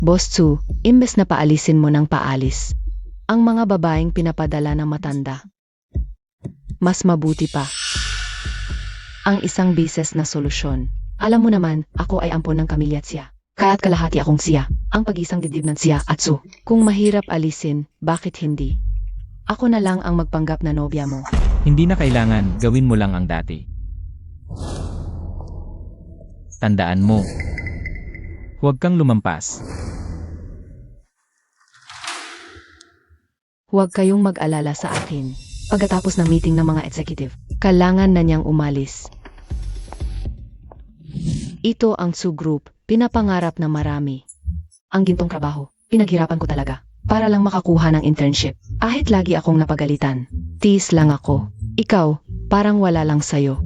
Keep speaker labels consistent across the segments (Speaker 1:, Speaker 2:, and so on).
Speaker 1: Boss Tsu, imbes na paalisin mo ng paalis ang mga babaeng pinapadala ng matanda. Mas mabuti pa ang isang bises na solusyon. Alam mo naman, ako ay ampon ng Camille at siya. Kaya't kalahati akong siya, ang pag-isang dibdib ng siya at Tsu. Kung mahirap alisin, bakit hindi? Ako na lang ang magpanggap na nobya mo.
Speaker 2: Hindi na kailangan, gawin mo lang ang dati. Tandaan mo, huwag kang lumampas.
Speaker 1: Huwag kayong mag-alala sa akin. Pagkatapos ng meeting ng mga executive, kailangan na niyang umalis. Ito ang Tsu Group, pinapangarap na marami. Ang gintong trabaho, pinaghirapan ko talaga, para lang makakuha ng internship. Kahit lagi akong napagalitan, tiis lang ako. Ikaw, parang wala lang sayo.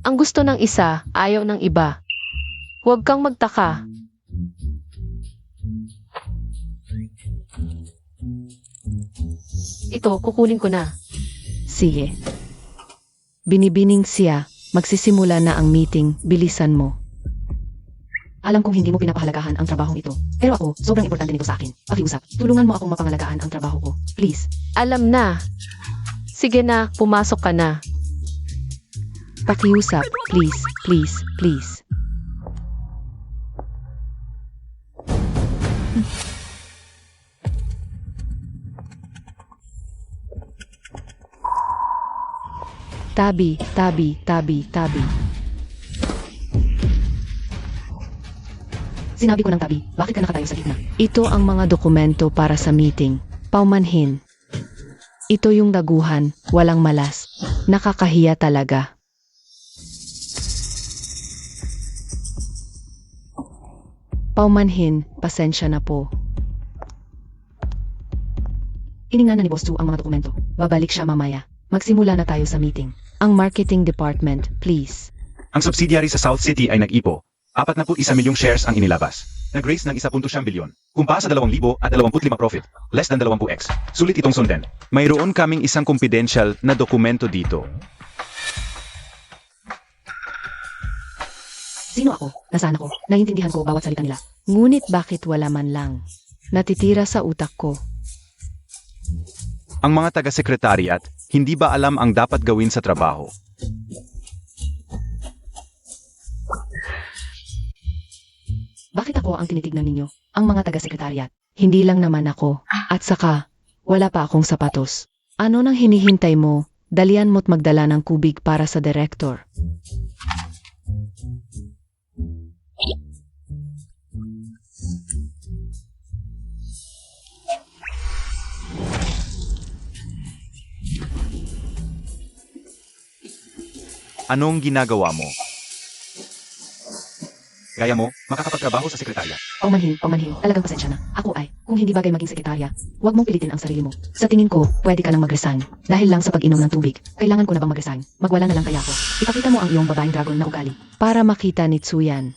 Speaker 1: Ang gusto ng isa, ayaw ng iba. Huwag kang magtaka. Ito, kukunin ko na. Sige. Binibining siya, magsisimula na ang meeting, bilisan mo. Alam kong hindi mo pinapahalagahan ang trabahong ito, pero ako, sobrang importante nito sa akin. Pakiusap, tulungan mo akong mapangalagaan ang trabaho ko. Please. Alam na. Sige na, pumasok ka na. Pakiusap, please, please, please. Tabi, tabi, tabi, tabi. Sinabi ko ng tabi, bakit ka nakatayo sa gitna? Ito ang mga dokumento para sa meeting. Paumanhin. Ito yung daguhan, walang malas. Nakakahiya talaga. Paumanhin, pasensya na po. Iningnan na ni Boss Tsu ang mga dokumento. Babalik siya mamaya. Magsimula na tayo sa meeting. Ang marketing department, please.
Speaker 3: Ang subsidiary sa South City ay nag-IPO. 41 milyong shares ang inilabas. Nag-raise ng 1.7 bilyon. Kumpara sa 2,025 profit, less than 20x. Sulit itong sundan. Mayroon kaming isang confidential na dokumento dito.
Speaker 1: Sino ako? Nasaan ako? Naiintindihan ko bawat salita nila. Ngunit bakit wala man lang? Natitira sa utak ko.
Speaker 3: Ang mga taga-sekretariat, hindi ba alam ang dapat gawin sa trabaho?
Speaker 1: Bakit ako ang tinitignan ninyo? Ang mga taga-sekretariat. Hindi lang naman ako. At saka, wala pa akong sapatos. Ano nang hinihintay mo? Dalian mo't magdala ng kubig para sa direktor.
Speaker 3: Anong ginagawa mo? Gaya mo, makakapagtrabaho sa sekretarya.
Speaker 1: Paumanhin, paumanhin. Talagang pasensya na. Ako ay, kung hindi bagay maging sekretarya, huwag mong pilitin ang sarili mo. Sa tingin ko, pwede ka nang mag-resign. Dahil lang sa pag-inom ng tubig. Kailangan ko na bang mag-resign? Magwala na lang kaya ako. Ipakita mo ang iyong babaeng dragon na ugali. Para makita ni Tsu yan.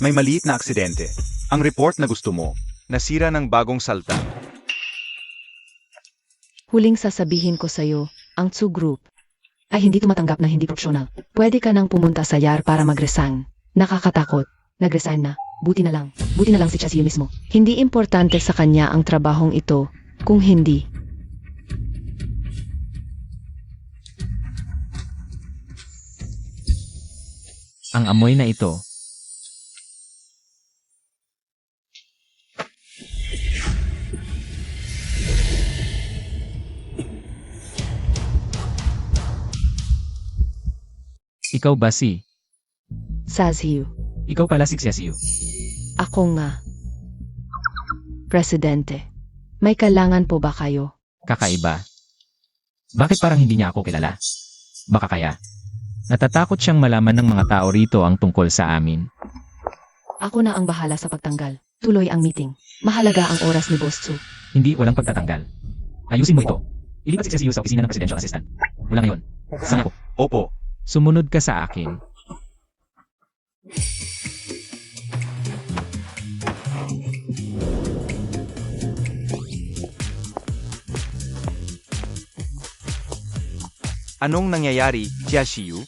Speaker 3: May maliit na aksidente. Ang report na gusto mo, nasira ng bagong salta.
Speaker 1: Huling sasabihin ko sa'yo, ang Tsu Group ay hindi tumatanggap na hindi profesional. Pwede ka nang pumunta sa YAR para mag-resign. Nakakatakot. Nag-resign na. Buti na lang. Buti na lang si Chasiyo mismo. Hindi importante sa kanya ang trabahong ito, kung hindi.
Speaker 2: Ang amoy na ito. Ikaw ba si?
Speaker 1: Sazhiu.
Speaker 2: Ikaw pala si Xiaxiu.
Speaker 1: Ako nga. Presidente. May kailangan po ba kayo?
Speaker 2: Kakaiba. Bakit parang hindi niya ako kilala? Baka kaya. Natatakot siyang malaman ng mga tao rito ang tungkol sa amin.
Speaker 1: Ako na ang bahala sa pagtanggal. Tuloy ang meeting. Mahalaga ang oras ni Boss Tsu.
Speaker 2: Hindi, walang pagtatanggal. Ayusin mo ito. Ilipat si Xiaxiu sa opisina ng presidential assistant. Wala ngayon. Saan ako?
Speaker 3: Opo.
Speaker 2: Sumunod ka sa akin.
Speaker 4: Anong nangyayari, Jia Xiyu?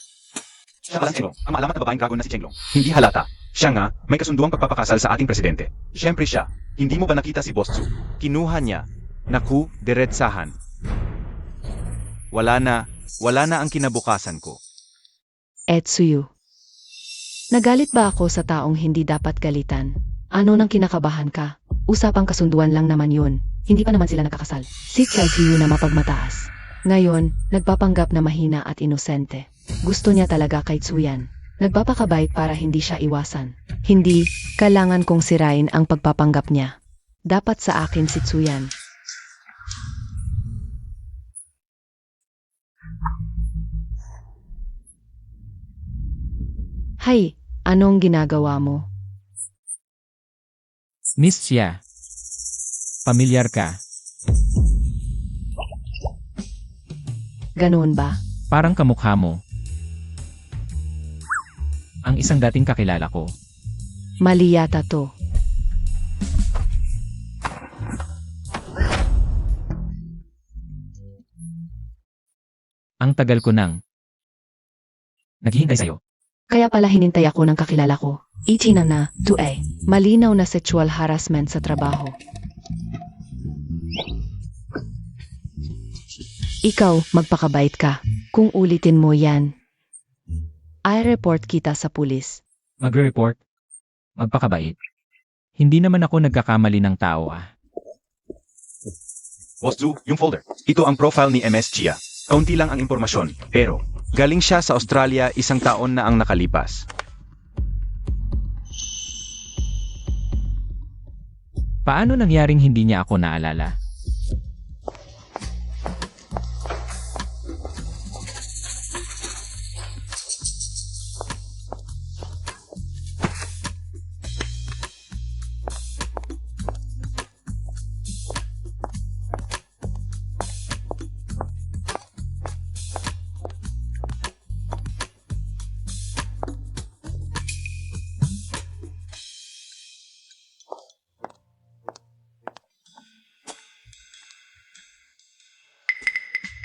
Speaker 3: Siya pala si Chenglong, ang maalamat na babaeng dragon na si Chenglong. Hindi halata. Siya nga, may kasunduang pagpapakasal sa ating presidente. Siyempre siya. Hindi mo ba nakita si Boss Tzu?
Speaker 4: Kinuha niya. Naku, diretsahan. Wala na ang kinabukasan ko.
Speaker 1: Etsuyu. Nagalit ba ako sa taong hindi dapat galitan? Ano nang kinakabahan ka? Usapang kasunduan lang naman yun. Hindi pa naman sila nakakasal. Si Chelsea na mapagmataas. Ngayon, nagpapanggap na mahina at inosente. Gusto niya talaga kay Tsuyan. Nagpapakabait para hindi siya iwasan. Hindi, kailangan kong sirain ang pagpapanggap niya. Dapat sa akin si Tsuyan. Hay, anong ginagawa mo?
Speaker 2: Miss Xia. Pamilyar ka.
Speaker 1: Ganoon ba?
Speaker 2: Parang kamukha mo. Ang isang dating kakilala ko.
Speaker 1: Mali yata to.
Speaker 2: Ang tagal ko nang naghihintay sa'yo.
Speaker 1: Kaya pala hinintay ako ng kakilala ko. Ichina na, 2A. Malinaw na sexual harassment sa trabaho. Ikaw, magpakabait ka. Kung ulitin mo yan, i-report kita sa pulis.
Speaker 2: Magre-report. Magpakabait. Hindi naman ako nagkakamali ng tao ah.
Speaker 3: Boss Tzu, yung folder. Ito ang profile ni MS Chia. Kaunti lang ang impormasyon, pero
Speaker 4: Galing siya sa Australia 1 taon na ang nakalipas.
Speaker 2: Paano nangyaring hindi niya ako naalala?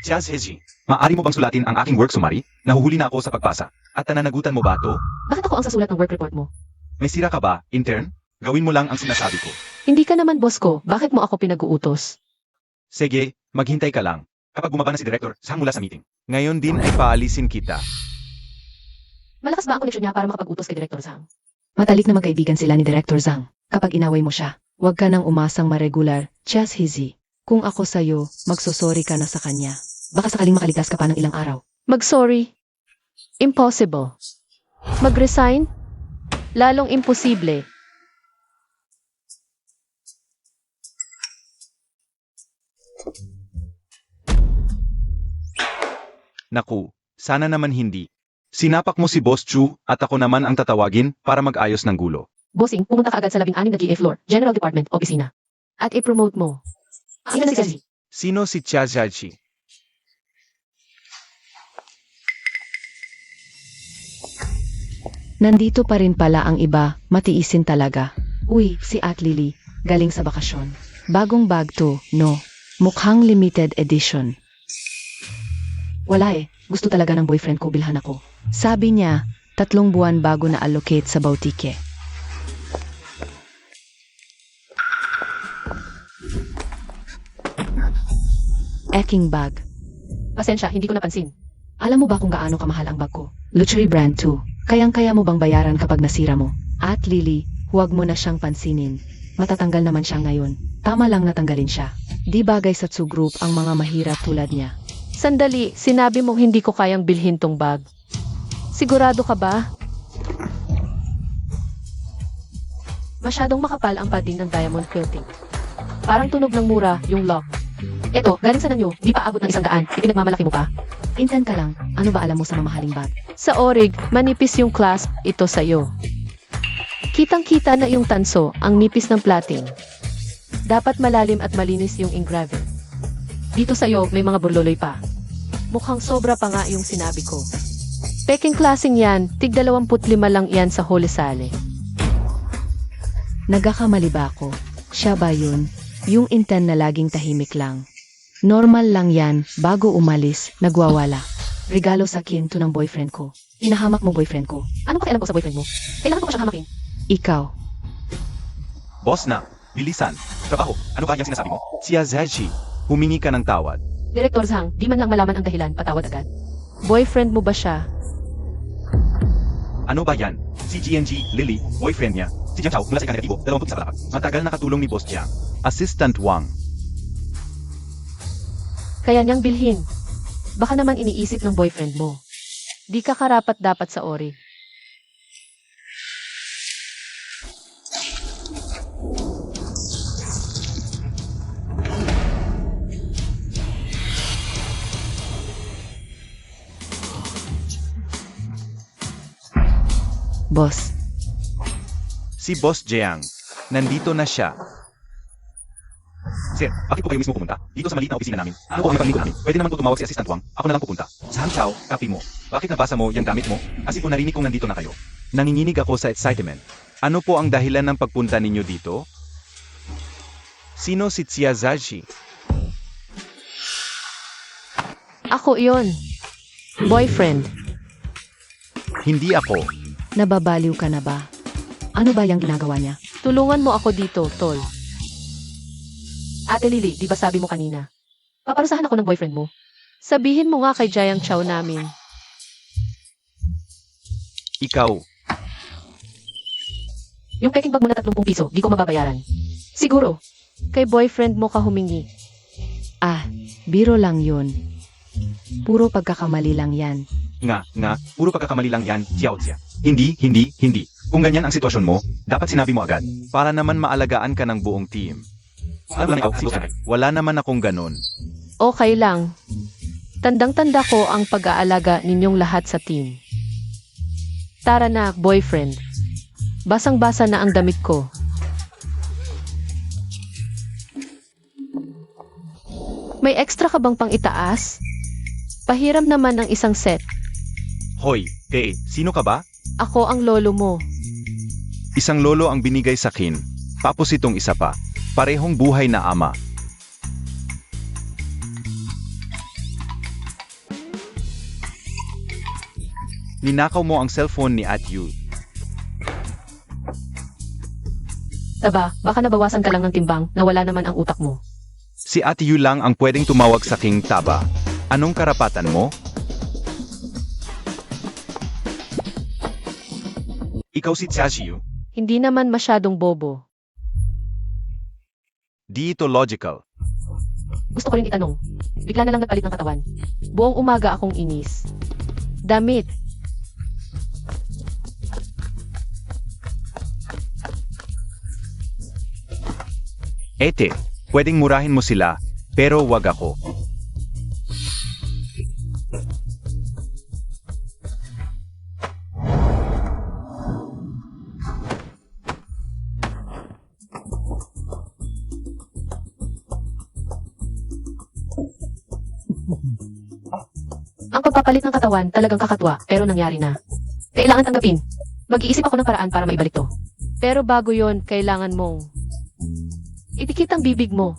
Speaker 3: Chaz Heji, maaari mo bang sulatin ang aking work summary? Nahuhuli na ako sa pagbasa. At nananagutan mo ba to?
Speaker 1: Bakit ako ang sasulat ng work report mo?
Speaker 3: May sira ka ba, intern? Gawin mo lang ang sinasabi ko.
Speaker 1: Hindi ka naman boss ko. Bakit mo ako pinag-uutos?
Speaker 3: Sige, maghintay ka lang. Kapag bumaba na si director, saan mula sa meeting?
Speaker 4: Ngayon din ay paalisin kita.
Speaker 1: Malakas ba ang koneksyon niya para makapag-utos kay Director Zhang? Matalik na magkaibigan sila ni Director Zhang. Kapag inaway mo siya, huwag ka nang umasang maregular, Chaz Heji. Kung ako sa'yo, magsosorry ka na sa kanya. Baka sakaling makaligtas ka pa ng ilang araw.
Speaker 5: Mag-sorry. Impossible. Mag-resign? Lalong imposible.
Speaker 4: Naku, sana naman hindi. Sinapak mo si Boss Chu at ako naman ang tatawagin para mag-ayos ng gulo.
Speaker 1: Bossing, pumunta ka agad sa 16 na GA floor, General Department, opisina. At i-promote mo. Sino si Chelsea?
Speaker 4: Sino si Chia Jiaji?
Speaker 1: Nandito pa rin pala ang iba, matiisin talaga. Uy, si At Lily, galing sa bakasyon. Bagong bag to, no? Mukhang limited edition. Wala eh, gusto talaga ng boyfriend ko bilhan ako. Sabi niya, 3 buwan bago na allocate sa boutique. Eking bag. Pasensya, hindi ko napansin. Alam mo ba kung gaano kamahal ang bag ko? Luxury brand too. Kayang-kaya mo bang bayaran kapag nasira mo? At Lily, huwag mo na siyang pansinin. Matatanggal naman siya ngayon. Tama lang natanggalin siya. Di bagay sa Tzu Group ang mga mahirap tulad niya.
Speaker 5: Sandali, sinabi mong hindi ko kayang bilhin tong bag. Sigurado ka ba?
Speaker 1: Masyadong makapal ang padding ng diamond quilting. Parang tunog ng mura yung lock. Eto, galing sa nanyo, di pa abot ng 100. Ipinagmamalaki mo pa? Intan ka lang, ano ba alam mo sa mamahaling bag?
Speaker 5: Sa orig, manipis yung clasp, ito sa'yo. Kitang-kita na yung tanso, ang nipis ng plating. Dapat malalim at malinis yung engraving.
Speaker 1: Dito sa'yo, may mga burloloy pa.
Speaker 5: Mukhang sobra pa nga yung sinabi ko. Peking klaseng yan, tig 25 lang yan sa Holy Sale.
Speaker 1: Nagkakamali ba ako? Siya ba yun? Yung intan na laging tahimik lang. Normal lang yan, bago umalis, nagwawala. Regalo sa akin to ng boyfriend ko. Hinahamak mo boyfriend ko.
Speaker 5: Anong pakialam ko sa boyfriend mo? Kailangan ko pa siyang hamakin.
Speaker 1: Ikaw.
Speaker 3: Boss na, bilisan. Trabaho, ano ba yung sinasabi mo?
Speaker 4: Siya Zachi, humingi ka ng tawad.
Speaker 5: Director Zhang, di man lang malaman ang dahilan, patawad agad. Boyfriend mo ba siya?
Speaker 3: Ano ba yan? Si GNG, Lily, boyfriend niya. Si Jiang Chao, mula sa ikan negatibo, 21 palakpak. Matagal na katulong ni Boss Jiang.
Speaker 4: Assistant Wang.
Speaker 5: Kaya niyang bilhin. Baka naman iniisip ng boyfriend mo. Di ka karapat dapat sa ori.
Speaker 1: Boss.
Speaker 4: Si Boss Jiang. Nandito na siya.
Speaker 3: Sir, bakit po kayo mismo pumunta? Dito sa maliit na opisina namin. Ano po ang ipaglingkod namin? Pwede naman po tumawag si Assistant Wang. Ako na lang pupunta. Zhang Chao, copy mo. Bakit nabasa mo yung gamit mo? As if po narinig kong nandito na kayo.
Speaker 4: Nanginginig ako sa excitement. Ano po ang dahilan ng pagpunta ninyo dito? Sino si Xia Zachi?
Speaker 5: Ako iyon. Boyfriend.
Speaker 4: Hindi ako.
Speaker 1: Nababaliw ka na ba? Ano ba yung ginagawa niya?
Speaker 5: Tulungan mo ako dito, tol. Ate Lily, di ba sabi mo kanina? Paparusahan ako ng boyfriend mo. Sabihin mo nga kay Jiang Chao namin.
Speaker 4: Ikaw.
Speaker 5: Yung peking bag mo na 30 piso, di ko mababayaran. Siguro. Kay boyfriend mo ka humingi.
Speaker 1: Ah, biro lang yun. Puro pagkakamali lang yan.
Speaker 3: Nga, puro pagkakamali lang yan, Xiao Xia. Hindi. Kung ganyan ang sitwasyon mo, dapat sinabi mo agad.
Speaker 4: Para naman maalagaan ka ng buong team.
Speaker 3: Ano lang ikaw, si Boss Jiang?
Speaker 4: Wala naman akong ganun.
Speaker 5: Okay lang. Tandang-tanda ko ang pag-aalaga ninyong lahat sa team. Tara na, boyfriend. Basang-basa na ang damit ko. May extra ka bang pang itaas? Pahiram naman ng isang set.
Speaker 4: Hoy, sino ka ba?
Speaker 5: Ako ang lolo mo.
Speaker 4: Isang lolo ang binigay sa akin. Tapos itong isa pa. Parehong buhay na ama. Ninakaw mo ang cellphone ni At Yu.
Speaker 5: Taba, baka nabawasan ka lang ng timbang na wala naman ang utak mo.
Speaker 4: Si At Yu lang ang pwedeng tumawag sa king Taba. Anong karapatan mo?
Speaker 3: Ikaw si Xia Xiu.
Speaker 5: Hindi naman masyadong bobo.
Speaker 4: Di ito logical.
Speaker 5: Gusto ko rin itanong. Bigla na lang nagpalit ng katawan. Buong umaga akong inis. Damit.
Speaker 4: Pwedeng murahin mo sila, pero wag ako.
Speaker 5: Ang pagpapalit ng katawan talagang kakatwa, pero nangyari na. Kailangan tanggapin. Mag-iisip ako ng paraan para maibalik to. Pero bago yon, kailangan mong itikit ang bibig mo.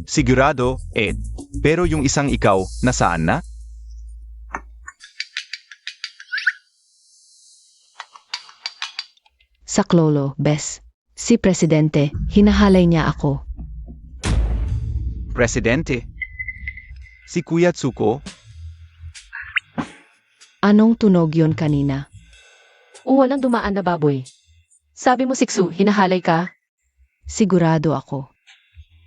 Speaker 4: Sigurado, Ed. Pero yung isang ikaw, nasaan na?
Speaker 1: Sa Klolo, Bes. Si Presidente, hinahalay niya ako.
Speaker 4: Presidente. Si Kuya Tsuko,
Speaker 1: Anong tunog yon kanina?
Speaker 5: Walang dumaan na baboy. Sabi mo, Siksu, hinahalay ka?
Speaker 1: Sigurado ako.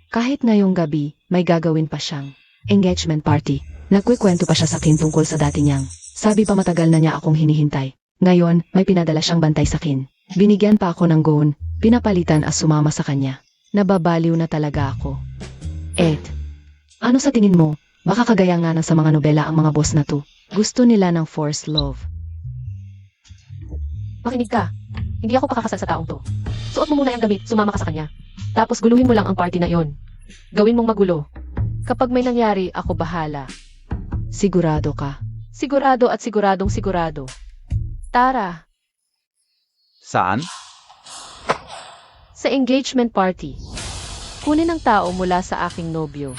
Speaker 1: Kahit ngayong gabi, may gagawin pa siyang engagement party. Nagkukwento pa siya sa akin tungkol sa dati niyang. Sabi pa matagal na niya akong hinihintay. Ngayon, may pinadala siyang bantay sa akin. Binigyan pa ako ng gown, pinapalitan as sumama sa kanya. Nababaliw na talaga ako. Ed, ano sa tingin mo? Baka kagaya nga na sa mga nobela ang mga boss na to. Gusto nila ng forced love.
Speaker 5: Makinig ka. Hindi ako pakakasal sa taong to. Suot mo muna yung damit, sumama ka sa kanya. Tapos guluhin mo lang ang party na yon. Gawin mong magulo. Kapag may nangyari, ako bahala.
Speaker 1: Sigurado ka.
Speaker 5: Sigurado at siguradong sigurado. Tara,
Speaker 4: saan?
Speaker 5: sa engagement party. Kunin ang tao mula sa aking nobyo.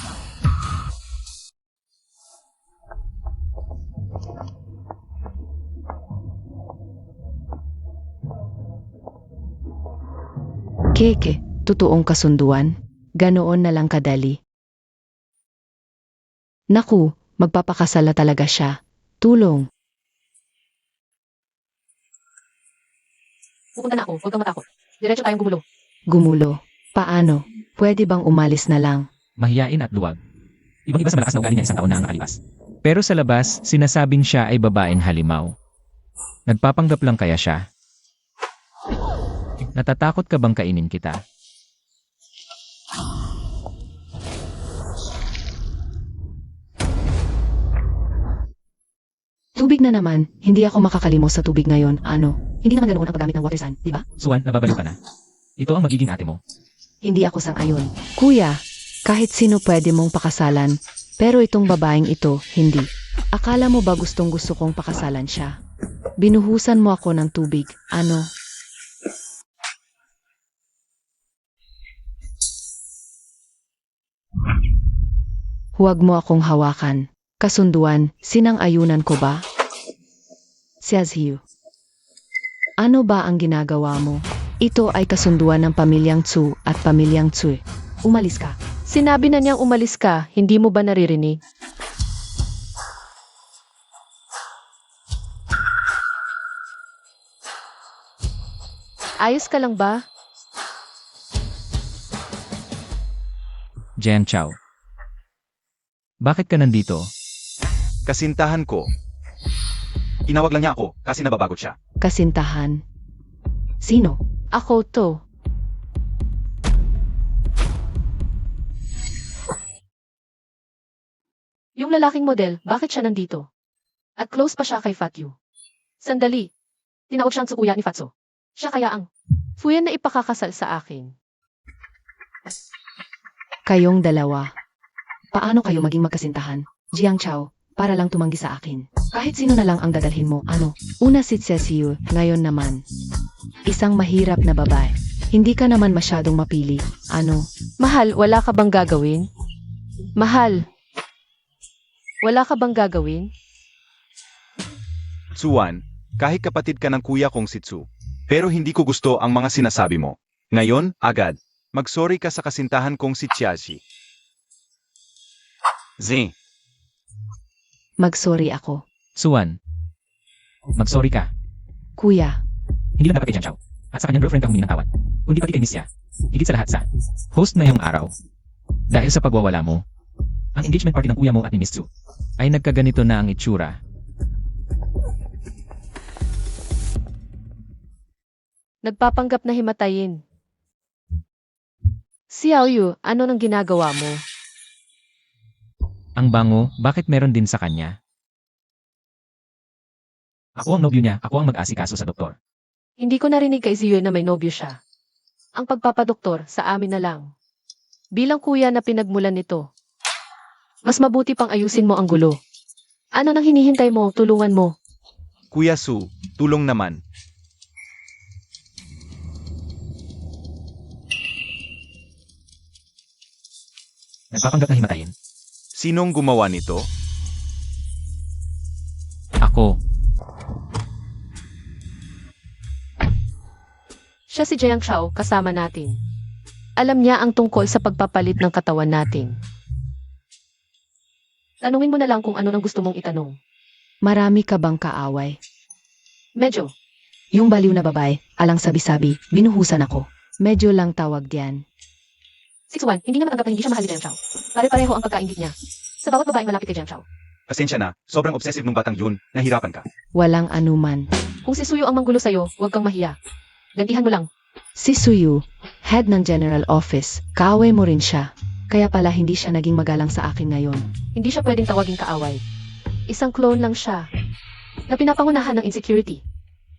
Speaker 1: Keke, totoong kasunduan? Ganoon na lang kadali. Naku, magpapakasal na talaga siya. Tulong.
Speaker 5: Pupunta na ako, huwag kang matakot. Diretso tayong gumulo.
Speaker 1: Gumulo. Paano? Pwede bang umalis na lang?
Speaker 2: Mahiyain at luwag. Ibang-iba sa malakas na ugali niya isang taon na ang nakalipas. Pero sa labas, sinasabing siya ay babaeng halimaw. Nagpapanggap lang kaya siya? Natatakot ka bang kainin kita?
Speaker 1: Tubig na naman. Hindi ako makakalimos sa tubig ngayon. Ano? Hindi naman ganoon ang paggamit ng water sun, di ba?
Speaker 2: Suwan, nababaliw ka na. Ito ang magiging ate mo.
Speaker 1: Hindi ako sang-ayon. Kuya, kahit sino pwede mong pakasalan, pero itong babaeng ito, hindi. Akala mo ba gustong-gusto kong pakasalan siya? Binuhusan mo ako ng tubig. Ano? Huwag mo akong hawakan. Kasunduan, sinang-ayunan ko ba? Says you. Ano ba ang ginagawa mo? Ito ay kasunduan ng pamilyang Tsu at pamilyang Tsui. Umalis ka.
Speaker 5: Sinabi na niyang umalis ka, hindi mo ba naririnig? Ayos ka lang ba?
Speaker 2: Jian Chao. Bakit ka nandito?
Speaker 3: Kasintahan ko. Inawag lang niya ako kasi nababagot siya.
Speaker 1: Kasintahan. Sino?
Speaker 5: Ako to. Yung lalaking model, bakit siya nandito? At close pa siya kay Fatyu. Sandali. Tinawag siyang sukuya ni Fatso. Siya kaya ang fuyan na ipakakasal sa akin.
Speaker 1: Kayong dalawa. Paano kayo maging magkasintahan? Jiang Chao, para lang tumanggi sa akin. Kahit sino na lang ang dadalhin mo, ano? Una si Cecil, ngayon naman. Isang mahirap na babae. Hindi ka naman masyadong mapili, ano?
Speaker 5: Mahal, wala ka bang gagawin? Mahal, wala ka bang gagawin?
Speaker 3: Tsuwan, kahit kapatid ka ng kuya kong si Tsu. Pero hindi ko gusto ang mga sinasabi mo. Ngayon, agad, magsorry ka sa kasintahan kong si Chiashi. Z.
Speaker 1: Magsorry ako.
Speaker 2: Suwan. Magsorry ka.
Speaker 1: Kuya,
Speaker 2: Hindi lang dapat kay Jian Chao. At sa kanyang girlfriend ka humingi ng tawad. Kundi pati kay Miss Ya. Higit sa lahat sa host ngayong araw. Dahil sa pagwawala mo, ang engagement party ng kuya mo at ni Miss Tsu ay nagkaganito na ang itsura.
Speaker 5: Nagpapanggap na himatayin. Xiao Yu, ano nang ginagawa mo?
Speaker 2: Ang bango, bakit meron din sa kanya? Ako ang nobyo niya, ako ang mag-asikaso sa doktor.
Speaker 5: Hindi ko narinig kay Ziyu na may nobyo siya. Ang pagpapadoktor sa amin na lang. Bilang kuya na pinagmulan nito, mas mabuti pang ayusin mo ang gulo. Ano nang hinihintay mo, tulungan mo.
Speaker 3: Kuya Su, tulong naman.
Speaker 2: Nagpapanggap na himatayin.
Speaker 3: Sinong gumawa nito?
Speaker 2: Ako.
Speaker 5: Siya si Jiang Shao, kasama natin. Alam niya ang tungkol sa pagpapalit ng katawan natin. Tanungin mo na lang kung ano nang gusto mong itanong.
Speaker 1: marami ka bang kaaway?
Speaker 5: Medyo.
Speaker 1: Yung baliw na babae, alang sabi-sabi, binuhusan ako. Medyo lang tawag diyan.
Speaker 5: 6-1, hindi niya matanggap na hindi siya mahal ni Jiang Shao. Pare-pareho ang pagkaingit niya. Sa bawat babaeng malapit kay Jiang Shao.
Speaker 3: Pasensya na, sobrang obsessive ng batang yun, nahirapan ka.
Speaker 1: Walang anuman.
Speaker 5: Kung si Suyo ang manggulo sa'yo, huwag kang mahiya. Gantihan mo lang.
Speaker 1: Si Suyu, head ng General Office, kaaway mo rin siya. Kaya pala hindi siya naging magalang sa akin ngayon.
Speaker 5: Hindi siya pwedeng tawaging kaaway. Isang clone lang siya. Na pinapangunahan ng insecurity.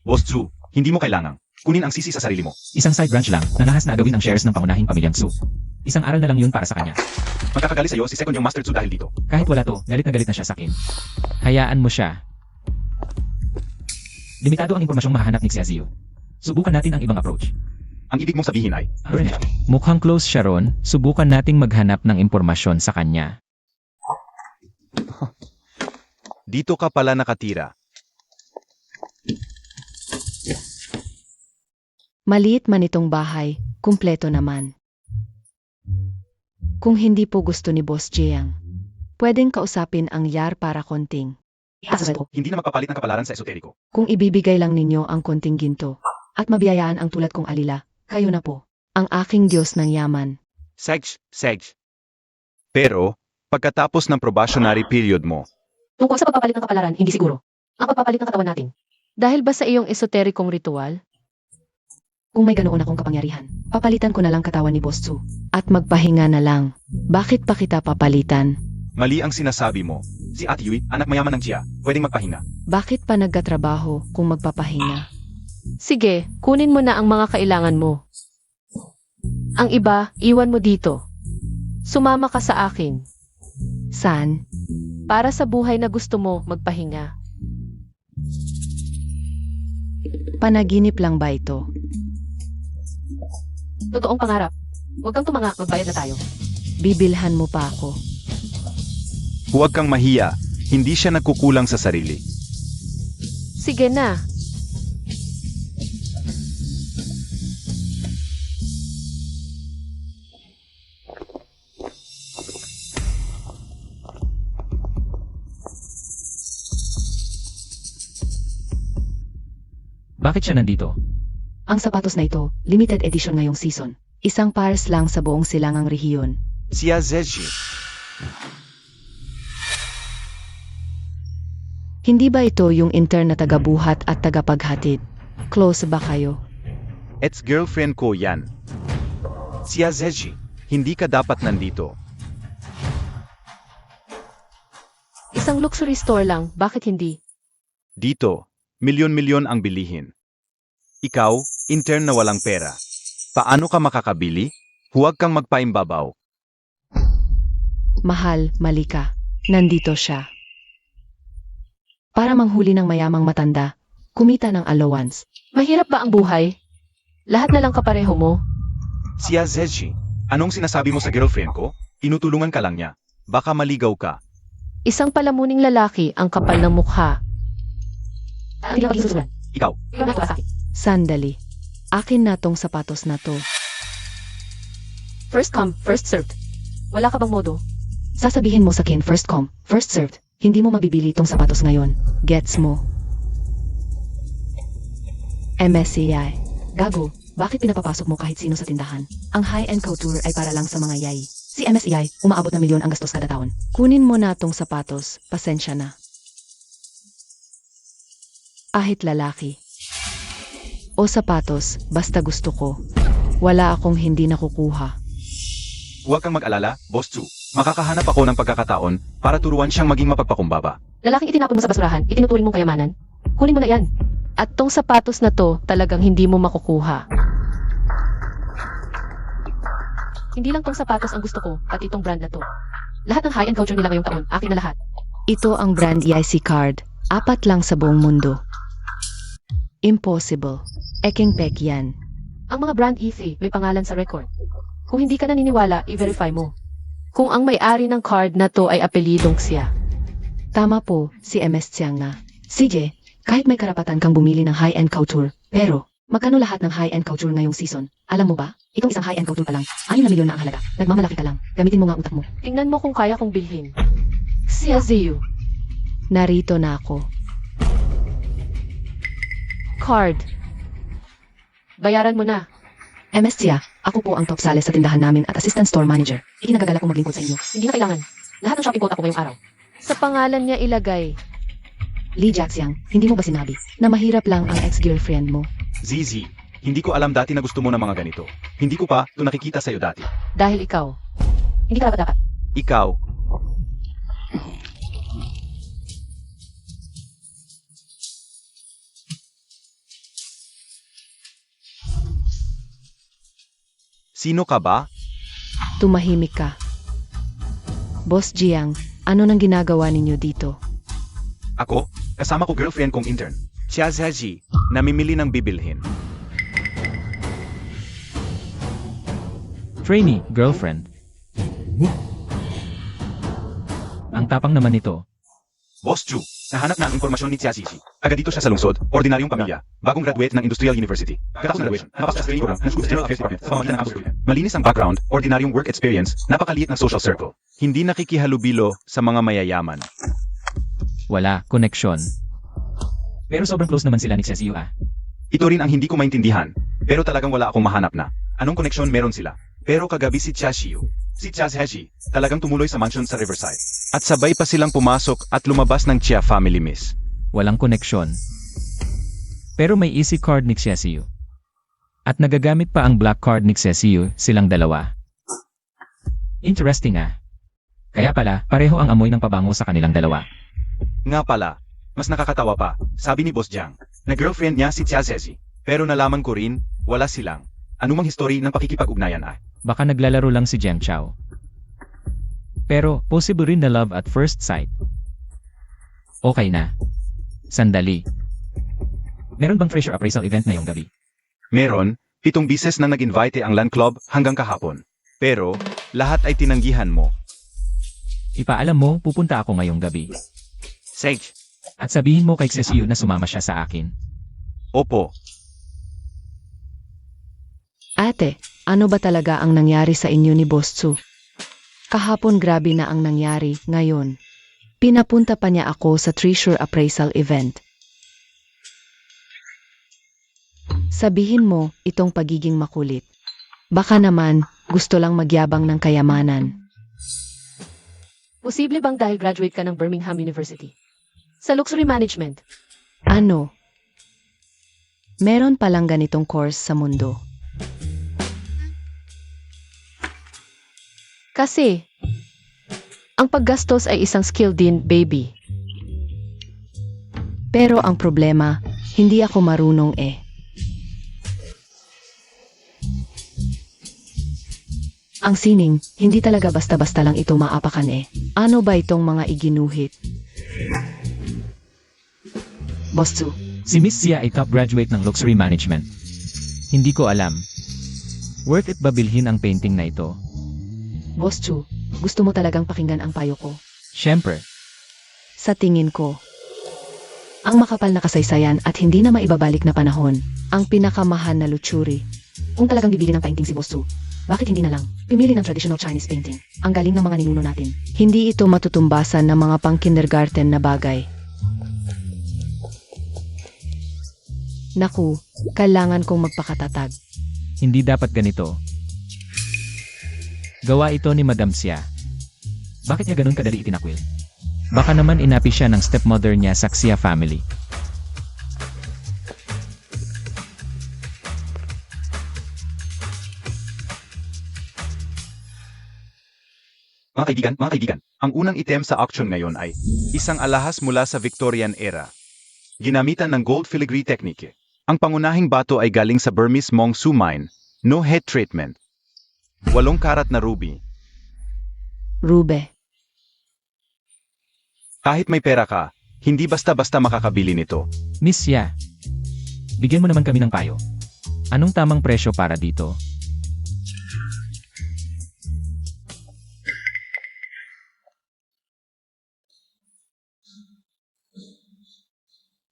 Speaker 3: Boss Tsu, hindi mo kailangang kunin ang sisi sa sarili mo.
Speaker 2: Isang side branch lang na nahas na agawin ang shares ng pangunahing pamilyang Tsu. Isang aral na lang yun para sa kanya.
Speaker 3: Magkakagali sa'yo si second yung Master Tsu dahil dito.
Speaker 2: Kahit wala to, galit na siya sa akin. Hayaan mo siya. Limitado ang impormasyong mahahanap ni Xiaoziu. Subukan natin ang ibang approach.
Speaker 3: Ang ibig mong sabihin ay,
Speaker 2: Mukhang close siya ron, subukan nating maghanap ng impormasyon sa kanya.
Speaker 3: dito ka pala nakatira.
Speaker 1: Maliit man itong bahay, Kumpleto naman. Kung hindi po gusto ni Boss Jiang, pwedeng kausapin ang Yar para konting.
Speaker 3: Hindi na magpapalit ng kapalaran sa esoteriko.
Speaker 1: Kung ibibigay lang ninyo ang konting ginto at mabiyayaan ang tulad kong alila, kayo na po, ang aking Diyos ng yaman.
Speaker 4: Sej. Pero, pagkatapos ng probationary period mo,
Speaker 5: Tungkol sa pagpapalit ng kapalaran, hindi siguro. Ang pagpapalit ng katawan natin. Dahil ba sa iyong esoterikong ritual?
Speaker 1: Kung may ganoon akong kapangyarihan, papalitan ko na lang katawan ni Boss Tzu at magpahinga na lang. Bakit pa kita papalitan?
Speaker 3: Mali ang sinasabi mo. Si Ate Yui, anak mayaman ng Chia, pwedeng magpahinga.
Speaker 1: Bakit pa nagkatrabaho kung magpapahinga?
Speaker 5: Sige, kunin mo na ang mga kailangan mo. Ang iba, iwan mo dito. Sumama ka sa akin.
Speaker 1: Saan?
Speaker 5: Para sa buhay na gusto mo magpahinga.
Speaker 1: Panaginip lang ba ito?
Speaker 5: Totoong pangarap. Huwag kang tumanga, magbayad na tayo.
Speaker 1: Bibilhan mo pa ako.
Speaker 4: huwag kang mahiya, hindi siya nagkukulang sa sarili.
Speaker 5: Sige na.
Speaker 2: Bakit siya nandito?
Speaker 1: Ang sapatos na ito, limited edition ngayong season. Isang pares lang sa buong silangang rehiyon.
Speaker 4: Siya Zeji.
Speaker 1: Hindi ba ito yung intern na tagabuhat at tagapaghatid? Close ba kayo?
Speaker 4: Ex-girlfriend ko yan. Siya Zeji, hindi ka dapat nandito.
Speaker 5: Isang luxury store lang, bakit hindi?
Speaker 4: Dito, milyon-milyon ang bilihin. Ikaw, intern na walang pera. Paano ka makakabili? Huwag kang magpaimbabaw.
Speaker 1: Mahal, mali ka. Nandito siya. Para manghuli ng mayamang matanda, kumita ng allowance.
Speaker 5: Mahirap ba ang buhay? Lahat na lang kapareho mo?
Speaker 3: Siya Zeji, anong sinasabi mo sa girlfriend ko? Tinutulungan ka lang niya.
Speaker 4: Baka maligaw ka.
Speaker 5: Isang palamuning lalaki ang kapal ng mukha. Hindi lang pagsusulan.
Speaker 3: Ikaw,
Speaker 5: Ikaw na ito sa akin.
Speaker 1: Sandali. Akin na tong sapatos na to.
Speaker 5: First come, first served. Wala ka bang modo?
Speaker 1: Sasabihin mo sa akin first come, first served. Hindi mo mabibili tong sapatos ngayon. Gets mo? MSCI. Gago, bakit pinapapasok mo kahit sino sa tindahan? Ang high-end couture ay para lang sa mga yay. Si MSCI, umaabot na milyon ang gastos kada taon. Kunin mo na tong sapatos, pasensya na. Ahit lalaki. O sapatos, basta gusto ko. Wala akong hindi nakukuha.
Speaker 3: huwag kang mag-alala, Boss Tzu. Makakahanap ako ng pagkakataon para turuan siyang maging mapagpakumbaba.
Speaker 5: Lalaking itinapon mo sa basurahan, itinuturing mong kayamanan. Kunin mo na yan. At tong sapatos na to, talagang hindi mo makukuha. Hindi lang tong sapatos ang gusto ko, pati itong brand na to. Lahat ng high-end culture nila ngayong taon, akin na lahat.
Speaker 1: Ito ang brand EIC card. 4 lang sa buong mundo. Impossible. Eking pek yan.
Speaker 5: Ang mga brand EC, may pangalan sa record. Kung hindi ka naniniwala, i-verify mo. Kung ang may-ari ng card na to ay apelidong siya.
Speaker 1: Tama po, si MS Tsiang na. Sige, kahit may karapatan kang bumili ng high-end couture, pero magkano lahat ng high-end couture ngayong season? Alam mo ba? Itong isang high-end couture pa lang, 6 na milyon na ang halaga. Nagmamalaki ka lang. Gamitin mo nga ang utak mo.
Speaker 5: Tingnan mo kung kaya kong bilhin. Siya Ziyu.
Speaker 1: Narito na ako.
Speaker 5: Card. Bayaran mo na.
Speaker 1: MS Tia, ako po ang top sales sa tindahan namin at assistant store manager. Ikinagagalak kong maglingkod sa inyo.
Speaker 5: Hindi na kailangan. Lahat ng shopping quota ko ngayong araw. Sa pangalan niya ilagay.
Speaker 1: Lee Jaxiang, hindi mo ba sinabi na mahirap lang ang ex-girlfriend mo?
Speaker 3: Zizi, hindi ko alam dati na gusto mo ng mga ganito. Hindi ko pa ito nakikita sa'yo dati.
Speaker 5: Dahil ikaw. Hindi ka dapat.
Speaker 4: Ikaw, sino ka ba?
Speaker 1: Tumahimik ka. Boss Jiang, ano nang ginagawa ninyo dito?
Speaker 3: Ako, kasama ko girlfriend kong intern.
Speaker 4: Siya Zeji, namimili ng bibilhin.
Speaker 2: Trainee, girlfriend. Ang tapang naman nito.
Speaker 3: Boss Chu, Nahanap na ang impormasyon ni Tia Zizi. Agad dito siya sa lungsod, ordinaryong pamilya, bagong graduate ng Industrial University. Pagkatapos ng graduation, napasok sa training program ng School General Affairs Department sa pamamagitan ng campus recruitment. Malinis ang background, ordinaryong work experience, napakaliit ng social circle.
Speaker 4: Hindi nakikihalubilo sa mga mayayaman.
Speaker 2: Wala, koneksyon. Pero sobrang close naman sila ni Cecilio
Speaker 3: Ito rin ang hindi ko maintindihan, pero talagang wala akong mahanap na. Anong koneksyon meron sila? Pero kagabi si si Tia Heji, talagang tumuloy sa mansion sa Riverside.
Speaker 4: At sabay pa silang pumasok at lumabas ng Chia family, miss.
Speaker 2: Walang koneksyon. Pero may easy card ni Cecilio. At nagagamit pa ang black card ni Cecilio, silang dalawa. Interesting Kaya pala, pareho ang amoy ng pabango sa kanilang dalawa.
Speaker 3: Nga pala, mas nakakatawa pa, sabi ni Boss Jiang, na girlfriend niya si Tia Heji.
Speaker 4: Pero nalaman ko rin, wala silang.
Speaker 3: Anumang history ng pakikipag-ugnayan
Speaker 2: Baka naglalaro lang si Jiang Chao. Pero, possible rin na love at first sight. Okay na. Sandali. Meron bang treasure appraisal event ngayong gabi?
Speaker 3: Meron, 7 bises na nag-invite ang Land Club hanggang kahapon.
Speaker 4: Pero, lahat ay tinanggihan mo.
Speaker 2: Ipaalam mo, pupunta ako ngayong gabi.
Speaker 4: Sage.
Speaker 2: At sabihin mo kay Cecilio na sumama siya sa akin.
Speaker 4: Opo.
Speaker 1: Ate, ano ba talaga ang nangyari sa inyo ni Boss Tsu? Kahapon grabe na ang nangyari, ngayon. Pinapunta pa niya ako sa treasure appraisal event. Sabihin mo, itong pagiging makulit. Baka naman, gusto lang magyabang ng kayamanan.
Speaker 5: Posible bang dahil graduate ka ng Birmingham University? Sa luxury management.
Speaker 1: Ano? Meron palang ganitong course sa mundo.
Speaker 5: Kasi, ang paggastos ay isang skill din, baby.
Speaker 1: Pero ang problema, hindi ako marunong Ang sining, hindi talaga basta-basta lang ito maapakan Ano ba itong mga iginuhit? Boss Tsu,
Speaker 2: Si Miss Sia ay top graduate ng luxury management. Hindi ko alam. Worth it ba bilhin ang painting na ito?
Speaker 1: Boss Tsu, gusto mo talagang pakinggan ang payo ko?
Speaker 2: Siyempre.
Speaker 1: Sa tingin ko, ang makapal na kasaysayan at hindi na maibabalik na panahon, ang pinakamahal na luxury. Kung talagang bibili ng painting si Boss Tsu, bakit hindi na lang pumili ng traditional Chinese painting? Ang galing ng mga ninuno natin. Hindi ito matutumbasan ng mga pang-kindergarten na bagay. Naku, kailangan kong magpakatatag.
Speaker 2: Hindi dapat ganito. Gawa ito ni Madam Sia. Bakit niya ganun kadali itinakwil? Baka naman inapi siya ng stepmother niya sa Xia family.
Speaker 3: Mga kaibigan, ang unang item sa auction ngayon ay
Speaker 4: Isang alahas mula sa Victorian era.
Speaker 3: ginamitan ng gold filigree technique.
Speaker 4: Ang pangunahing bato ay galing sa Burmese Mongsu mine. No heat treatment. 8 karat na ruby.
Speaker 1: Rube,
Speaker 4: Kahit may pera ka, hindi basta-basta makakabili nito.
Speaker 2: Miss Sia, bigyan mo naman kami ng payo. Anong tamang presyo para dito?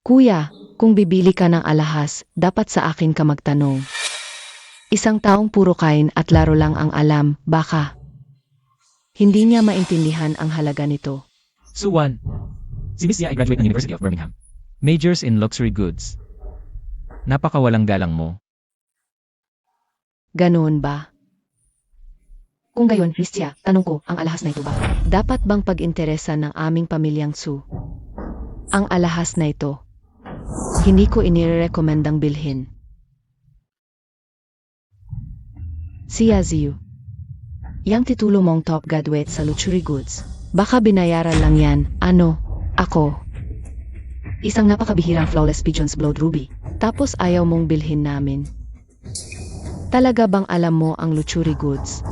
Speaker 1: Kuya, kung bibili ka ng alahas, dapat sa akin ka magtanong. Isang taong puro kain at laro lang ang alam, baka. Hindi niya maintindihan ang halaga nito.
Speaker 2: Suwan, si Miss Sia ay graduate ng University of Birmingham. Majors in luxury goods. Napakawalang galang mo.
Speaker 1: Ganoon ba?
Speaker 5: Kung gayon, Miss Tia, tanong ko, ang alahas na ito ba?
Speaker 1: Dapat bang pag-interesa ng aming pamilyang Su? Ang alahas na ito. Hindi ko inirekomendang bilhin. Sia Ziyu. Yang titulo mong top graduate sa luxury goods. Baka binayaran lang yan, ako.
Speaker 5: Isang napakabihirang flawless pigeon's blood ruby.
Speaker 1: Tapos ayaw mong bilhin namin. Talaga bang alam mo ang luxury goods?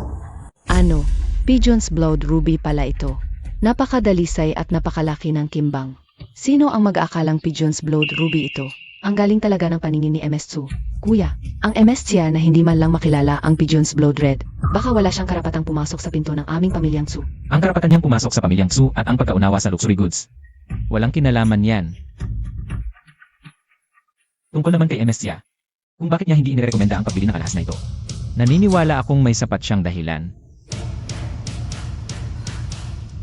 Speaker 1: Pigeon's blood ruby pala ito. Napakadalisay at napakalaki ng kimbang. Sino ang mag-aakalang pigeon's blood ruby ito? Ang galing talaga ng paningin ni MS Tsu. Kuya, ang MS Tia na hindi man lang makilala ang pigeon's blood red. Baka wala siyang karapatang pumasok sa pinto ng aming pamilyang Tsu.
Speaker 2: Ang karapatan niyang pumasok sa pamilyang Su at ang pagkaunawa sa luxury goods. Walang kinalaman yan. Tungkol naman kay Enestia, kung bakit niya hindi inirekomenda ang pagbili ng alahas na ito. Naniniwala akong may sapat siyang dahilan.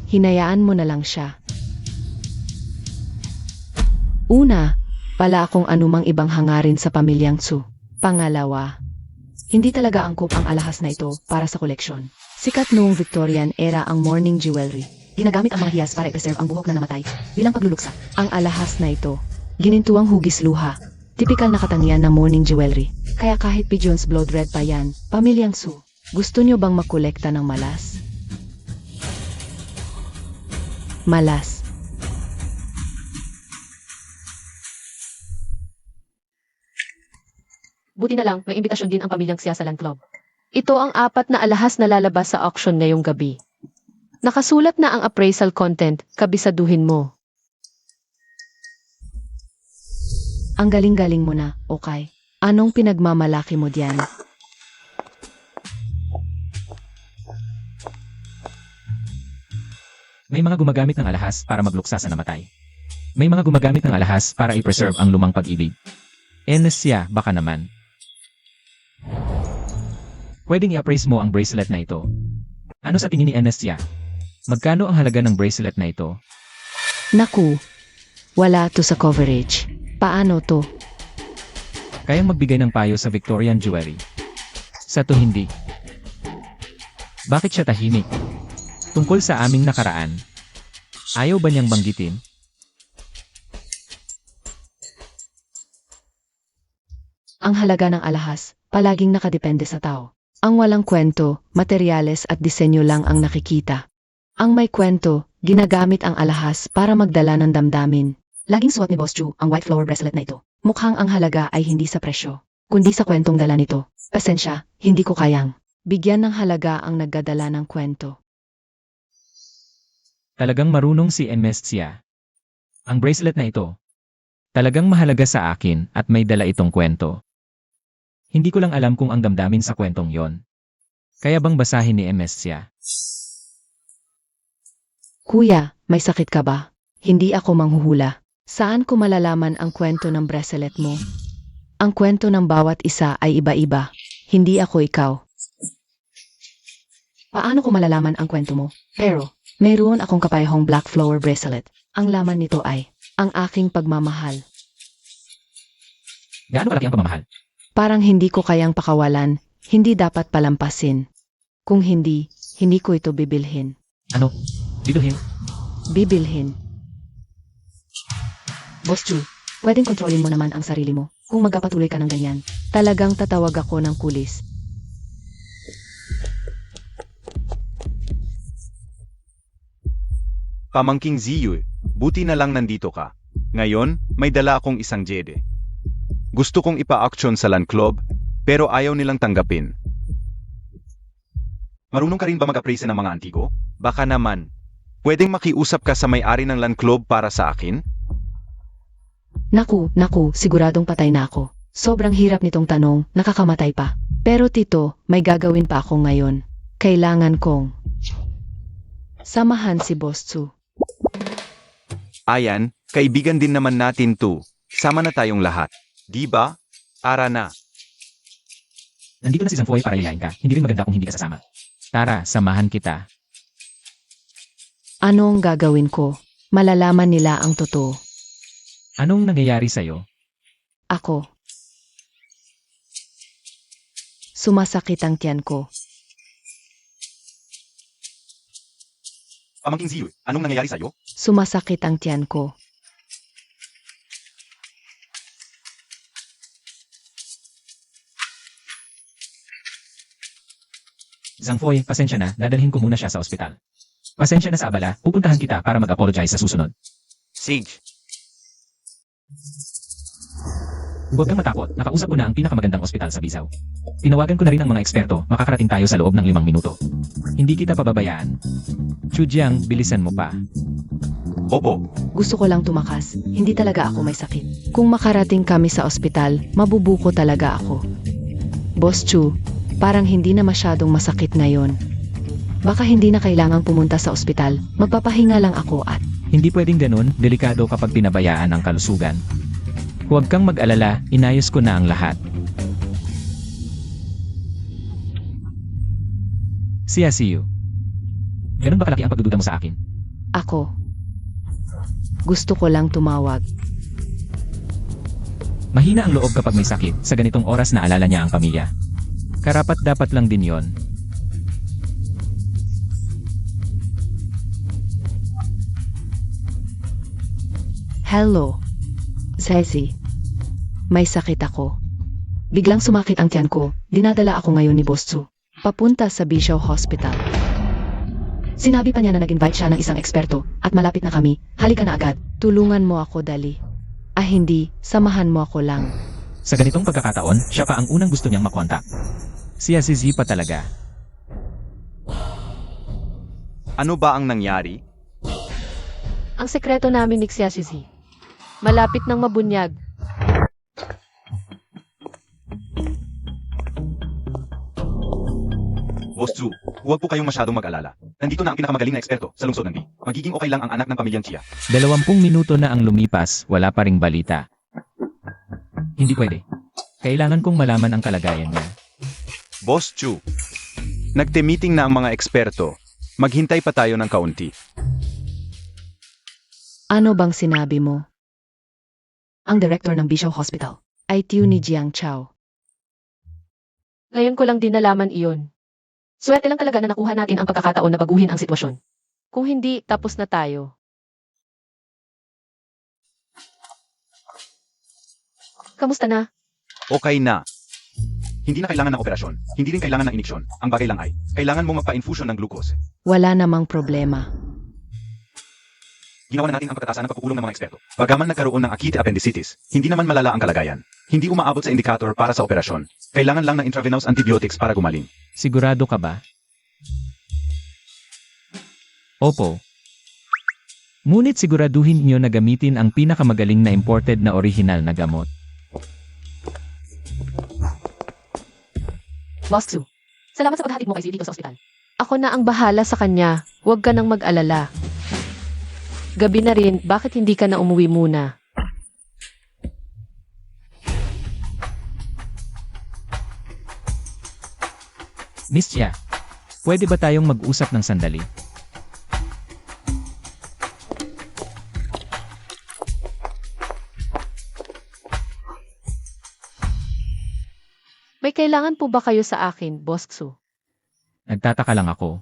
Speaker 1: Hinayaan mo na lang siya. Una, wala akong anumang ibang hangarin sa pamilyang Tsu. Pangalawa, hindi talaga angkop ang alahas na ito para sa koleksyon. Sikat noong Victorian era ang morning jewelry. Ginagamit ang mga hiyas para i-preserve ang buhok na namatay bilang pagluluksa. Ang alahas na ito, ginintuang hugis luha. Tipikal na katangian ng morning jewelry. Kaya kahit pigeon's blood red pa yan, pamilyang Tsu. Gusto niyo bang makolekta ng malas? Malas.
Speaker 5: Buti na lang, may imbitasyon din ang pamilyang siya sa Land Club. Ito ang 4 na alahas na lalabas sa auction ngayong gabi. Nakasulat na ang appraisal content, kabisaduhin mo.
Speaker 1: Ang galing-galing mo na, okay? Anong pinagmamalaki mo diyan?
Speaker 2: May mga gumagamit ng alahas para magluksa sa namatay. May mga gumagamit ng alahas para i-preserve ang lumang pag-ibig. Enestia, baka naman. Pwedeng i-appraise mo ang bracelet na ito. Ano sa tingin ni Enestia? Magkano ang halaga ng bracelet na ito?
Speaker 1: Naku, wala to sa coverage. Paano to?
Speaker 2: Kayang magbigay ng payo sa Victorian Jewelry. Sa to hindi. Bakit siya tahimik? Tungkol sa aming nakaraan. Ayaw ba niyang banggitin?
Speaker 1: Ang halaga ng alahas, palaging nakadepende sa tao. Ang walang kwento, materyales at disenyo lang ang nakikita. Ang may kwento, ginagamit ang alahas para magdala ng damdamin. Laging suot ni Boss Chu ang white flower bracelet na ito. Mukhang ang halaga ay hindi sa presyo, kundi sa kwentong dala nito. Pasensya, hindi ko kayang bigyan ng halaga ang nagdadala ng kwento.
Speaker 2: Talagang marunong si Enestia. Ang bracelet na ito. Talagang mahalaga sa akin at may dala itong kwento. Hindi ko lang alam kung ang damdamin sa kwentong yon. Kaya bang basahin ni Enestia?
Speaker 1: Kuya, may sakit ka ba? Hindi ako manghuhula. Saan ko malalaman ang kwento ng bracelet mo? Ang kwento ng bawat isa ay iba-iba. Hindi ako ikaw. Paano ko malalaman ang kwento mo? Pero, mayroon akong kapayahong black flower bracelet. Ang laman nito ay ang aking pagmamahal.
Speaker 2: Gaano kalaki ang pamamahal?
Speaker 1: Parang hindi ko kayang pakawalan, hindi dapat palampasin. Kung hindi, hindi ko ito bibilhin.
Speaker 2: Ano? Bibilhin?
Speaker 1: Bibilhin. Boss Chu, pwedeng kontrolin mo naman ang sarili mo. Kung magpapatuloy ka ng ganyan, talagang tatawag ako ng pulis.
Speaker 4: Pamangking Ziyu, buti na lang nandito ka. Ngayon, may dala akong isang jede. Gusto kong ipa-auction sa Land Club, pero ayaw nilang tanggapin.
Speaker 3: Marunong ka rin ba mag-appraise ng mga antigo?
Speaker 4: Baka naman, pwedeng makiusap ka sa may-ari ng Land Club para sa akin?
Speaker 1: Naku, siguradong patay na ako. Sobrang hirap nitong tanong, nakakamatay pa. Pero tito, may gagawin pa ako ngayon. Kailangan kong samahan si Boss Chu.
Speaker 4: Ayan, kaibigan din naman natin to. Sama na tayong lahat. Di ba? Ara na.
Speaker 2: Nandito na si Zangfoy para ilahin ka. Hindi rin maganda kung hindi ka sasama. Tara, samahan kita.
Speaker 1: Anong gagawin ko? Malalaman nila ang totoo.
Speaker 2: Anong nangyayari sa'yo?
Speaker 1: Ako. Sumasakit ang tiyan ko.
Speaker 3: Pamangking Ziyu, anong nangyayari sa'yo?
Speaker 1: Sumasakit ang tiyan ko.
Speaker 2: Zangfoy, pasensya na, dadalhin ko muna siya sa ospital. Pasensya na sa abala, pupuntahan kita para mag-apologize sa susunod.
Speaker 4: Sige.
Speaker 2: Huwag kang matakot, nakausap ko na ang pinakamagandang ospital sa Bizaw. Tinawagan ko na rin ang mga eksperto, makakarating tayo sa loob ng 5 minuto. Hindi kita pababayaan. Chujiang, bilisan mo pa.
Speaker 3: Opo,
Speaker 1: Gusto ko lang tumakas. Hindi talaga ako may sakit. Kung makarating kami sa ospital, mabubuko talaga ako. Boss Chu, parang hindi na masyadong masakit ngayon. Baka hindi na kailangang pumunta sa ospital. Magpapahinga lang ako at
Speaker 2: Hindi pwedeng ganun, delikado kapag pinabayaan ang kalusugan. Huwag kang mag-alala, inayos ko na ang lahat. See you. Ganun ba kalaki ang pagdududa mo sa akin?
Speaker 1: Ako. Gusto ko lang tumawag.
Speaker 2: Mahina ang loob kapag may sakit, sa ganitong oras na alala niya ang pamilya. Karapat dapat lang din yon.
Speaker 1: Hello. Ceci. May sakit ako. Biglang sumakit ang tiyan ko. Dinadala ako ngayon ni Boss Tzu. Papunta sa Bishaw Hospital. Sinabi pa niya na nag-invite siya ng isang eksperto at malapit na kami. Halika na agad. Tulungan mo ako, dali. Ah, hindi. Samahan mo ako lang.
Speaker 2: Sa ganitong pagkakataon, siya pa ang unang gusto niyang makontak. Si Z pa talaga.
Speaker 4: Ano ba ang nangyari?
Speaker 5: Ang sekreto namin ni Xiaxizi. Malapit nang mabunyag.
Speaker 3: Boss Zhu, huwag po kayong masyadong mag-alala. Nandito na ang pinakamagaling na eksperto sa lungsod ng B. Magiging okay lang ang anak ng pamilyang Chia.
Speaker 2: 20 minuto na ang lumipas, wala pa ring balita. Hindi pwede. Kailangan kong malaman ang kalagayan niya.
Speaker 4: Boss Chu, nagte-meeting na ang mga eksperto. Maghintay pa tayo ng kaunti.
Speaker 1: Ano bang sinabi mo? Ang director ng Bishaw Hospital ay tiyo ni Jiang Chao.
Speaker 5: Ngayon ko lang din nalaman iyon. Swerte lang talaga na nakuha natin ang pagkakataon na baguhin ang sitwasyon. Kung hindi, tapos na tayo. Kamusta na?
Speaker 4: Okay na.
Speaker 3: Hindi na kailangan ng operasyon. Hindi rin kailangan ng iniksyon. Ang bagay lang ay, kailangan mo magpa-infusion ng glucose.
Speaker 1: Wala namang problema.
Speaker 3: Ginawa na natin ang pagkatasa ng pagkukulong ng mga eksperto. Bagaman nagkaroon ng acute appendicitis, hindi naman malala ang kalagayan. Hindi umaabot sa indikator para sa operasyon. Kailangan lang ng intravenous antibiotics para gumaling.
Speaker 2: Sigurado ka ba? Opo. Ngunit siguraduhin niyo na gamitin ang pinakamagaling na imported na orihinal na gamot.
Speaker 5: Boss Tzu, salamat sa paghatid mo kay Zee dito sa ospital. Ako na ang bahala sa kanya. Huwag ka nang mag-alala. Gabi na rin, bakit hindi ka na umuwi muna?
Speaker 2: Miss Chia, pwede ba tayong mag-usap ng sandali?
Speaker 5: May kailangan po ba kayo sa akin, Boss Tzu?
Speaker 2: Nagtataka lang ako.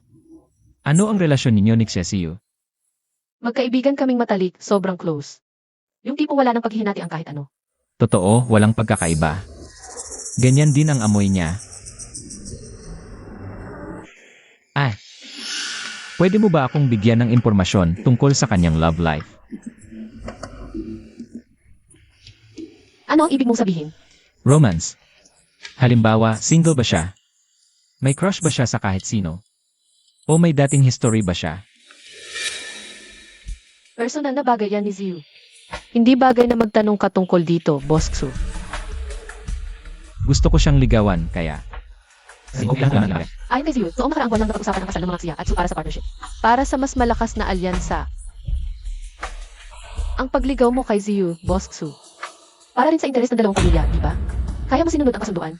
Speaker 2: Ano ang relasyon ninyo ni Xiaxiu?
Speaker 5: Magkaibigan kaming matalik, sobrang close. Yung tipo wala nang paghihinati ang kahit ano.
Speaker 2: Totoo, walang pagkakaiba. Ganyan din ang amoy niya. Pwede mo ba akong bigyan ng impormasyon tungkol sa kanyang love life?
Speaker 5: Ano ang ibig mong sabihin?
Speaker 2: Romance. Halimbawa, single ba siya? May crush ba siya sa kahit sino? O may dating history ba siya?
Speaker 5: Personal na bagay yan ni Ziyu. Hindi bagay na magtanong ka tungkol dito, Boss Tzu.
Speaker 2: Gusto ko siyang ligawan, kaya... Okay lang.
Speaker 5: Ayon kay Ziyu, noong nakaraang buwan lang napag-usapan ang kasal ng mga Xia at Su para sa partnership. Para sa mas malakas na alyansa. Ang pagligaw mo kay Ziyu, Boss Tzu. Para rin sa interes ng dalawang pamilya, di ba? Kaya mo sinunod ang kasunduan?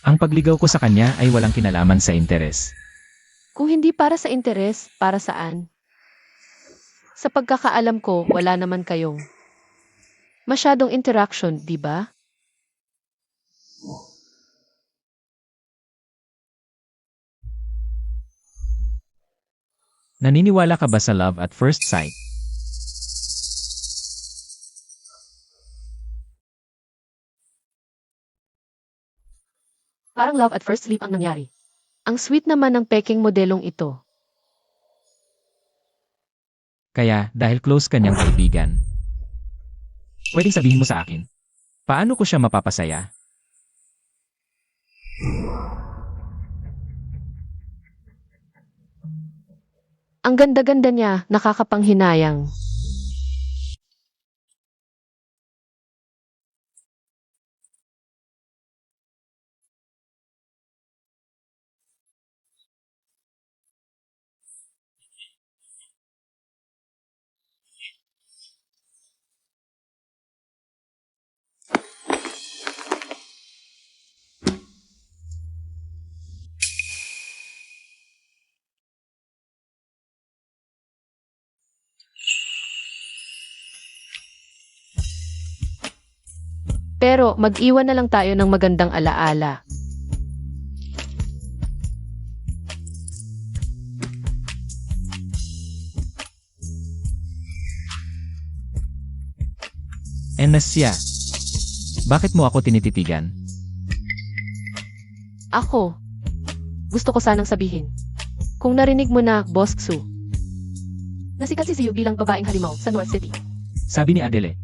Speaker 2: Ang pagligaw ko sa kanya ay walang kinalaman sa interes.
Speaker 5: Kung hindi para sa interes, para saan? Sa pagkakaalam ko, wala naman kayong masyadong interaction, di ba?
Speaker 2: Naniniwala ka ba sa love at first sight?
Speaker 5: Parang love at first sleep ang nangyari. Ang sweet naman ng peking modelong ito.
Speaker 2: Kaya, dahil close kanyang kaibigan. Pwedeng sabihin mo sa akin, paano ko siya mapapasaya?
Speaker 5: Ang ganda-ganda niya, nakakapanghinayang. Pero mag-iwan na lang tayo ng magandang alaala.
Speaker 2: Nasya, bakit mo ako tinititigan?
Speaker 5: Ako, gusto ko sanang sabihin. Kung narinig mo na, Boss Xu, nasikat si Ziyu bilang babaeng halimaw sa North City.
Speaker 2: Sabi ni Adele,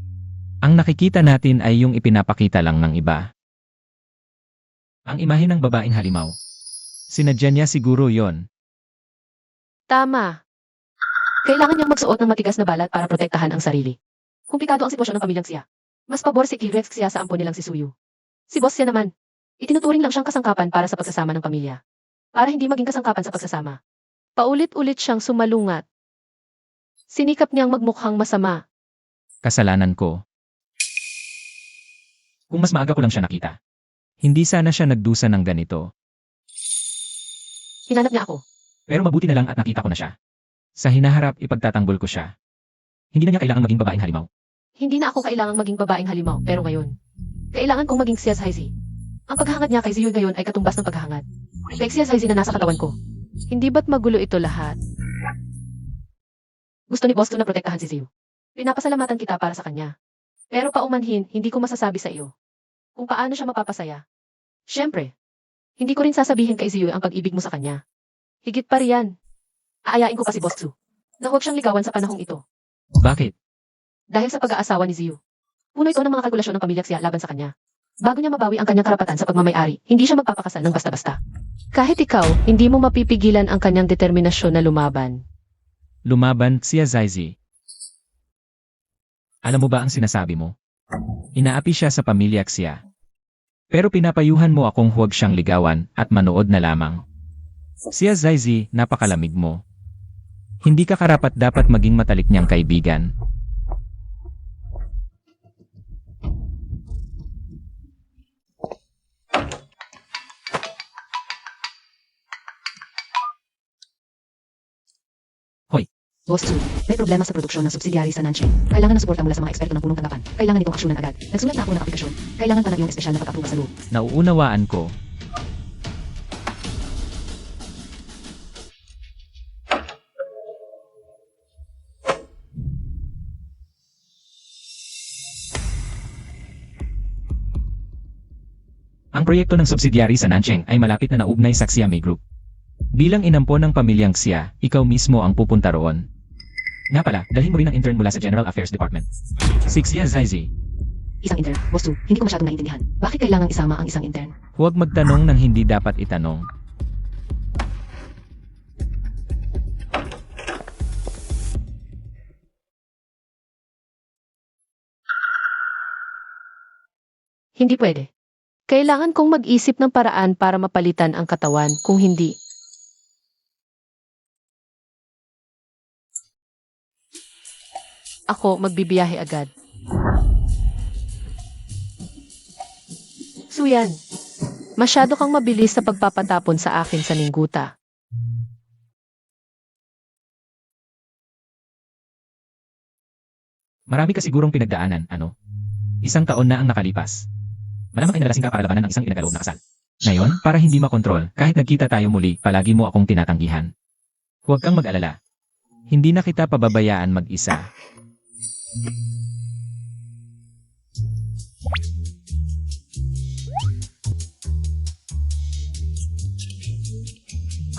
Speaker 2: ang nakikita natin ay yung ipinapakita lang ng iba. Ang imahe ng babaeng halimaw. Sinadya niya siguro yon.
Speaker 5: Tama. Kailangan niyang magsuot ng matigas na balat para protektahan ang sarili. Komplikado ang sitwasyon ng pamilyang siya. Mas pabor si T-Rex siya sa ampon nilang si Suyu. Si Boss siya naman. Itinuturing lang siyang kasangkapan para sa pagsasama ng pamilya. Para hindi maging kasangkapan sa pagsasama. Paulit-ulit siyang sumalungat. Sinikap niyang magmukhang masama.
Speaker 2: Kasalanan ko. Kung mas maaga ko lang siya nakita. Hindi sana siya nagdusa ng ganito.
Speaker 5: Hinanap niya ako.
Speaker 2: Pero mabuti na lang at nakita ko na siya. Sa hinaharap, ipagtatanggol ko siya. Hindi na niya kailangang maging babaeng halimaw.
Speaker 5: Hindi na ako kailangang maging babaeng halimaw, pero ngayon, kailangan kong maging siya Haizi. Ang paghahangad niya kay Ziyu ngayon ay katumbas ng paghahangad. Kay siya Haizi na nasa katawan ko. Hindi ba't magulo ito lahat? Gusto ni Boss na protektahan si Ziyu. Pinapasalamatan kita para sa kanya. Pero paumanhin, hindi ko masasabi sa iyo kung paano siya mapapasaya. Siyempre, hindi ko rin sasabihin kay Ziyu ang pag-ibig mo sa kanya. Higit pa riyan. Aayain ko pa si Boss Xu na huwag siyang ligawan sa panahong ito.
Speaker 2: Bakit?
Speaker 5: Dahil sa pag-aasawa ni Ziyu. Puno ito ng mga kalkulasyon ng pamilya siya laban sa kanya. Bago niya mabawi ang kanyang karapatan sa pagmamay-ari, hindi siya magpapakasal ng basta-basta. Kahit ikaw, hindi mo mapipigilan ang kanyang determinasyon na lumaban.
Speaker 2: Lumaban siya Zaizi. Alam mo ba ang sinasabi mo? Inaapi siya sa pamilya siya. Pero pinapayuhan mo akong huwag siyang ligawan at manood na lamang. Siya Zaizi, napakalamig mo. Hindi ka karapat dapat maging matalik niyang kaibigan.
Speaker 1: Boss Xu, may problema sa produksyon ng subsidiary sa Nancheng. Kailangan ng suporta mula sa mga eksperto ng punong tanggapan. Kailangan itong aksyonan agad. Nagsulat na ako ng aplikasyon. Kailangan pa ng iyong espesyal na pag-aproba sa loob.
Speaker 2: Nauunawaan ko. Ang proyekto ng subsidiary sa Nancheng ay malapit na naugnay sa Xiaomi Group. Bilang inampon ng pamilyang Xia, ikaw mismo ang pupunta roon. Nga pala, dalhin mo rin ang intern mula sa General Affairs Department. Si Xia Zaizi.
Speaker 1: Isang intern, Boss Xu, hindi ko masyadong naiintindihan. Bakit kailangang isama ang isang intern?
Speaker 2: Huwag magtanong ng hindi dapat itanong.
Speaker 5: Hindi pwede. Kailangan kong mag-isip ng paraan para mapalitan ang katawan, kung hindi. Ako magbibiyahe agad. Suyan, masyado kang mabilis sa pagpapatapon sa akin sa Ningguta.
Speaker 2: Marami ka sigurong pinagdaanan, ano? Isang taon na ang nakalipas. Malamang ay nalasing ka para labanan ng isang ipinagaloob na kasal. Ngayon, para hindi makontrol, kahit nagkita tayo muli, palagi mo akong tinatanggihan. Huwag kang mag-alala. Hindi na kita pababayaan mag-isa.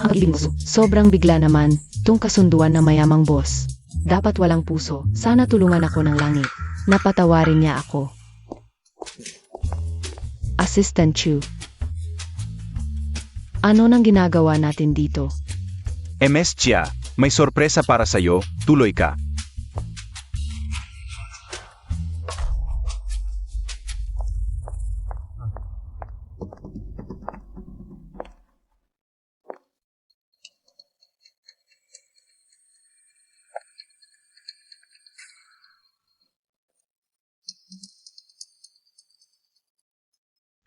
Speaker 1: Ang pag-ibig mo, Xu. Sobrang bigla naman, tung kasunduan na mayamang boss. Dapat walang puso, sana tulungan ako ng langit. Napatawarin niya ako. Assistant Chu. Ano nang ginagawa natin dito?
Speaker 4: MS Chia, may sorpresa para sa'yo, tuloy ka.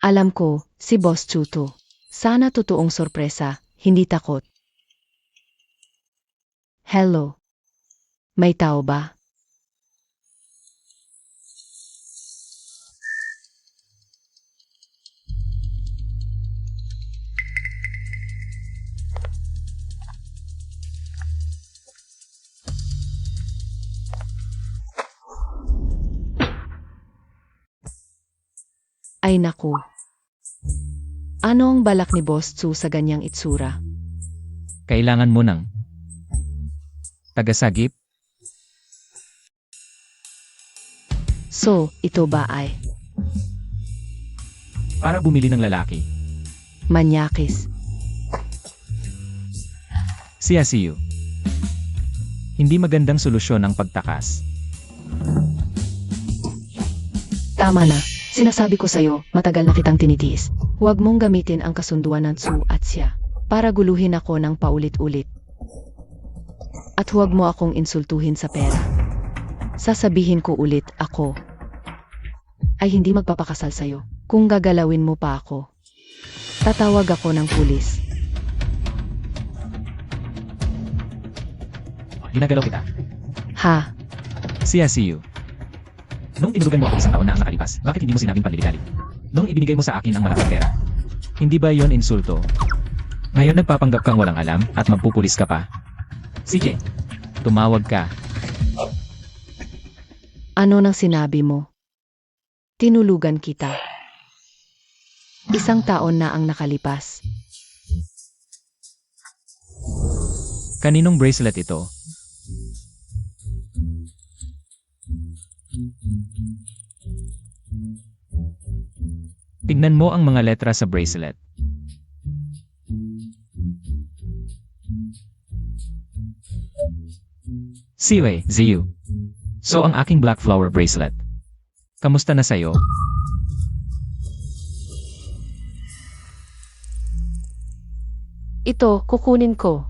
Speaker 1: Alam ko, si Boss Chu to. Sana totoong sorpresa, hindi takot. Hello. May tao ba? Ay naku. Ano ang balak ni Boss Tsu sa ganyang itsura?
Speaker 2: Kailangan mo ng tagasagip.
Speaker 1: So, ito ba ay
Speaker 2: Para bumili ng lalaki.
Speaker 1: manyakis?
Speaker 2: Siya. Hindi magandang solusyon ang pagtakas.
Speaker 1: Tama na. Sinasabi ko sa'yo, matagal na kitang tinitiis. Huwag mong gamitin ang kasunduan ng Tsu at siya para guluhin ako ng paulit-ulit. At huwag mo akong insultuhin sa pera. Sasabihin ko ulit, ako ay hindi magpapakasal sa'yo. Kung gagalawin mo pa ako, tatawag ako ng pulis.
Speaker 2: Ginagalaw kita.
Speaker 1: Ha?
Speaker 2: Siya. Nung tinulugan mo ako isang taon na ang nakalipas, bakit hindi mo sinabing panliligalig? Nung ibinigay mo sa akin ang malaking pera. Hindi ba yon insulto? Ngayon nagpapanggap kang walang alam at magpupulis ka pa. Sige, tumawag ka.
Speaker 1: Ano nang sinabi mo? Tinulugan kita. Isang taon na ang nakalipas.
Speaker 2: Kaninong bracelet ito? Tignan mo ang mga letra sa bracelet. Siwe, Ziyu. So ang aking black flower bracelet. Kamusta na sa'yo?
Speaker 5: Ito, kukunin ko.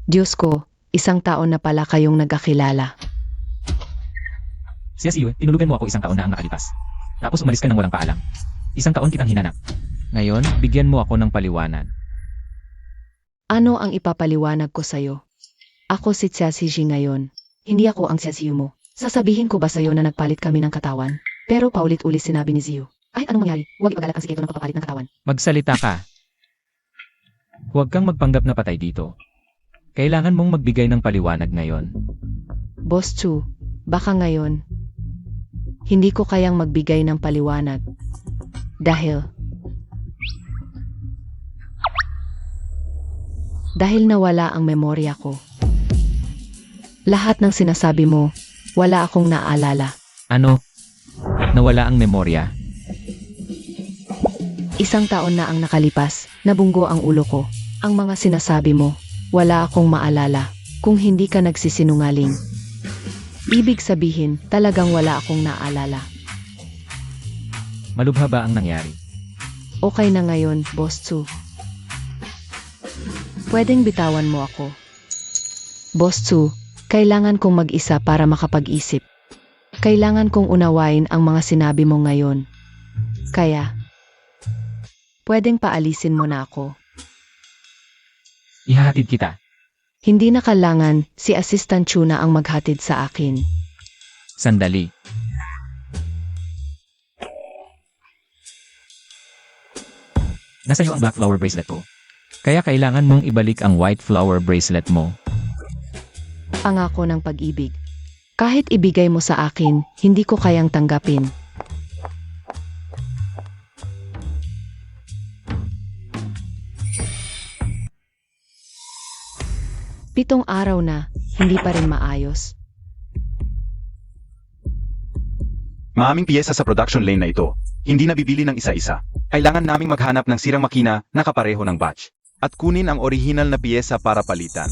Speaker 1: Diyos ko, isang taon na pala kayong nagkakilala.
Speaker 2: Siya, tinulugan mo ako isang taon na ang nakalipas. Tapos umalis ka nang walang paalam. Isang taon kitang hinanap. Ngayon, bigyan mo ako ng paliwanag.
Speaker 1: Ano ang ipapaliwanag ko sa'yo? Ako si Tsiasiji ngayon. Hindi ako ang Tsiasiyu mo. Sasabihin ko ba sa'yo na nagpalit kami ng katawan? Pero paulit-ulit sinabi ni Ziyu. Ay, anong mangyari? Huwag ipagalak ang sikreto ng pagpapalit ng katawan.
Speaker 2: Magsalita ka. Huwag kang magpanggap na patay dito. Kailangan mong magbigay ng paliwanag ngayon.
Speaker 1: Boss Tsu, baka ngayon, hindi ko kayang magbigay ng paliwanag. Dahil nawala ang memorya ko. Lahat ng sinasabi mo, wala akong naalala.
Speaker 2: Ano? Nawala ang memorya?
Speaker 1: Isang taon na ang nakalipas, nabunggo ang ulo ko. Ang mga sinasabi mo, wala akong maalala. Kung hindi ka nagsisinungaling. Ibig sabihin, talagang wala akong naalala.
Speaker 2: Malubha ba ang nangyari?
Speaker 1: Okay na ngayon, Boss Tsu. Pwedeng bitawan mo ako. Boss Tsu, kailangan kong mag-isa para makapag-isip. Kailangan kong unawain ang mga sinabi mo ngayon. Kaya, pwedeng paalisin mo na ako.
Speaker 2: Ihahatid kita.
Speaker 1: Hindi na kailangan, si Assistant Chu na ang maghatid sa akin.
Speaker 2: Sandali. Nasa iyo ang black flower bracelet ko. Kaya kailangan mong ibalik ang white flower bracelet mo.
Speaker 1: Pangako ng pag-ibig. Kahit ibigay mo sa akin, hindi ko kayang tanggapin. Pitong araw na, hindi pa rin maayos.
Speaker 3: Maaming piyesa sa production lane na ito. Hindi nabibili ng isa-isa. Kailangan naming maghanap ng sirang makina na kapareho ng batch.
Speaker 4: At kunin ang orihinal na piyesa para palitan.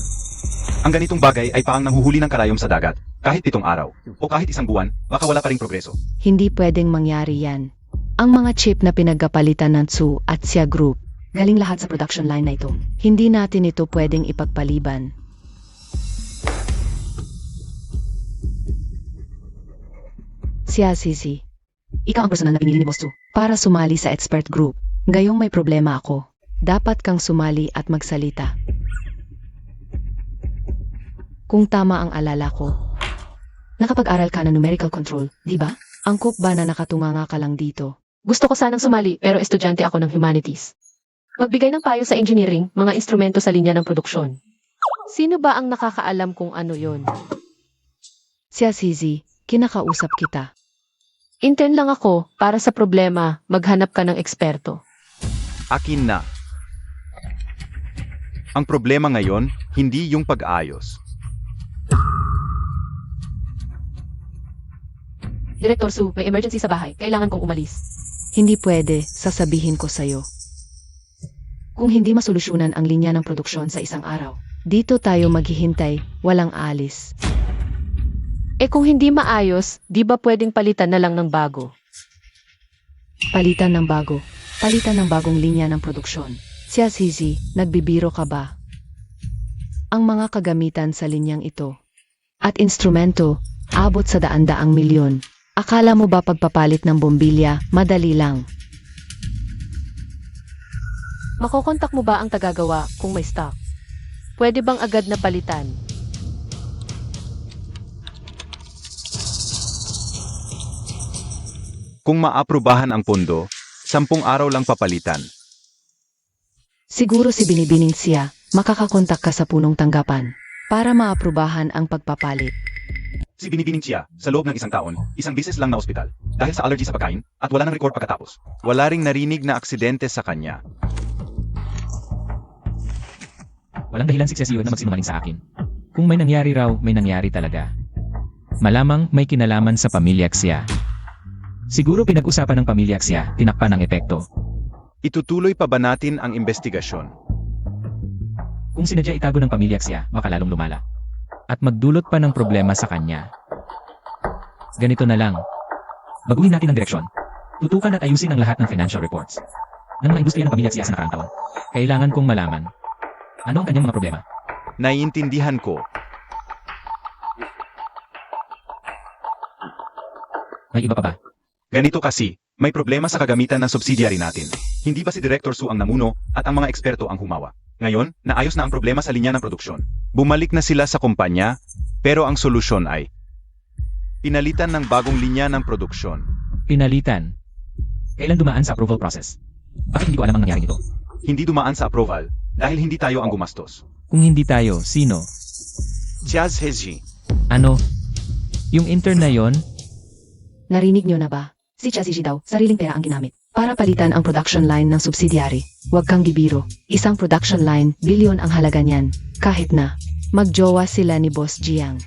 Speaker 3: Ang ganitong bagay ay parang nanghuhuli ng karayom sa dagat. Kahit 7 araw, o kahit 1 buwan, baka wala pa ring progreso.
Speaker 1: Hindi pwedeng mangyari yan. Ang mga chip na pinagkapalitan ng Tsu at Xia Group, galing lahat sa production line na ito. Hindi natin ito pwedeng ipagpaliban. Xia Sisi, ikaw ang personal na pinili ni Boss Tsu para sumali sa expert group. Ngayong may problema ako. Dapat kang sumali at magsalita. Kung tama ang alala ko, nakapag-aral ka ng numerical control, di ba? Angkop ba na nakatunganga ka lang dito?
Speaker 5: Gusto ko sanang sumali pero estudyante ako ng humanities. Magbigay ng payo sa engineering, mga instrumento sa linya ng produksyon. Sino ba ang nakakaalam kung ano yon?
Speaker 1: Xia Sisi, kinakausap kita.
Speaker 5: Intern lang ako, para sa problema, maghanap ka ng eksperto.
Speaker 4: Akin na. Ang problema ngayon, hindi yung pag-ayos.
Speaker 5: Director Su, may emergency sa bahay. Kailangan kong umalis.
Speaker 1: Hindi pwede, sasabihin ko sa'yo. Kung hindi masolusyonan ang linya ng produksyon sa isang araw, dito tayo maghihintay, walang alis.
Speaker 5: Kung hindi maayos, di ba pwedeng palitan na lang ng bago?
Speaker 1: Palitan ng bago. Palitan ng bagong linya ng produksyon. Siya Zizi, nagbibiro ka ba? Ang mga kagamitan sa linyang ito at instrumento, abot sa daan-daang milyon. Akala mo ba pagpapalit ng bombilya, madali lang?
Speaker 5: Makokontak mo ba ang tagagawa kung may stock? Pwede bang agad na palitan?
Speaker 4: Kung maaprubahan ang pondo, 10 araw lang papalitan.
Speaker 1: Siguro si Binibining siya, makakakontak ka sa punong tanggapan para maaprubahan ang pagpapalit.
Speaker 3: Si Binibining Chia, sa loob ng isang taon, isang bisis lang na ospital, dahil sa allergy sa pagkain, at wala ng record pagkatapos.
Speaker 4: Wala ring narinig na aksidente sa kanya.
Speaker 2: Walang dahilan si CEO na magsinungaling sa akin. Kung may nangyari raw, may nangyari talaga. Malamang may kinalaman sa pamilya Xia. Siguro pinag-usapan ng pamilya Xia, tinakpan ang epekto.
Speaker 4: Itutuloy pa ba natin ang investigasyon?
Speaker 2: Kung sinadya itago ng pamilya Xia, baka lalong lumala. At magdulot pa ng problema sa kanya. Ganito na lang. Baguhin natin ang direksyon. Tutukan at ayusin ang lahat ng financial reports ng mga industriya ng pamilya Xia sa nakaraang taon. Kailangan kong malaman. Ano ang kanyang mga problema?
Speaker 4: Naiintindihan ko.
Speaker 2: May iba pa ba?
Speaker 3: Ganito kasi, may problema sa kagamitan ng subsidiary natin. Hindi ba si Director Su ang namuno at ang mga eksperto ang humawa? Ngayon, naayos na ang problema sa linya ng produksyon.
Speaker 4: Bumalik na sila sa kumpanya, pero ang solusyon ay pinalitan ng bagong linya ng produksyon.
Speaker 2: Pinalitan. Kailan dumaan sa approval process? Bakit hindi ko alam ang nangyari nito?
Speaker 3: Hindi dumaan sa approval dahil hindi tayo ang gumastos.
Speaker 2: Kung hindi tayo, sino?
Speaker 4: Jazz Heji.
Speaker 2: Ano? Yung intern na yon?
Speaker 1: Narinig nyo na ba? Si Chazizi daw, sariling pera ang ginamit para palitan ang production line ng subsidiary. Huwag kang bibiro. Isang production line, bilyon ang halaga niyan. Kahit na magjowa sila ni Boss Jiang.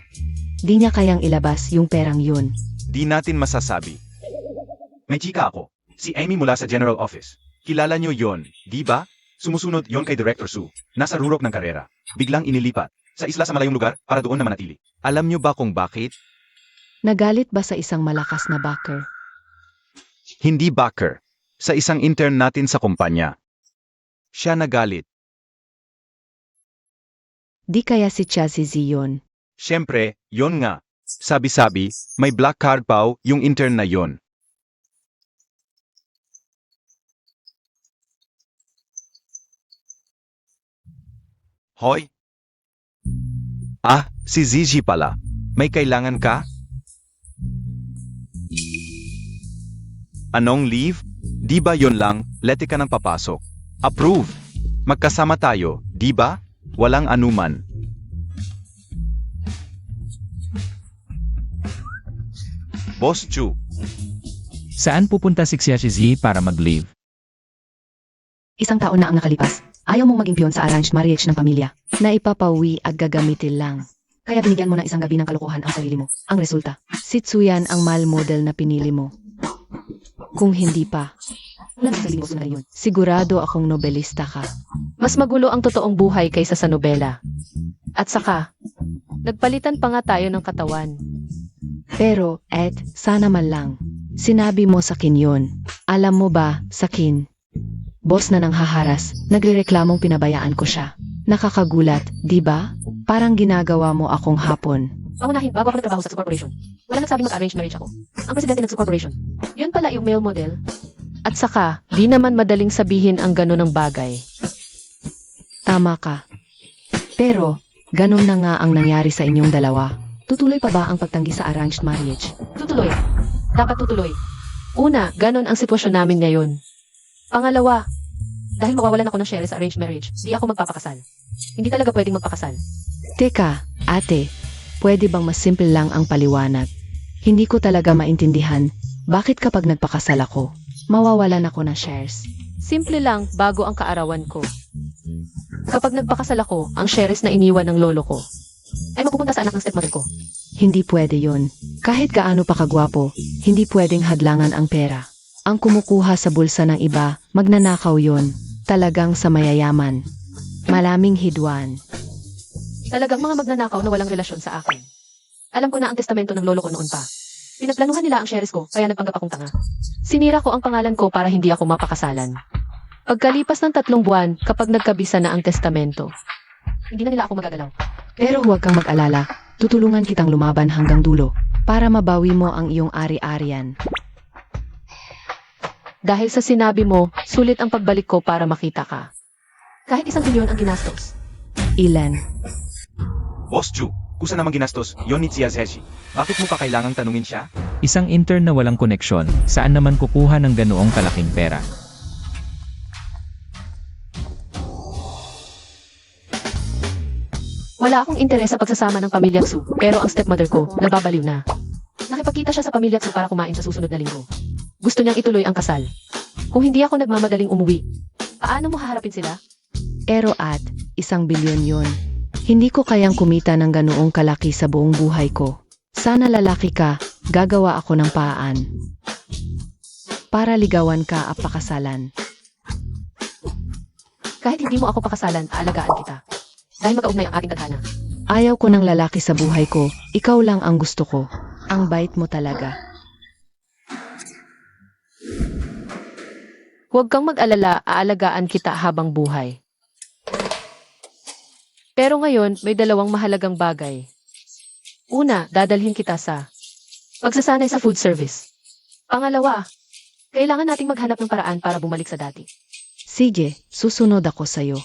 Speaker 1: Di niya kayang ilabas yung perang yun.
Speaker 4: Di natin masasabi.
Speaker 3: May chika ako. Si Amy mula sa General Office.
Speaker 4: Kilala nyo yon, di ba?
Speaker 3: Sumusunod yon kay Director Su. Nasa rurok ng karera. Biglang inilipat sa isla sa malayong lugar para doon na manatili.
Speaker 4: Alam nyo ba kung bakit?
Speaker 1: Nagalit ba sa isang malakas na backer?
Speaker 4: Hindi backer. Sa isang intern natin sa kumpanya. Siya nagalit.
Speaker 1: Di kaya si Chazizi yun.
Speaker 4: Siyempre, yon nga. Sabi-sabi, may black card pa yung intern na yon. Hoy! Ah, si Zizi pala. May kailangan ka? Anong leave? Di ba yon lang, lete ka ng papasok. Approve! Magkasama tayo, di ba? Walang anuman. Boss Chu,
Speaker 2: Saan pupunta si Xiaozi para mag-leave?
Speaker 1: Isang taon na ang nakalipas. Ayaw mong maging piyon sa arranged marriage ng pamilya. Na ipapauwi at gagamitin lang. Kaya binigyan mo ng isang gabi ng kalokohan ang sarili mo. Ang resulta, si Tsuyan ang male model na pinili mo. Kung hindi pa, wala sa sarili mo na yun. Sigurado akong nobelista ka.
Speaker 5: Mas magulo ang totoong buhay kaysa sa nobela. At saka, nagpalitan pa nga tayo ng katawan.
Speaker 1: Pero, Ed, sana man lang. Sinabi mo sa akin yun. Alam mo ba, sa akin? Boss na nang haharas, nagrereklamong pinabayaan ko siya. Nakakagulat, di ba? Parang ginagawa mo akong hapon.
Speaker 5: Pangunahin, bago ako nagtrabaho sa corporation. Wala nagsabing mag-arrange marriage ako. Ang presidente ng corporation. Yun pala yung male model. At saka, di naman madaling sabihin ang gano'n ng bagay.
Speaker 1: Tama ka. Pero, ganun na nga ang nangyari sa inyong dalawa. Tutuloy pa ba ang pagtanggi sa arranged marriage?
Speaker 5: Tutuloy. Dapat tutuloy. Una, ganun ang sitwasyon namin ngayon. Pangalawa, dahil mawawalan ako ng share sa arranged marriage, di ako magpapakasal. Hindi talaga pwedeng magpakasal.
Speaker 1: Teka, ate, pwede bang mas simple lang ang paliwanag? Hindi ko talaga maintindihan. Bakit kapag nagpakasal ako, mawawalan ako ng shares?
Speaker 5: Simple lang bago ang kaarawan ko. Kapag nagpakasal ako, ang shares na iniwan ng lolo ko ay mapupunta sa anak ng stepmother ko.
Speaker 1: Hindi pwede yon. Kahit gaano pa kagwapo, hindi pwedeng hadlangan ang pera. Ang kumukuha sa bulsa ng iba, magnanakaw yon. Talagang sa mayayaman. Malaming hidwan.
Speaker 5: Talagang mga magnanakaw na walang relasyon sa akin. Alam ko na ang testamento ng lolo ko noon pa. Pinagplanuhan nila ang shares ko, kaya nagpanggap akong tanga. Sinira ko ang pangalan ko para hindi ako mapakasalan. Pagkalipas ng 3 buwan, kapag nagkabisa na ang testamento, hindi na nila ako magagalaw.
Speaker 1: Pero huwag kang mag-alala, tutulungan kitang lumaban hanggang dulo para mabawi mo ang iyong ari-arian.
Speaker 5: Dahil sa sinabi mo, sulit ang pagbalik ko para makita ka. Kahit 1 bilyon ang ginastos.
Speaker 1: Ilan?
Speaker 3: Boss Chu, kusa namang ginastos, yon ni Tsiazeshi. Bakit mo pa kailangang tanungin siya?
Speaker 2: Isang intern na walang koneksyon, saan naman kukuha ng ganoong kalaking pera?
Speaker 5: Wala akong interes sa pagsasama ng pamilya Tsu, pero ang stepmother ko, nababaliw na. Nakipagkita siya sa pamilya Tsu para kumain sa susunod na linggo. Gusto niyang ituloy ang kasal. Kung hindi ako nagmamadaling umuwi, paano mo haharapin sila?
Speaker 1: Pero 1 bilyon yon. Hindi ko kayang kumita ng ganoong kalaki sa buong buhay ko. Sana lalaki ka, gagawa ako ng paraan. Para ligawan ka at pakasalan.
Speaker 5: Kahit hindi mo ako pakasalan, aalagaan kita. Dahil magkaugnay ang ating tadhana.
Speaker 1: Ayaw ko ng lalaki sa buhay ko, ikaw lang ang gusto ko. Ang bait mo talaga.
Speaker 5: Huwag kang mag-alala, aalagaan kita habang buhay. Pero ngayon, may 2 mahalagang bagay. Una, dadalhin kita sa pagsasanay sa food service. Pangalawa, kailangan nating maghanap ng paraan para bumalik sa dati.
Speaker 1: Sige, susunod ako sa'yo.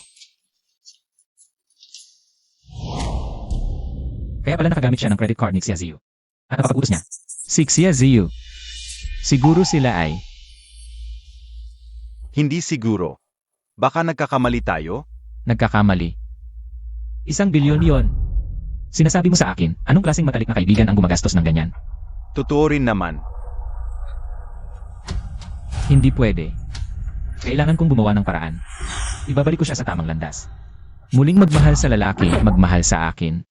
Speaker 2: Kaya pala nakagamit siya ng credit card ni Xiaziyu. At napapag-utos niya. Si Xiaziyu. Siguro sila ay...
Speaker 4: Hindi siguro. Baka nagkakamali tayo?
Speaker 2: nagkakamali. 1 bilyon yon. Sinasabi mo sa akin, anong klaseng matalik na kaibigan ang gumagastos ng ganyan?
Speaker 4: Totoo rin naman.
Speaker 2: Hindi pwede. Kailangan kong gumawa ng paraan. Ibabalik ko siya sa tamang landas. Muling magmahal sa lalaki, magmahal sa akin.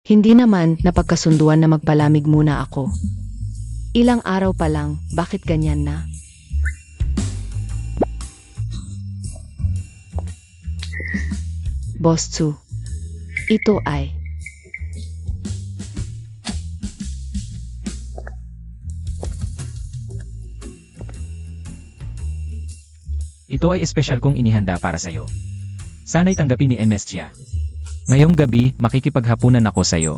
Speaker 1: Hindi naman napagkasunduan na magpalamig muna ako. Ilang araw pa lang, bakit ganyan na? Boss Tsu, ito ay...
Speaker 2: Ito ay espesyal kong inihanda para sa'yo. Sana'y tanggapin ni MS siya. Ngayong gabi, makikipaghapunan ako sa'yo.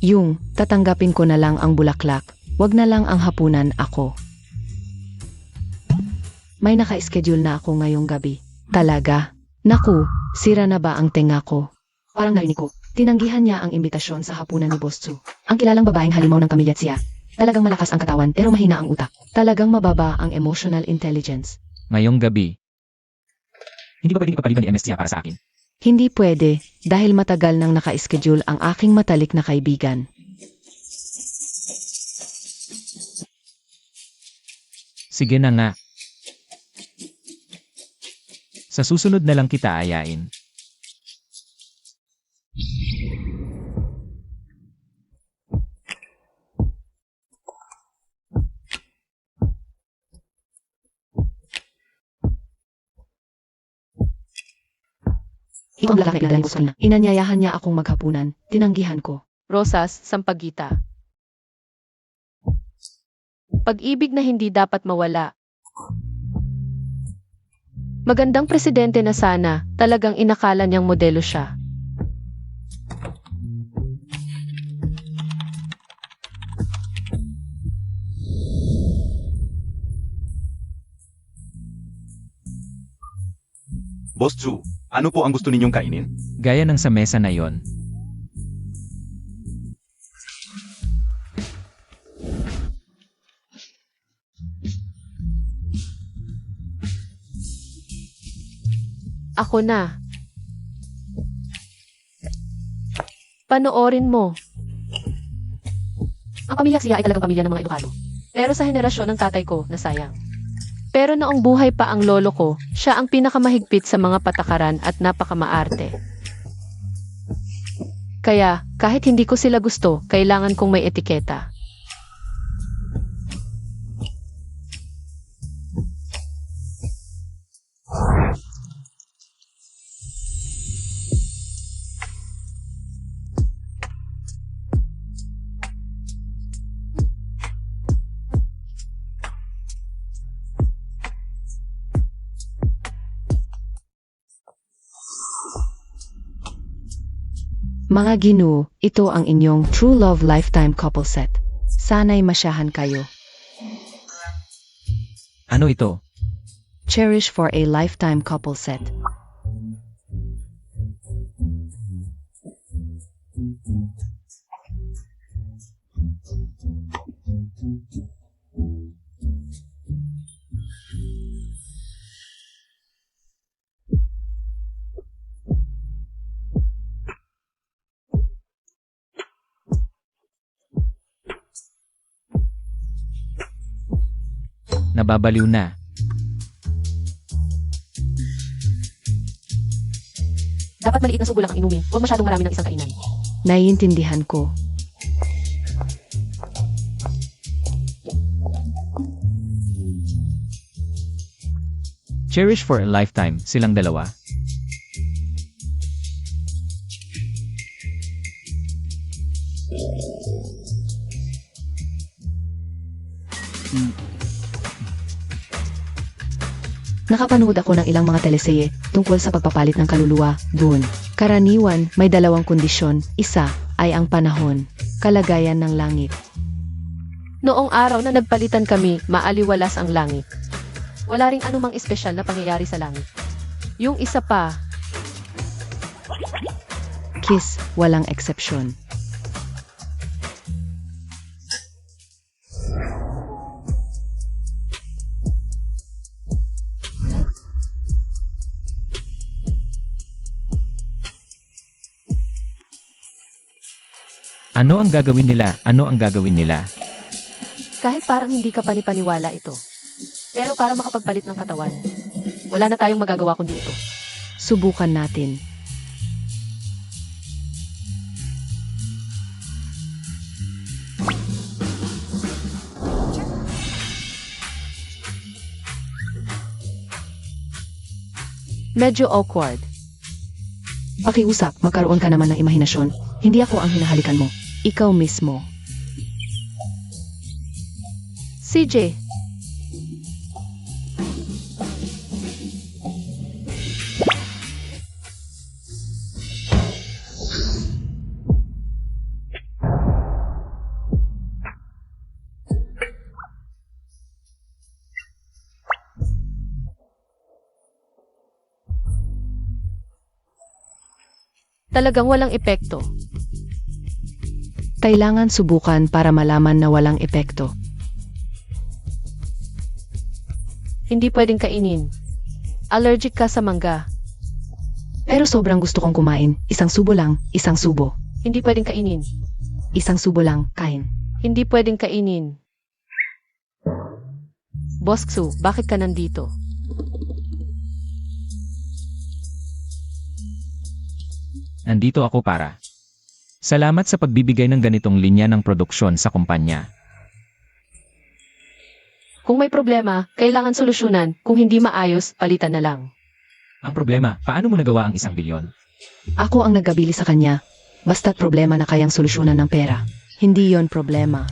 Speaker 1: Yung, tatanggapin ko na lang ang bulaklak, wag na lang ang hapunan ako. May naka-schedule na ako ngayong gabi. Talaga? Naku, sira na ba ang tenga ko? Parang narinig ko, tinanggihan niya ang imbitasyon sa hapunan ni Boss Tsu. Ang kilalang babaeng halimaw ng pamilya siya. Talagang malakas ang katawan pero mahina ang utak. Talagang mababa ang emotional intelligence.
Speaker 2: Ngayong gabi. Hindi ba pwedeng ipapaliban ni MS siya para sa akin?
Speaker 1: Hindi pwede dahil matagal nang naka-schedule ang aking matalik na kaibigan.
Speaker 2: Sige na nga. Sa susunod na lang kita ayain.
Speaker 1: Ikaw ang lalaki na gusto niya. Inanyayahan niya akong maghapunan. Tinanggihan ko.
Speaker 5: Rosas, Sampaguita. Pag-ibig na hindi dapat mawala. Magandang presidente na sana, talagang inakala niyang modelo siya.
Speaker 3: Boss Tsu, ano po ang gusto ninyong kainin?
Speaker 2: Gaya ng sa mesa na yon.
Speaker 5: Ako na. Panoorin mo. Ang pamilya siya ay talagang pamilya ng mga edukado. Pero sa henerasyon ng tatay ko, nasayang. Pero noong buhay pa ang lolo ko, siya ang pinakamahigpit sa mga patakaran at napakamaarte. Kaya, kahit hindi ko sila gusto, kailangan kong may etiketa.
Speaker 1: Mga ginoo, ito ang inyong True Love Lifetime Couple Set. Sana'y masyahan kayo.
Speaker 2: Ano ito?
Speaker 1: Cherish for a Lifetime Couple Set.
Speaker 2: Nababaliw na.
Speaker 5: Dapat maliit na subo lang ang inumin. Huwag masyadong marami ng isang kainan.
Speaker 1: Naiintindihan ko.
Speaker 2: Cherish for a lifetime, silang dalawa.
Speaker 1: Nakapanood ako ng ilang mga teleserye tungkol sa pagpapalit ng kaluluwa doon. Karaniwan, may dalawang kondisyon. Isa ay ang panahon, kalagayan ng langit.
Speaker 5: Noong araw na nagpalitan kami, maaliwalas ang langit. Wala ring anumang espesyal na pangyayari sa langit. Yung isa pa,
Speaker 1: Kiss, walang eksepsyon.
Speaker 2: Ano ang gagawin nila? Ano ang gagawin nila?
Speaker 5: kahit parang hindi ka panipaniwala ito. Pero para makapagpalit ng katawan, wala na tayong magagawa kundi ito.
Speaker 1: Subukan natin.
Speaker 5: Medyo awkward.
Speaker 1: Pakiusap, magkaroon ka naman ng imahinasyon. Hindi ako ang hinahalikan mo. Ikaw mismo.
Speaker 5: CJ, talagang walang epekto.
Speaker 1: Kailangan subukan para malaman na walang epekto.
Speaker 5: Hindi pwedeng kainin. Allergic ka sa mangga.
Speaker 1: Pero sobrang gusto kong kumain. Isang subo lang, isang subo.
Speaker 5: Hindi pwedeng kainin.
Speaker 1: Isang subo lang, kain.
Speaker 5: Hindi pwedeng kainin. Boss Xu, bakit ka nandito?
Speaker 2: Nandito ako para. Salamat sa pagbibigay ng ganitong linya ng produksyon sa kumpanya.
Speaker 5: Kung may problema, kailangan solusyonan. Kung hindi maayos, palitan na lang.
Speaker 2: Ang problema, paano mo nagawa ang 1 bilyon?
Speaker 1: Ako ang nagabili sa kanya. Basta't problema na kayang solusyonan ng pera. Hindi yon problema.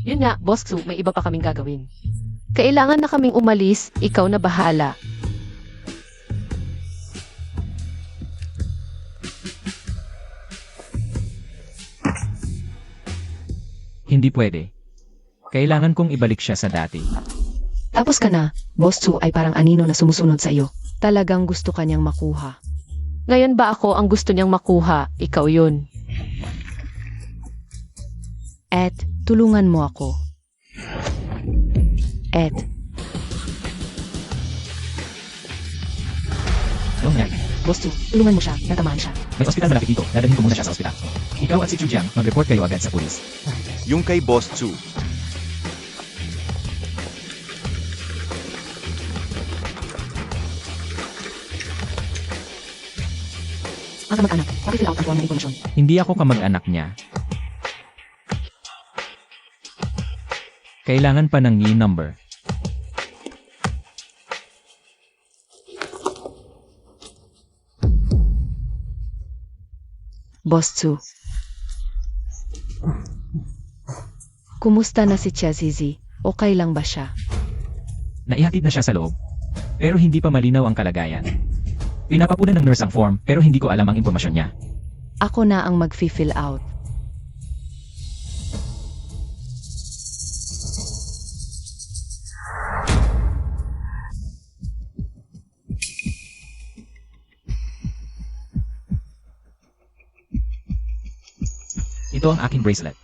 Speaker 5: Yun nga, Boss Xu, may iba pa kaming gagawin. Kailangan na kaming umalis, ikaw na bahala.
Speaker 2: Hindi pwede. Kailangan kong ibalik siya sa dati.
Speaker 1: Tapos ka na, Boss Tsu ay parang anino na sumusunod sa iyo. Talagang gusto kanyang makuha.
Speaker 5: Ngayon ba ako ang gusto niyang makuha? Ikaw yun.
Speaker 1: At tulungan mo ako. Ed,
Speaker 2: Anong nangyari?
Speaker 5: Boss Chu, tulungan mo siya. Natamaan siya.
Speaker 2: May ospital malapit dito. Dadalhin ko muna siya sa ospital. Ikaw at si Chu Jiang, mag-report kayo agad sa pulis.
Speaker 4: Yung kay Boss Chu.
Speaker 5: Ang kamag-anak, pakifill out ang form ng impormasyon.
Speaker 2: Hindi ako kamag-anak niya. Kailangan pa ng NIE number.
Speaker 1: Boss Chu. Kumusta na si Chiazizi? Okay lang ba siya?
Speaker 2: Naihatid na siya sa loob. Pero hindi pa malinaw ang kalagayan. Pinapapunan ng nurse ang form pero hindi ko alam ang impormasyon niya.
Speaker 1: Ako na ang mag-fill out.
Speaker 2: Ito ang aking bracelet.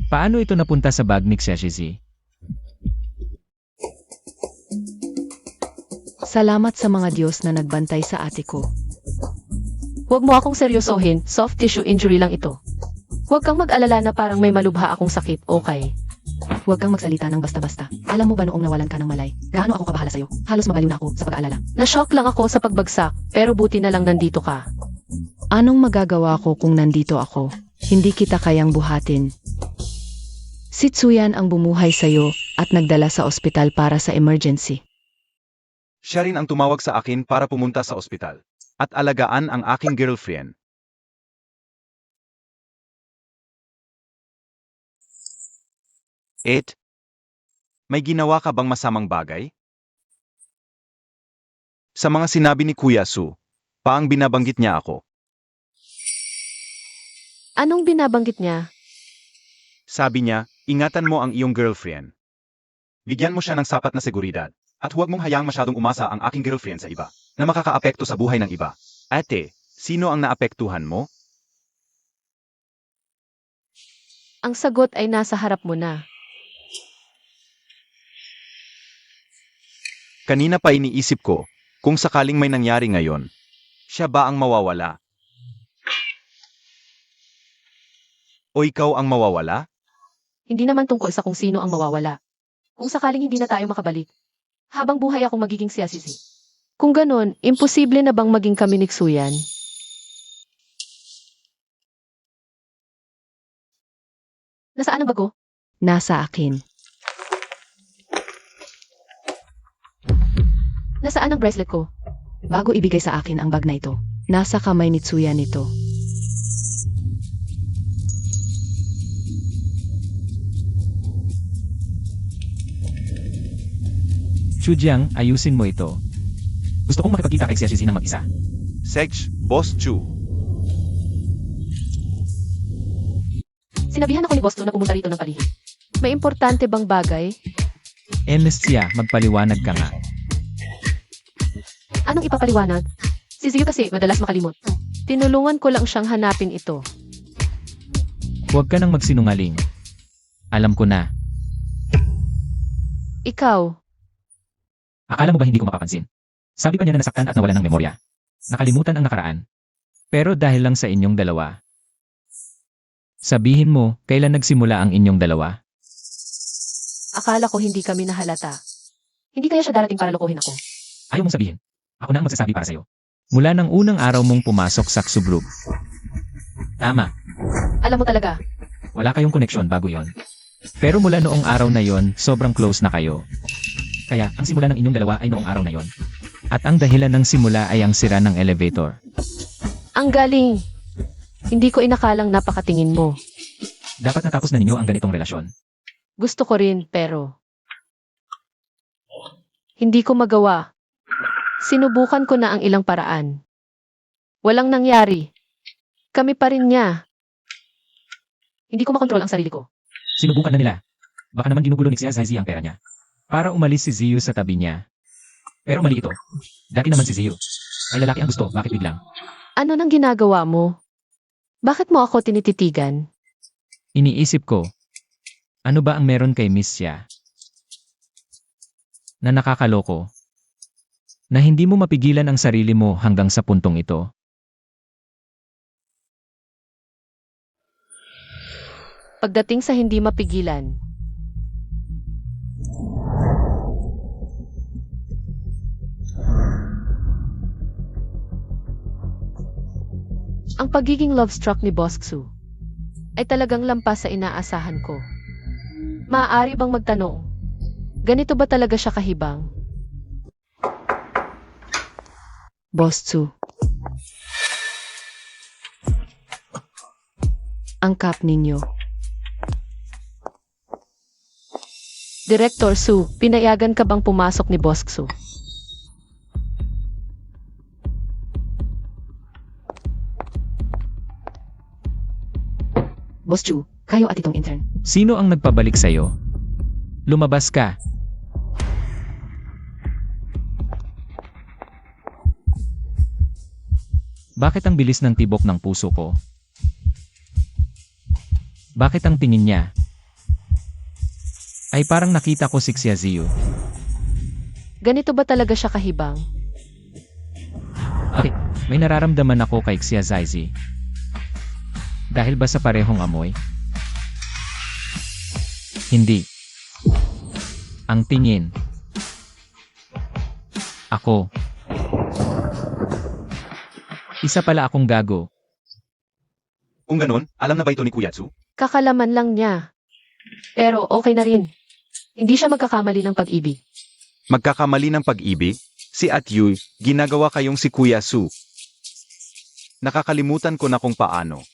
Speaker 2: Paano ito napunta sa bag ni Xiaozi?
Speaker 1: Salamat sa mga Diyos na nagbantay sa ate ko.
Speaker 5: Huwag mo akong seryosohin. Soft tissue injury lang ito. Huwag kang mag-alala na parang may malubha akong sakit. Okay.
Speaker 1: Huwag kang magsalita ng basta-basta. Alam mo ba noong nawalan ka ng malay? Gaano ako kabahala sa'yo? Halos mabaliw na ako sa pag-aalala.
Speaker 5: Na-shock lang ako sa pagbagsak. Pero buti na lang nandito ka.
Speaker 1: Anong magagawa ko kung nandito ako? Hindi kita kayang buhatin. Si Tsuyan ang bumuhay sa'yo at nagdala sa ospital para sa emergency.
Speaker 4: Siya rin ang tumawag sa akin para pumunta sa ospital. At alagaan ang aking girlfriend. Ed, may ginawa ka bang masamang bagay? Sa mga sinabi ni Kuya Su, paang binabanggit niya ako.
Speaker 5: Anong binabanggit niya?
Speaker 4: Sabi niya, ingatan mo ang iyong girlfriend. Bigyan mo siya ng sapat na seguridad. At huwag mong hayaang masyadong umasa ang aking girlfriend sa iba, na makakaapekto sa buhay ng iba. Ate, sino ang naapektuhan mo?
Speaker 5: Ang sagot ay nasa harap mo na.
Speaker 4: Kanina pa iniisip ko, kung sakaling may nangyari ngayon, siya ba ang mawawala? O ikaw ang mawawala?
Speaker 5: Hindi naman tungkol sa kung sino ang mawawala. Kung sakaling hindi na tayo makabalik, habang buhay akong magiging Xiaozi. Kung ganon, imposible na bang maging kami ni Tsuyan? Nasaan ang bago?
Speaker 1: Nasa akin.
Speaker 5: Nasaan ang bracelet ko?
Speaker 1: Bago ibigay sa akin ang bag na ito, nasa kamay ni Tsuyan ito.
Speaker 2: Chu Jiang, ayusin mo ito. Gusto kong makipagkita kay Xiaozi ng mag-isa.
Speaker 4: Sej, Boss Chu.
Speaker 5: Sinabihan ako ni Boston na pumunta rito ng palihim. May importante bang bagay?
Speaker 2: Siya, magpaliwanag ka nga.
Speaker 5: Anong ipapaliwanag? Si Ziyu kasi madalas makalimot. Tinulungan ko lang siyang hanapin ito.
Speaker 2: Huwag ka nang magsinungaling. Alam ko na.
Speaker 5: Ikaw,
Speaker 2: Akala mo ba hindi ko makapansin? Sabi pa niya na nasaktan at nawalan ng memorya. Nakalimutan ang nakaraan. Pero dahil lang sa inyong dalawa. Sabihin mo, kailan nagsimula ang inyong dalawa?
Speaker 5: akala ko hindi kami nahalata. Hindi kaya siya darating para lokohin ako.
Speaker 2: Ayaw mong sabihin. Ako na ang magsasabi para sa'yo. Mula ng unang araw mong pumasok sa Xubrug. Tama,
Speaker 5: Alam mo talaga,
Speaker 2: wala kayong koneksyon bago yon. Pero mula noong araw na yon, sobrang close na kayo. Kaya, ang simula ng inyong dalawa ay noong araw na yon. At ang dahilan ng simula ay ang sira ng elevator.
Speaker 5: ang galing. Hindi ko inakalang napakatingin mo.
Speaker 2: Dapat natapos na ninyo ang ganitong relasyon.
Speaker 5: Gusto ko rin, pero hindi ko magawa. Sinubukan ko na ang ilang paraan. Walang nangyari. Kami pa rin niya. Hindi ko makontrol ang sarili ko.
Speaker 2: Sinubukan na nila. Baka naman ginugulo ni Xiaozi ang pera niya. Para umalis si Ziyu sa tabi niya. Pero mali ito. Dati naman si Ziyu. Ay lalaki ang gusto, bakit biglang?
Speaker 5: Ano nang ginagawa mo? Bakit mo ako tinititigan?
Speaker 2: Iniisip ko, ano ba ang meron kay Miss Xia? na nakakaloko, na hindi mo mapigilan ang sarili mo hanggang sa puntong ito.
Speaker 5: Pagdating sa hindi mapigilan, ang pagiging love-struck ni Boss Xu ay talagang lampas sa inaasahan ko. Maaari bang magtanong, ganito ba talaga siya kahibang?
Speaker 1: Boss Tsu. Ang cap ninyo.
Speaker 5: Director Su, pinayagan ka bang pumasok ni Boss Xu?
Speaker 1: Boss Chu, kayo at itong intern.
Speaker 2: Sino ang nagpabalik sa'yo? Lumabas ka. Bakit ang bilis ng tibok ng puso ko? Bakit ang tingin niya ay parang nakita ko si Xiaziyu?
Speaker 5: Ganito ba talaga siya kahibang?
Speaker 2: Okay, may nararamdaman ako kay Xiazizi. Dahil ba sa parehong amoy? Hindi. Ang tingin. Ako. Isa pala akong gago.
Speaker 3: Kung ganun, alam na ba ito ni Kuya Tsu?
Speaker 5: Kakalaman lang niya. Pero okay na rin. Hindi siya magkakamali ng pag-ibig.
Speaker 4: Magkakamali ng pag-ibig? Si At Yu, ginagawa kayong si Kuya Su. Nakakalimutan ko na kung paano.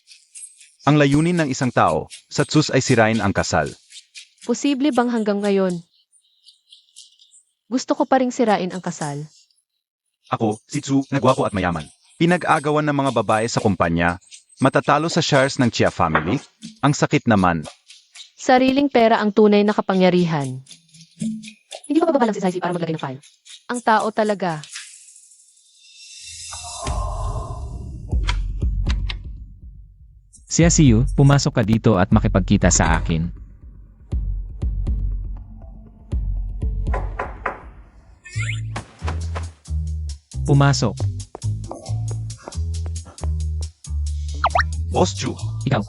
Speaker 4: Ang layunin ng isang tao, sa tsus ay sirain ang kasal.
Speaker 5: Posible bang hanggang ngayon? Gusto ko pa ring sirain ang kasal.
Speaker 3: Ako, si Tsu, nagwapo at mayaman.
Speaker 4: Pinag-agawan ng mga babae sa kumpanya, matatalo sa shares ng Chia family? Ang sakit naman.
Speaker 5: Sariling pera ang tunay na kapangyarihan. Hindi ba babalang si Saisi para maglagay ng file? Ang tao talaga.
Speaker 2: Xiaziyu, pumasok ka dito at makipagkita sa akin. Pumasok.
Speaker 3: Boss Tsu,
Speaker 2: Ikaw,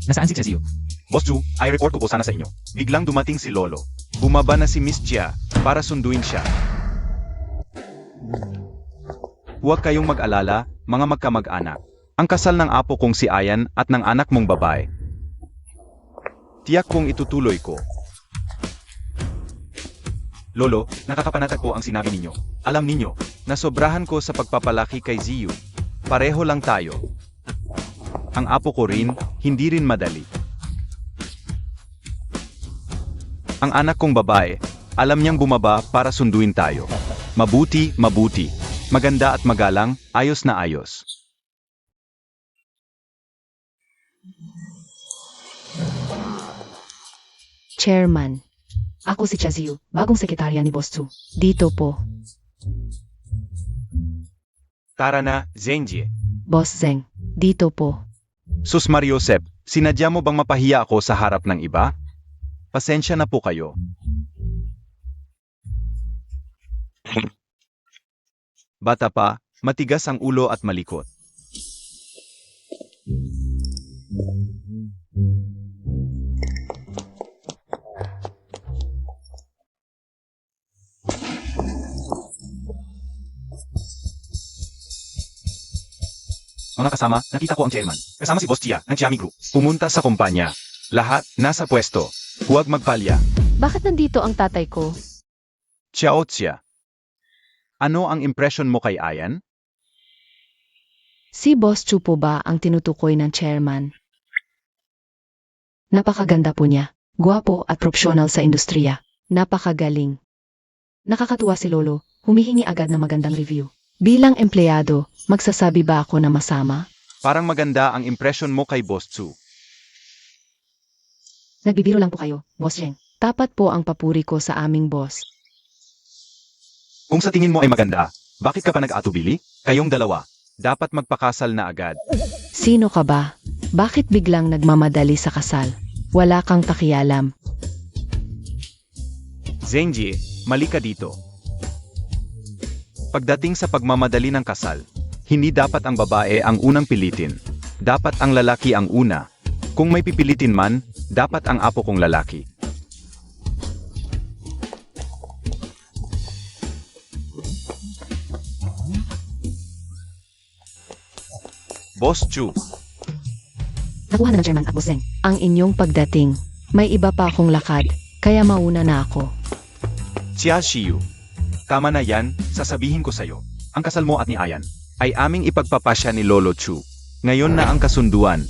Speaker 2: nasaan si Xiaziyu?
Speaker 3: Boss Tsu, ay report ko po sana sa inyo.
Speaker 4: Biglang dumating si Lolo. Bumaba na si Miss Chia para sunduin siya. Huwag kayong mag-alala, mga magkamag-anak. Ang kasal ng apo kong si Ayan at ng anak mong babae. Tiyak kong itutuloy ko.
Speaker 3: Lolo, nakakapanatag po ang sinabi ninyo. Alam ninyo,
Speaker 4: Nasobrahan ko sa pagpapalaki kay Ziyu. Pareho lang tayo. Ang apo ko rin, hindi rin madali. Ang anak kong babae, alam niyang bumaba para sunduin tayo. Mabuti, mabuti. Maganda at magalang, ayos na ayos.
Speaker 1: Chairman. Ako si Xiaziyu, bagong sekretarya ni Boss Tsu. Dito po.
Speaker 4: Tara na, Zenji.
Speaker 1: Boss Zeng. Dito po.
Speaker 4: Sus Mariosep, sinadya mo bang mapahiya ako sa harap ng iba? Pasensya na po kayo. Bata pa, matigas ang ulo at malikot.
Speaker 3: mga kasama, nakita ko ang chairman. Kasama si Boss Chia, ng Xiaomi Group.
Speaker 4: Pumunta sa kumpanya. Lahat nasa pwesto. Huwag magpalya.
Speaker 5: Bakit nandito ang tatay ko?
Speaker 4: Ciao Chia. Ano ang impression mo kay Ayan?
Speaker 1: Si Boss Chu po ba ang tinutukoy ng chairman? Napakaganda po niya. Guwapo at profesional sa industriya. Napakagaling. Nakakatuwa si Lolo, humihingi agad ng magandang review. Bilang empleyado, magsasabi ba ako na masama?
Speaker 4: Parang maganda ang impression mo kay Boss Tsu.
Speaker 1: Nagbibiro lang po kayo, Boss Zeng. Tapat po ang papuri ko sa aming boss.
Speaker 3: Kung sa tingin mo ay maganda, bakit ka pa nag-atubili? Kayong dalawa.
Speaker 4: Dapat magpakasal na agad.
Speaker 1: Sino ka ba? Bakit biglang nagmamadali sa kasal? Wala kang pakialam.
Speaker 4: Zenji, mali ka dito. Pagdating sa pagmamadali ng kasal, hindi dapat ang babae ang unang pilitin. Dapat ang lalaki ang una. Kung may pipilitin man, dapat ang apo kong lalaki. Boss Chu,
Speaker 5: Nakuha na ng chairman at bosseng.
Speaker 1: Ang inyong pagdating, may iba pa akong lakad, kaya mauna na ako.
Speaker 4: Xia Xiu. Tama na yan, sasabihin ko sa'yo. Ang kasal mo at ni Ayan ay aming ipagpapasya ni Lolo Chu. Ngayon na ang kasunduan.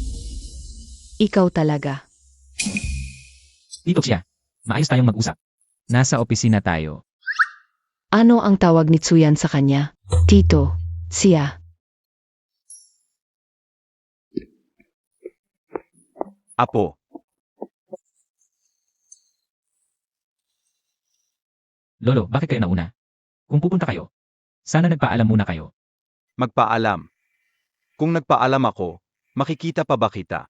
Speaker 1: Ikaw talaga.
Speaker 2: Tito siya. Maayos tayong mag-usap. Nasa opisina tayo.
Speaker 1: Ano ang tawag ni Tsuyan sa kanya? Tito, siya.
Speaker 4: Apo,
Speaker 2: Lolo, bakit kayo nauna? Kung pupunta kayo, sana nagpaalam muna kayo.
Speaker 4: magpaalam. Kung nagpaalam ako, makikita pa ba kita?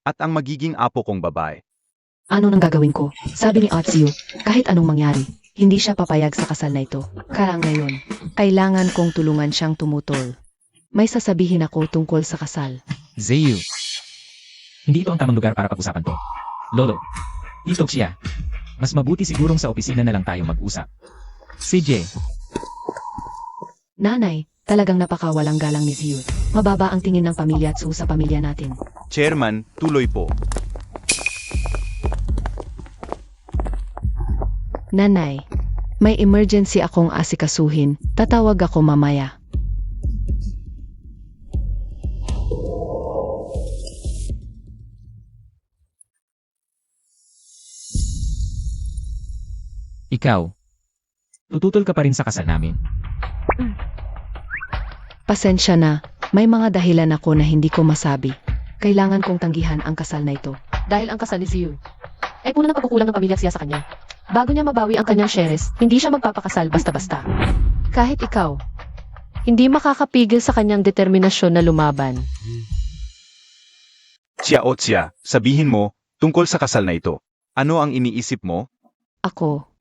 Speaker 4: At ang magiging apo kong babae.
Speaker 1: Ano nang gagawin ko? Sabi ni Otsu, kahit anong mangyari, hindi siya papayag sa kasal na ito. Kaya ngayon, kailangan kong tulungan siyang tumutol. May sasabihin ako tungkol sa kasal.
Speaker 2: Zayu. Hindi ito ang tamang lugar para pag-usapan to. Lolo, Tito siya. Mas mabuti sigurong sa opisina na lang tayo mag-usap. CJ,
Speaker 1: Nanay, talagang napakawalang galang ni Ziyu. Mababa ang tingin ng pamilya at sa pamilya natin.
Speaker 4: Chairman, tuloy po.
Speaker 1: Nanay, may emergency akong asikasuhin. Tatawag ako mamaya.
Speaker 2: ikaw. Tututol ka pa rin sa kasal namin.
Speaker 1: Pasensya na, may mga dahilan ako na hindi ko masabi. Kailangan kong tanggihan ang kasal na ito.
Speaker 5: Dahil ang kasal ni Ziyu ay puno ng pagkukulang ng pamilya siya sa kanya. Bago niya mabawi ang kanyang shares, hindi siya magpapakasal basta-basta. Kahit ikaw, hindi makakapigil sa kanyang determinasyon na lumaban.
Speaker 4: Xia o Xia, sabihin mo, tungkol sa kasal na ito. Ano ang iniisip mo?
Speaker 1: Ako.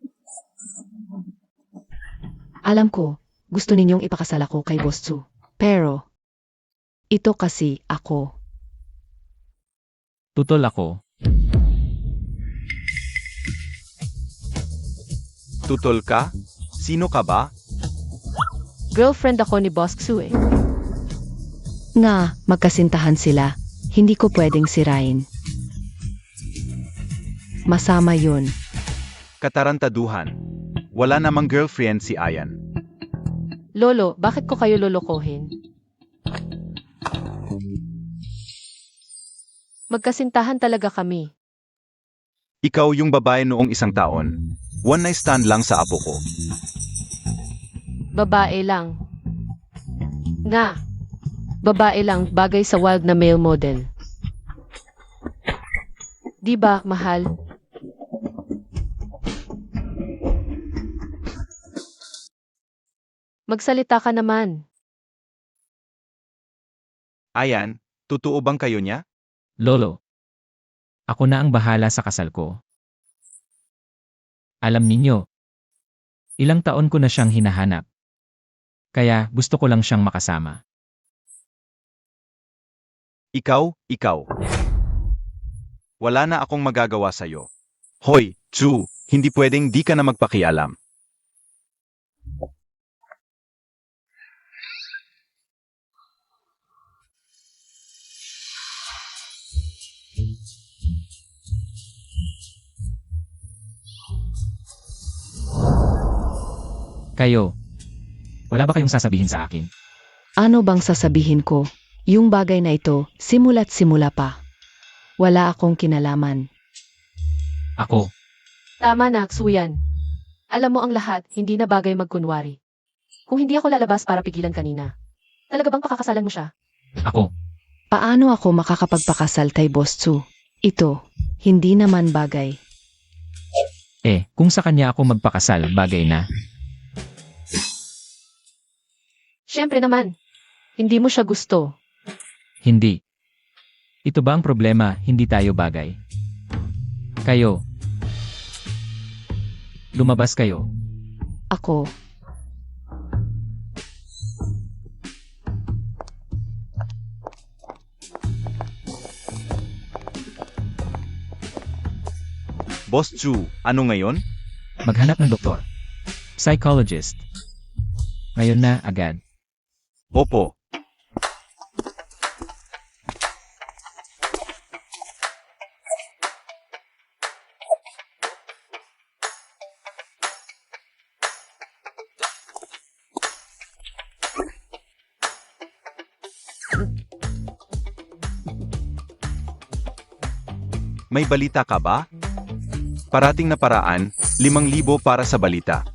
Speaker 1: Alam ko, gusto ninyong ipakasal ako kay Boss Tsu. Pero, ito kasi ako.
Speaker 2: Tutol ako.
Speaker 4: Tutol ka? Sino ka ba?
Speaker 5: Girlfriend ako ni Boss Tsu eh.
Speaker 1: Nga, magkasintahan sila. Hindi ko pwedeng sirain. Masama yun.
Speaker 4: Katarantaduhan. Wala namang girlfriend si Ayan.
Speaker 5: Lolo, bakit ko kayo lolokohin? Magkasintahan talaga kami.
Speaker 4: Ikaw yung babae noong isang taon. One night stand lang sa apo ko.
Speaker 5: Babae lang. Nga. Babae lang bagay sa wild na male model. Di ba, mahal? Magsalita ka naman.
Speaker 4: Ayan, totoo bang kayo niya?
Speaker 2: Lolo, ako na ang bahala sa kasal ko. Alam ninyo, ilang taon ko na siyang hinahanap. Kaya gusto ko lang siyang makasama.
Speaker 4: Ikaw. Wala na akong magagawa sa'yo. Hoy, Chu, hindi pwedeng di ka na magpakialam.
Speaker 2: Kayo, wala ba kayong sasabihin sa akin?
Speaker 1: Ano bang sasabihin ko? Yung bagay na ito, simula't simula pa. Wala akong kinalaman.
Speaker 2: Ako,
Speaker 5: Tama na, Suyan. Alam mo ang lahat, hindi na bagay magkunwari. Kung hindi ako lalabas para pigilan kanina, talaga bang pakakasalan mo siya?
Speaker 2: ako,
Speaker 1: Paano ako makakapagpakasal kay Boss Tsu? Ito, hindi naman bagay.
Speaker 2: kung sa kanya ako magpakasal, bagay na.
Speaker 5: Siyempre naman, hindi mo siya gusto.
Speaker 2: Hindi. Ito ba ang problema, hindi tayo bagay? Kayo. Lumabas kayo.
Speaker 1: Ako,
Speaker 4: Boss Chu, ano ngayon?
Speaker 2: Maghanap ng doktor. Psychologist. Ngayon na, agad.
Speaker 4: Opo. May balita ka ba? Parating na paraan, 5,000 para sa balita.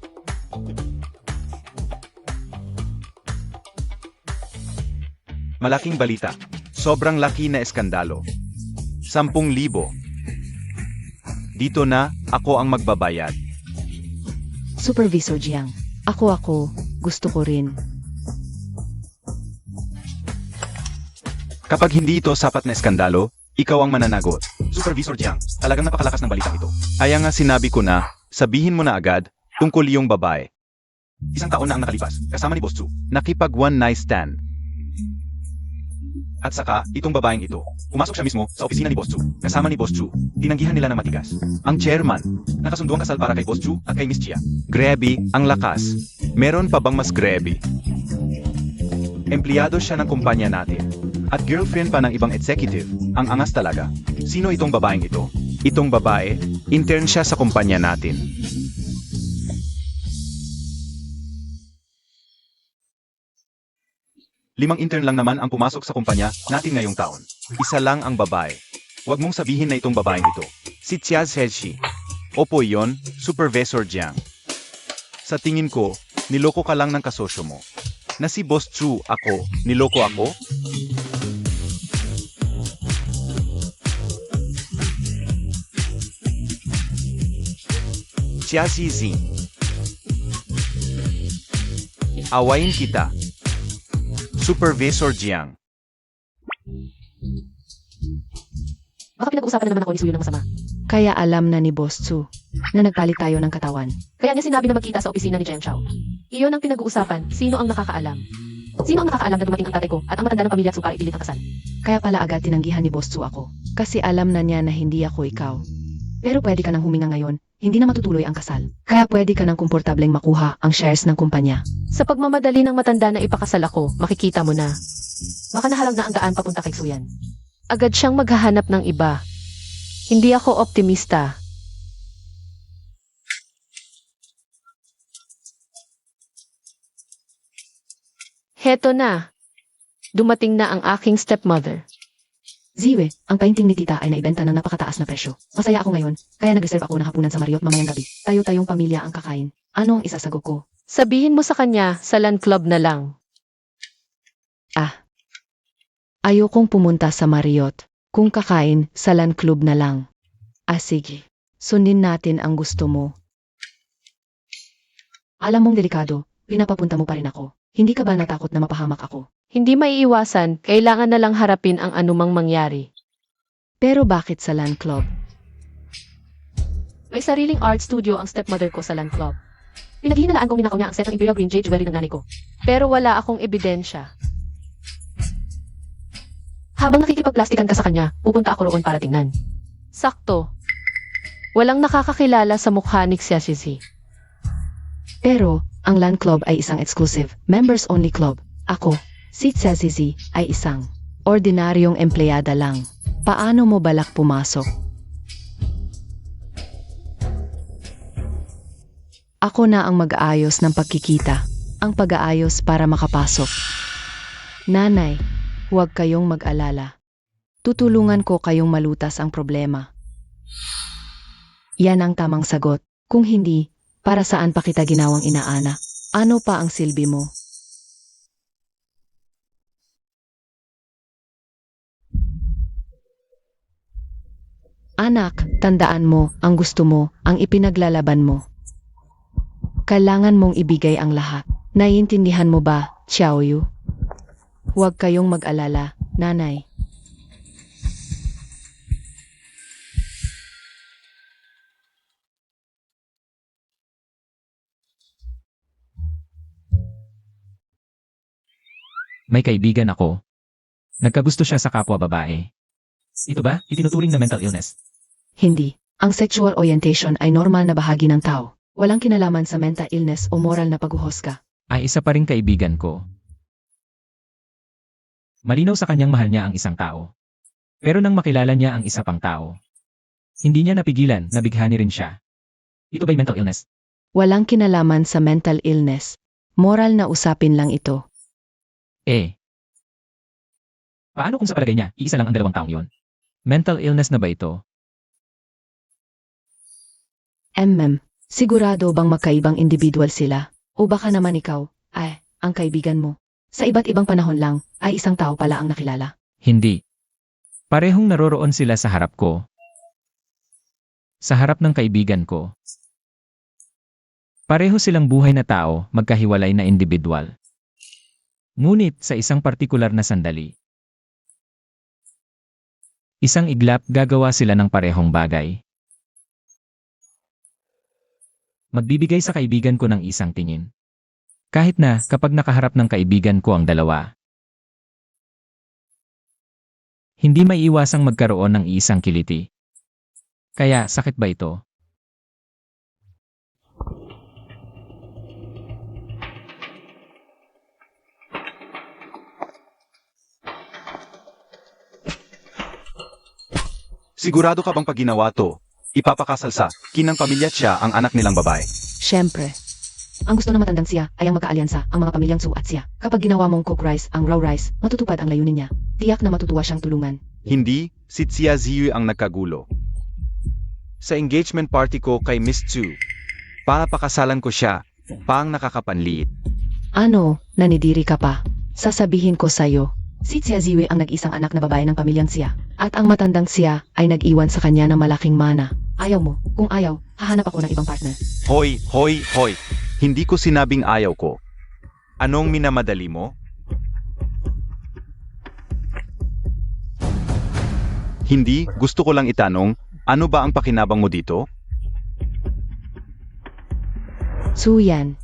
Speaker 4: Malaking balita. Sobrang laki na eskandalo. 10,000. Dito na, ako ang magbabayad.
Speaker 1: Supervisor Jiang. Ako, gusto ko rin.
Speaker 4: Kapag hindi ito sapat na eskandalo, ikaw ang mananagot. Supervisor Jiang, talagang napakalakas ng balitang ito. Kaya nga sinabi ko na, sabihin mo na agad, tungkol yung babae. 1 taon na ang nakalipas, kasama ni Boss Chu. Nakipag one night stand. At saka, itong babaeng ito, pumasok siya mismo sa opisina ni Boss Chu, kasama ni Boss Chu. Tinanggihan nila ng matigas. Ang chairman, nakasunduang kasal para kay Boss Chu at kay Miss Chia. Grabe, ang lakas. Meron pa bang mas grabe? Empleyado siya ng kumpanya natin. At girlfriend pa ng ibang executive. Ang angas talaga. Sino itong babaeng ito? Itong babae, intern siya sa kumpanya natin. Limang intern lang naman ang pumasok sa kumpanya natin ngayong taon. Isa lang ang babae. Huwag mong sabihin na itong babaeng ito. Si Chia Zheshi. Opo yon, Supervisor Jiang. Sa tingin ko, niloko ka lang ng kasosyo mo. Na si Boss Chu ako, niloko ako? Chia Zin. Awayin kita. Supervisor Jiang.
Speaker 5: Baka pinag-usapan na naman ako ni Suyo ng masama.
Speaker 1: Kaya alam na ni Boss Chu na nagpalit tayo ng katawan.
Speaker 5: Kaya niya sinabi na magkita sa opisina ni Jen Chao. Iyon ang pinag-uusapan, sino ang nakakaalam. Sino ang nakakaalam na dumating ang tatay ko at ang matanda ng pamilya at para ipilit ang kasal?
Speaker 1: Kaya pala agad tinanggihan ni Boss Chu ako. Kasi alam na niya na hindi ako ikaw. Pero pwede ka nang huminga ngayon, hindi na matutuloy ang kasal. Kaya pwede ka nang komportableng makuha ang shares ng kumpanya.
Speaker 5: Sa pagmamadali ng matanda na ipakasal ako, makikita mo na. Baka nahalang na ang daan papunta kay Suyan. Agad siyang maghahanap ng iba. Hindi ako optimista. Heto na. Dumating na ang aking stepmother.
Speaker 1: Ziwe, ang painting ni tita ay naibenta ng napakataas na presyo. Masaya ako ngayon, kaya nag-reserve ako ng hapunan sa Marriott mamayang gabi. Tayo-tayong pamilya ang kakain. Ano ang isasagot ko?
Speaker 5: Sabihin mo sa kanya, sa land club na lang.
Speaker 1: Ayokong pumunta sa Marriott. Kung kakain, sa land club na lang. Sige. Sundin natin ang gusto mo. Alam mong delikado, pinapapunta mo pa rin ako. Hindi ka ba natakot na mapahamak ako?
Speaker 5: Hindi maiiwasan, kailangan na lang harapin ang anumang mangyari.
Speaker 1: Pero bakit sa land club?
Speaker 5: May sariling art studio ang stepmother ko sa land club. Pinaghihinalaan kong ninakaw niya ang set ng Imperial Green Jade Jewelry ng nanay ko. Pero wala akong ebidensya. Habang nakikipagplastikan ka sa kanya, pupunta ako roon para tingnan. Sakto. Walang nakakakilala sa mukha ni Xiaxizi.
Speaker 1: Pero, ang land club ay isang exclusive, members-only club. Ako, si Xiazizi, ay isang ordinaryong empleyada lang. Paano mo balak pumasok? Ako na ang mag-aayos ng pagkikita, ang pag-aayos para makapasok. Nanay, huwag kayong mag-alala. Tutulungan ko kayong malutas ang problema. Yan ang tamang sagot. Kung hindi, para saan pa kita ginawang inaana? Ano pa ang silbi mo? Anak, tandaan mo, ang gusto mo, ang ipinaglalaban mo. Kailangan mong ibigay ang lahat. Naiintindihan mo ba, Xiaoyu? Huwag kayong mag-alala, nanay.
Speaker 2: May kaibigan ako. Nagkagusto siya sa kapwa babae. Ito ba, itinuturing na mental illness?
Speaker 1: Hindi. Ang sexual orientation ay normal na bahagi ng tao. Walang kinalaman sa mental illness o moral na paghuhusga.
Speaker 2: Ay isa pa ring kaibigan ko. Malinaw sa kanyang mahal niya ang isang tao. Pero nang makilala niya ang isa pang tao, hindi niya napigilan na bighani rin siya. Ito ba'y mental illness?
Speaker 1: Walang kinalaman sa mental illness. Moral na usapin lang ito.
Speaker 2: Paano kung sa palagay niya, iisa lang ang dalawang taong yon? Mental illness na ba ito?
Speaker 1: Sigurado bang magkaibang individual sila? O baka naman ikaw, ang kaibigan mo. Sa iba't ibang panahon lang, ay isang tao pala ang nakilala.
Speaker 2: Hindi. Parehong naroroon sila sa harap ko. Sa harap ng kaibigan ko. Pareho silang buhay na tao, magkahiwalay na individual. Ngunit sa isang partikular na sandali, isang iglap gagawa sila ng parehong bagay. Magbibigay sa kaibigan ko ng isang tingin. Kahit na kapag nakaharap ng kaibigan ko ang dalawa, hindi may iwasang magkaroon ng isang kiliti. Kaya sakit ba ito?
Speaker 3: Sigurado ka bang pag ginawa to, ipapakasal sa kinang pamilya at siya ang anak nilang babae?
Speaker 1: Siyempre. Ang gusto ng matandang siya ay ang magkaalyansa ang mga pamilyang Su at siya. Kapag ginawa mong cook rice ang raw rice, matutupad ang layunin niya. Tiyak na matutuwa siyang tulungan.
Speaker 4: Hindi, si Xia Ziyu ang nagkagulo. Sa engagement party ko kay Miss Chu, papakasalan ko siya, pang nakakapanliit.
Speaker 1: Ano, nanidiri ka pa? Sasabihin ko sa'yo, si Xia Ziwi ang nag-isang anak na babae ng pamilyang siya. At ang matandang siya ay nag-iwan sa kanya ng malaking mana. Ayaw mo, kung ayaw, hahanap ako ng ibang partner.
Speaker 4: Hoy, hoy, hoy! Hindi ko sinabing ayaw ko. Anong minamadali mo? Hindi, gusto ko lang itanong, ano ba ang pakinabang mo dito?
Speaker 1: Suyan.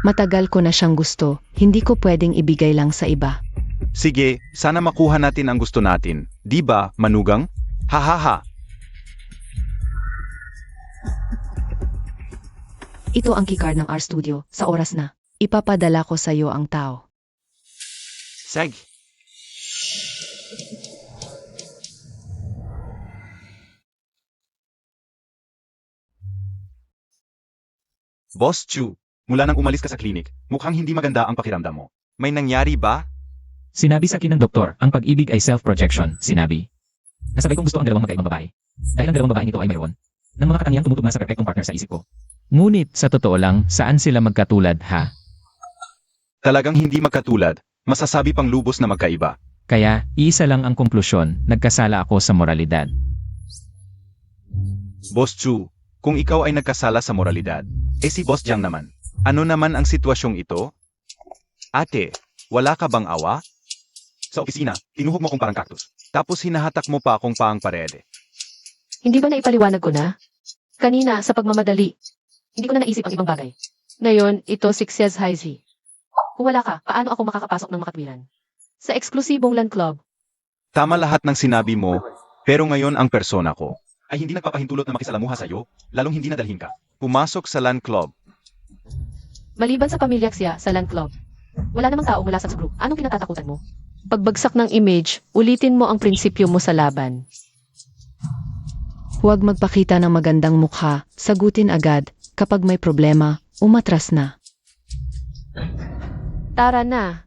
Speaker 1: Matagal ko na siyang gusto, hindi ko pwedeng ibigay lang sa iba.
Speaker 4: Sige, sana makuha natin ang gusto natin. Di ba, manugang? Hahaha!
Speaker 1: Ito ang keycard ng R-Studio, sa oras na. Ipapadala ko sa'yo ang tao.
Speaker 4: Sag!
Speaker 3: Boss Chu, mula nang umalis ka sa klinik, mukhang hindi maganda ang pakiramdam mo.
Speaker 4: May nangyari ba?
Speaker 2: Sinabi sa akin ng doktor, ang pag-ibig ay self-projection, sinabi. Nasabay kong gusto ang dalawang magkaibang babae. Dahil ang dalawang babaeng ito ay mayroon ng mga katangiang tumutugma sa perpektong partner sa isip ko. Ngunit sa totoo lang, saan sila magkatulad ha?
Speaker 3: Talagang hindi magkatulad, masasabi pang lubos na magkaiba.
Speaker 2: Kaya, iisa lang ang konklusyon, nagkasala ako sa moralidad.
Speaker 3: Boss Chu, kung ikaw ay nagkasala sa moralidad, si Boss Jiang naman.
Speaker 4: Ano naman ang sitwasyong ito? Ate, wala ka bang awa?
Speaker 3: Sa opisina, tinuhog mo kong parang cactus.
Speaker 4: Tapos hinahatak mo pa akong paang parede.
Speaker 5: Hindi ba naipaliwanag ko na? Kanina, sa pagmamadali, hindi ko na naisip ang ibang bagay. Ngayon, ito si Xiaz Haizi. Kung wala ka, paano ako makakapasok ng makatwiran? Sa eksklusibong land club.
Speaker 4: Tama lahat ng sinabi mo, pero ngayon ang persona ko.
Speaker 3: Ay hindi nagpapahintulot na makisalamuha sa'yo, lalong hindi nadalhin ka.
Speaker 4: Pumasok sa land club.
Speaker 5: Maliban sa pamilya siya sa land club, wala namang tao mula sa group. Anong kinatatakutan mo? Pagbagsak ng image, ulitin mo ang prinsipyo mo sa laban.
Speaker 1: Huwag magpakita ng magandang mukha, sagutin agad, kapag may problema, umatras na.
Speaker 5: Tara na.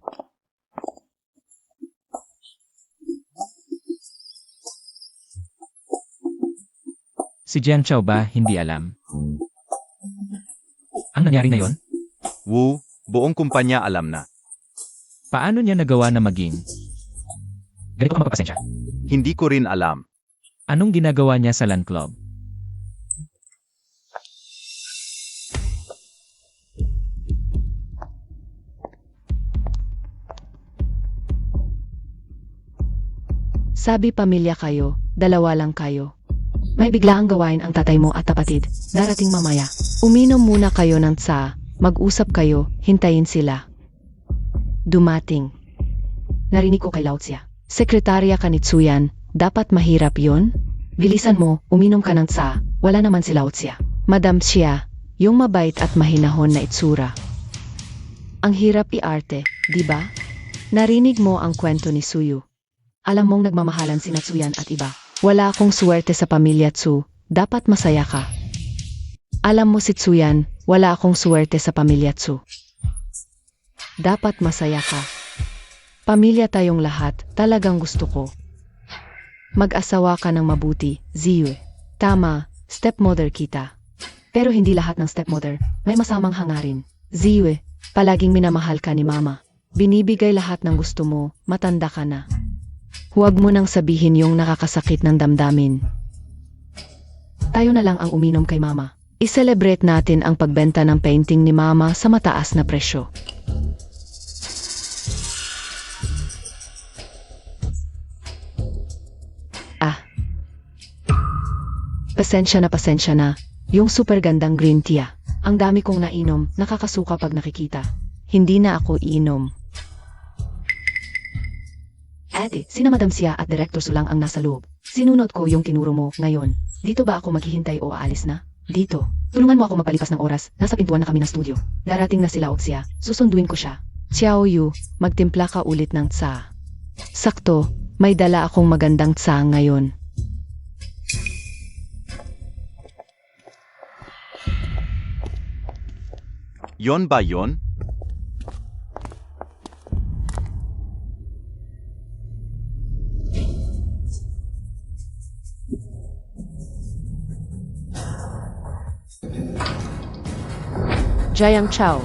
Speaker 2: Si Jian Chao ba hindi alam? Ang nangyari na yon?
Speaker 4: Wu, buong kumpanya alam na.
Speaker 2: Paano niya nagawa na maging? Ganito ka magpapasensya.
Speaker 4: Hindi ko rin alam.
Speaker 2: Anong ginagawa niya sa land club?
Speaker 1: Sabi pamilya kayo, dalawa lang kayo. May biglaang gawain ang tatay mo at kapatid, darating mamaya. Uminom muna kayo ng tsa, mag-usap kayo, hintayin sila. Dumating. Narinig ko kay Lao Tsia. Sekretarya ka ni Tsuyan, dapat mahirap yon? Bilisan mo, uminom ka ng tsa, wala naman si Lao Xia. Madam Xia, yung mabait at mahinahon na itsura. Ang hirap iarte, di ba? Narinig mo ang kwento ni Suyu. Alam mong nagmamahalan si Natsuyan at iba. Wala akong swerte sa pamilya Tsu, dapat masaya ka. Alam mo si Tsuyan, wala akong swerte sa pamilya Tsu. Dapat masaya ka. Pamilya tayong lahat, talagang gusto ko. Mag-asawa ka ng mabuti, Ziyu. Tama, stepmother kita. Pero hindi lahat ng stepmother, may masamang hangarin. Ziyu, palaging minamahal ka ni mama. Binibigay lahat ng gusto mo, matanda ka na. Huwag mo nang sabihin yung nakakasakit ng damdamin. Tayo na lang ang uminom kay mama. I-celebrate natin ang pagbenta ng painting ni mama sa mataas na presyo. Pasensya na. Yung super gandang green tea. Ang dami kong nainom, nakakasuka pag nakikita. Hindi na ako iinom. Ate, sina Madam Xia at Director Sulang ang nasa loob. Sinunod ko yung tinuro mo ngayon. Dito ba ako maghihintay o aalis na? Dito. Tulungan mo ako magpalipas ng oras. Nasa pintuan na kami ng studio. Darating na sila o Xia. Susunduin ko siya. Xiao Yu, magtimpla ka ulit ng tsa. Sakto, may dala akong magandang tsa ngayon.
Speaker 4: Yon ba yon?
Speaker 5: Jayang Chow.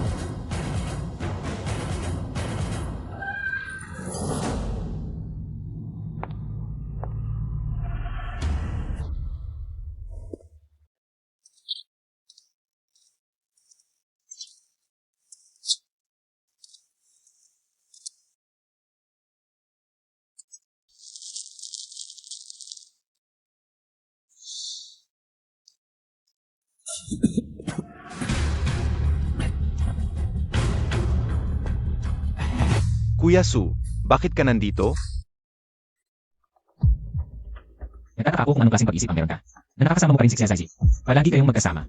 Speaker 4: Kuya Su, bakit ka nandito?
Speaker 2: Nagtataka ako kung anong klaseng pag-isip ang meron ka. Na nakakasama mo pa rin si Xia Zaizi. Palagi kayong magkasama.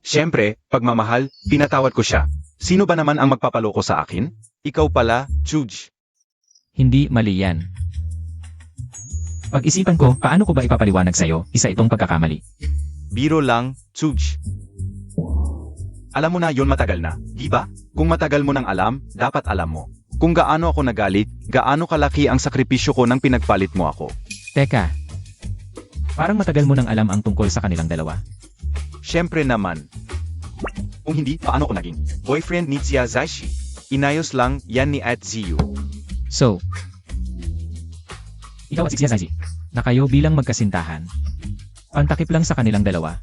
Speaker 4: Siyempre, pagmamahal, pinatawad ko siya. Sino ba naman ang magpapaloko sa akin? Ikaw pala, Chuj.
Speaker 2: Hindi mali yan. Pag-isipan ko, paano ko ba ipapaliwanag sa'yo isa itong pagkakamali?
Speaker 4: Biro lang, Chuj. Alam mo na yon matagal na, di ba? Kung matagal mo nang alam, dapat alam mo. Kung gaano ako nagalit, gaano kalaki ang sakripisyo ko nang pinagpalit mo ako.
Speaker 2: Teka. Parang matagal mo nang alam ang tungkol sa kanilang dalawa.
Speaker 4: Siyempre naman. Kung hindi, paano ko naging boyfriend ni Xia Zaishi? Inayos lang yan ni At Ziyu.
Speaker 2: So, ikaw at si Xia Zaizi, na kayo bilang magkasintahan, pantakip lang sa kanilang dalawa.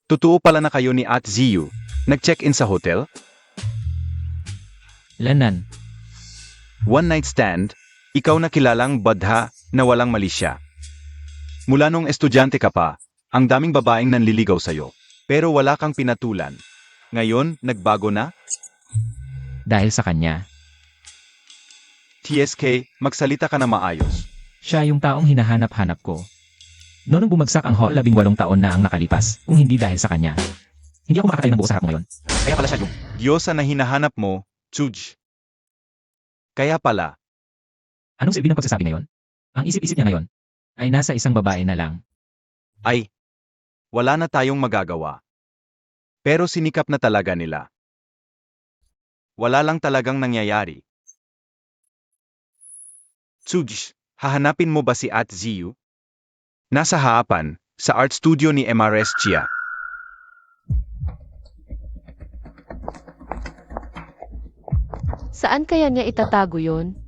Speaker 4: Totoo pala na kayo ni At Ziyu. Nag-check-in sa hotel?
Speaker 2: Lanan,
Speaker 4: One night stand? Ikaw na kilalang badha na walang mali siya. Mula nung estudyante ka pa, ang daming babaeng nanliligaw sa'yo. Pero wala kang pinatulan. Ngayon, nagbago na?
Speaker 2: dahil sa kanya.
Speaker 4: TSK, magsalita ka na maayos.
Speaker 2: Siya yung taong hinahanap-hanap ko. Noong bumagsak ang Hall, 18 taon na ang nakalipas, kung hindi dahil sa kanya. Hindi ako makakatayo ng buo sa harap mo ngayon. Kaya pala siya yung...
Speaker 4: Diyosa na hinahanap mo, Chuj. Kaya pala,
Speaker 2: Anong silbi ng pagsasabi ngayon? Ang isip-isip niya ngayon ay nasa isang babae na lang.
Speaker 4: ay, wala na tayong magagawa. Pero sinikap na talaga nila. Wala lang talagang nangyayari. Chuj, hahanapin mo ba si At Ziyu? Nasa haapan, sa art studio ni MRS Chia.
Speaker 5: Saan kaya niya itatago yon?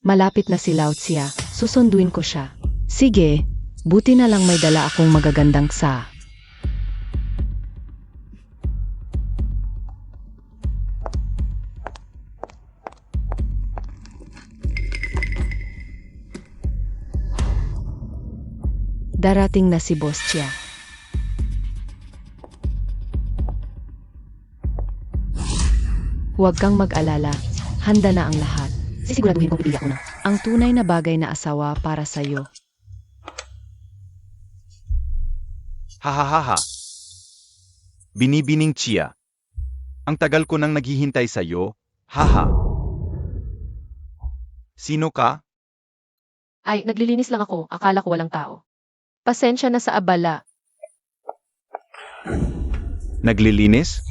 Speaker 1: Malapit na si Lao Xia, susunduin ko siya. Sige, buti na lang may dala akong magagandang sa. Darating na si Boss Chia. Huwag kang mag-alala. Handa na ang lahat.
Speaker 5: Sisiguraduhin kong pipili ako ng
Speaker 1: Ang tunay na bagay na asawa para sa'yo.
Speaker 4: Hahaha. Binibining Chia. Ang tagal ko nang naghihintay sa'yo. Haha. Sino ka?
Speaker 5: Ay, naglilinis lang ako. Akala ko walang tao. Pasensya na sa abala.
Speaker 4: Naglilinis?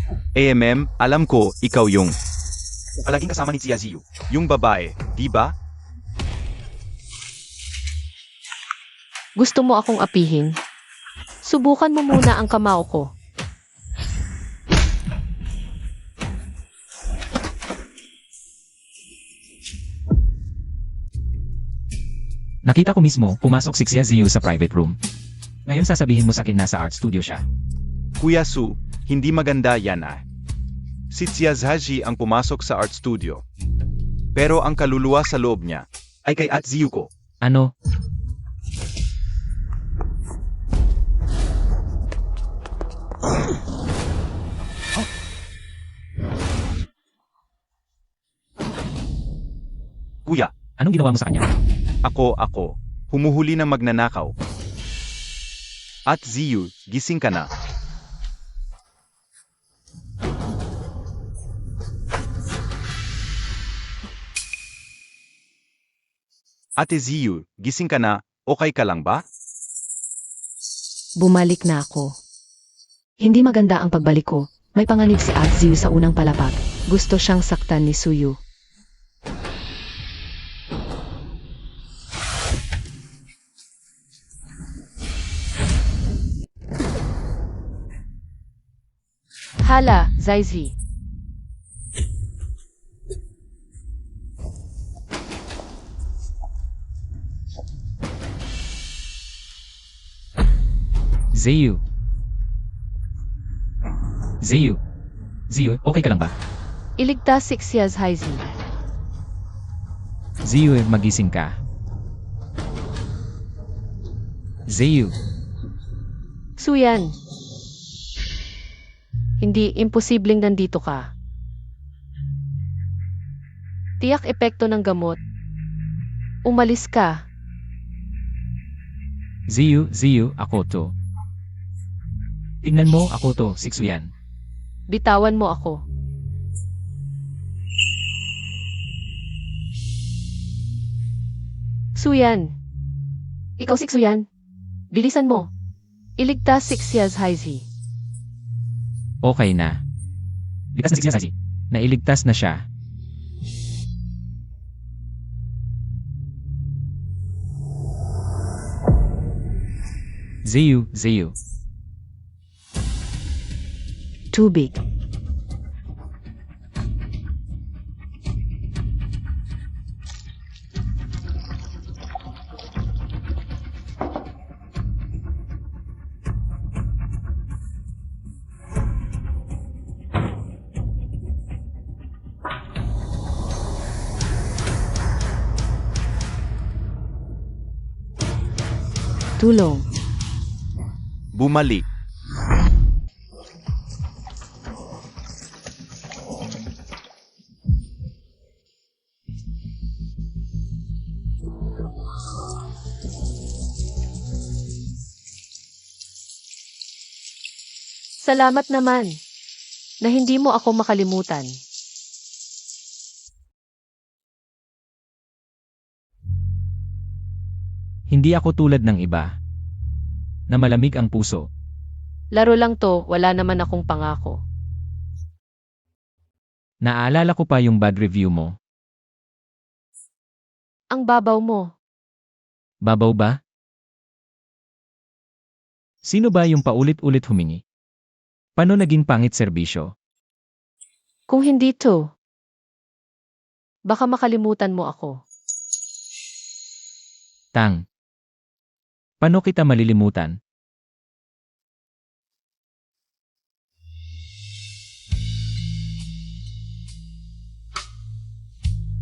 Speaker 4: Alam ko, ikaw yung
Speaker 3: Palaging kasama ni Chia Ziyu.
Speaker 4: yung babae, di ba?
Speaker 5: Gusto mo akong apihin? Subukan mo muna ang kamao ko.
Speaker 2: Nakita ko mismo, pumasok si Xia Ziyu sa private room. Ngayon sasabihin mo sa akin nasa art studio siya.
Speaker 4: Kuya Su, hindi maganda yan ah. Si Chia Zhaji ang pumasok sa art studio. Pero ang kaluluwa sa loob niya,
Speaker 3: Ay kay At Ziyu ko.
Speaker 2: Ano?
Speaker 3: Kuya,
Speaker 2: Anong ginawa mo sa kanya?
Speaker 4: ako, humuhuli ng magnanakaw. At Ziyu, gising ka na. Ate Ziyu, gising ka na, okay ka lang ba?
Speaker 1: Bumalik na ako. Hindi maganda ang pagbalik ko. May panganib si Atziyu sa unang palapag. Gusto siyang saktan ni Suyu.
Speaker 5: Hala, Zaizi.
Speaker 2: Ziyu. Ziyu. Ziyu, okay ka lang ba?
Speaker 5: Iligtas si Xia Zhaizi.
Speaker 2: Ziyu, magising ka. Ziyu.
Speaker 5: Suyan. Hindi imposibleng nandito ka. Tiyak epekto ng gamot. Umalis ka.
Speaker 2: Ziyu, ako to. Tingnan mo, ako to, si Xuyan.
Speaker 5: Bitawan mo ako. Suyan. Ikaw si Suyan. Bilisan mo. Iligtas si Xia Zhaizi.
Speaker 2: Okay na. Ligtas na si Xia Zhaji. Nailigtas na siya. Ziyu.
Speaker 1: Tubig. Tulong.
Speaker 4: Bumalik.
Speaker 5: Salamat naman na hindi mo ako makalimutan.
Speaker 2: Hindi ako tulad ng iba. Na malamig ang puso.
Speaker 5: Laro lang to, wala naman akong pangako.
Speaker 2: Naalala ko pa yung bad review mo.
Speaker 5: Ang babaw mo.
Speaker 2: Babaw ba? Sino ba yung paulit-ulit humingi? Paano naging pangit serbisyo?
Speaker 5: Kung hindi to, baka makalimutan mo ako.
Speaker 2: Tang. Paano kita malilimutan?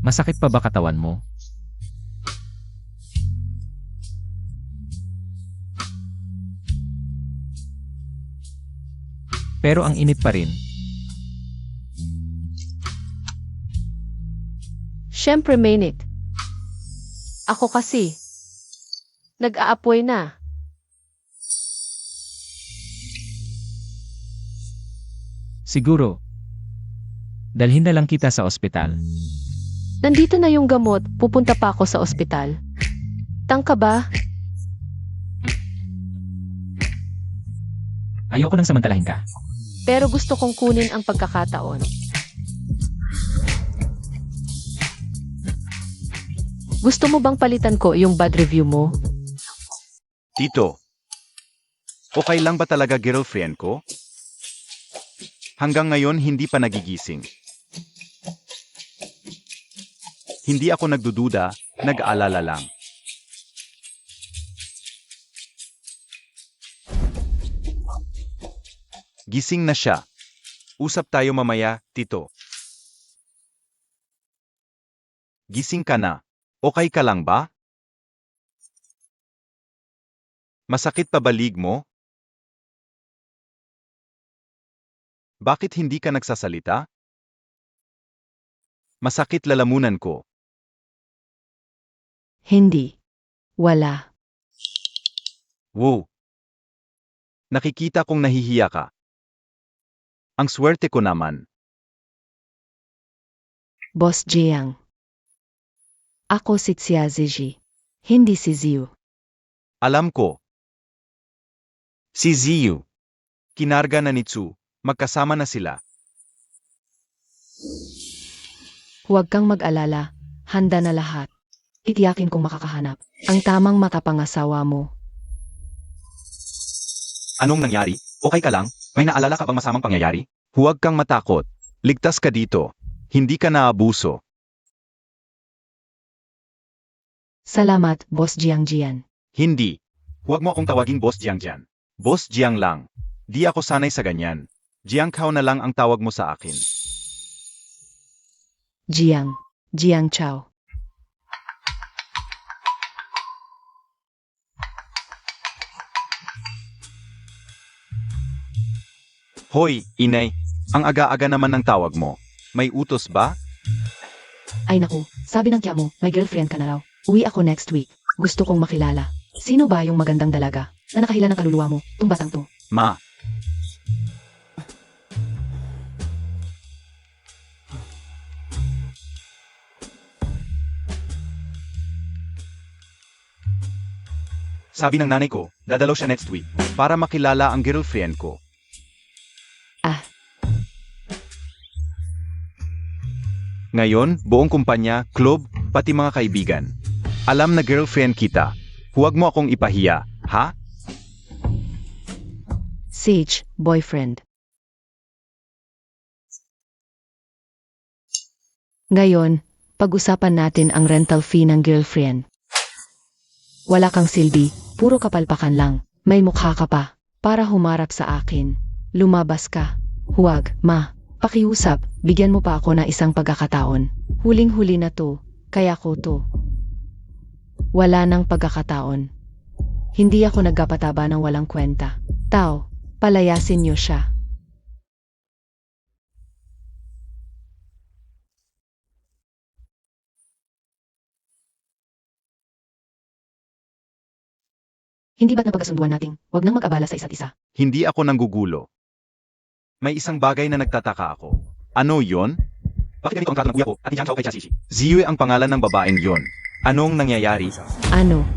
Speaker 2: Masakit pa ba katawan mo? Pero ang init pa rin.
Speaker 5: Siyempre, mainit. Ako kasi, nag-aapoy na.
Speaker 2: Siguro, dalhin na lang kita sa ospital.
Speaker 5: Nandito na yung gamot, pupunta pa ako sa ospital. Tangka ba?
Speaker 2: Ayoko nang samantalahin ka.
Speaker 5: Pero gusto kong kunin ang pagkakataon. Gusto mo bang palitan ko yung bad review mo?
Speaker 4: Tito, okay lang ba talaga girlfriend ko? Hanggang ngayon hindi pa nagigising. Hindi ako nagdududa, nag-aalala lang. Gising na siya. Usap tayo mamaya, Tito. Gising ka na. Okay ka lang ba? Masakit pa balig mo? Bakit hindi ka nagsasalita? Masakit lalamunan ko.
Speaker 1: Hindi. Wala.
Speaker 4: Wow. Nakikita kong nahihiya ka. Ang swerte ko naman.
Speaker 1: Boss Jiang. Ako si Xia Ziji. Hindi si Ziyu.
Speaker 4: Alam ko. Si Ziyu. Kinarga na ni Tsu. Magkasama na sila.
Speaker 1: Huwag kang mag-alala. Handa na lahat. Itiyakin kong makakahanap ang tamang makapangasawa mo.
Speaker 3: Anong nangyari? Okay ka lang? May naalala ka bang masamang pangyayari?
Speaker 4: Huwag kang matakot. Ligtas ka dito. Hindi ka naabuso.
Speaker 1: Salamat, Boss Jiang Jian.
Speaker 4: Hindi.
Speaker 3: Huwag mo akong tawaging Boss Jiang Jian.
Speaker 4: Boss Jiang lang. Di ako sanay sa ganyan. Jiang Kao na lang ang tawag mo sa akin.
Speaker 1: Jiang. Jiang Chao.
Speaker 4: Hoy, inay. Ang aga-aga naman ng tawag mo. May utos ba?
Speaker 1: Ay naku, sabi ng tiya mo, may girlfriend ka na raw. Uwi ako next week. Gusto kong makilala. Sino ba yung magandang dalaga na nakahila ng kaluluwa mo, tumbasang to?
Speaker 4: Ma.
Speaker 3: Sabi ng nanay ko, dadalaw siya next week.
Speaker 4: Para makilala ang girlfriend ko.
Speaker 1: Ah.
Speaker 4: Ngayon, buong kumpanya, club, pati mga kaibigan. Alam na girlfriend kita. Huwag mo akong ipahiya, ha?
Speaker 1: Sage, boyfriend. Ngayon, pag-usapan natin ang rental fee ng girlfriend. Wala kang silbi, puro kapalpakan lang. May mukha ka pa. Para humarap sa akin. Lumabas ka. Huwag, ma. Pakiusap, bigyan mo pa ako ng isang pagkakataon. Huling-huli na to, kaya ko to. Wala nang pagkakataon. Hindi ako nagkapataba ng walang kwenta. Tao, palayasin niyo siya. Hindi ba't napagkasunduan nating huwag nang mag-abala sa isa't isa?
Speaker 4: Hindi ako nanggugulo. May isang bagay na nagtataka ako. Ano yon?
Speaker 3: Bakit ganito ang trato ng kuya ko at ni Jiang Chao kay Chia Shishi?
Speaker 4: Ziyue ang pangalan ng babaeng yon. Anong nangyayari?
Speaker 1: Ano?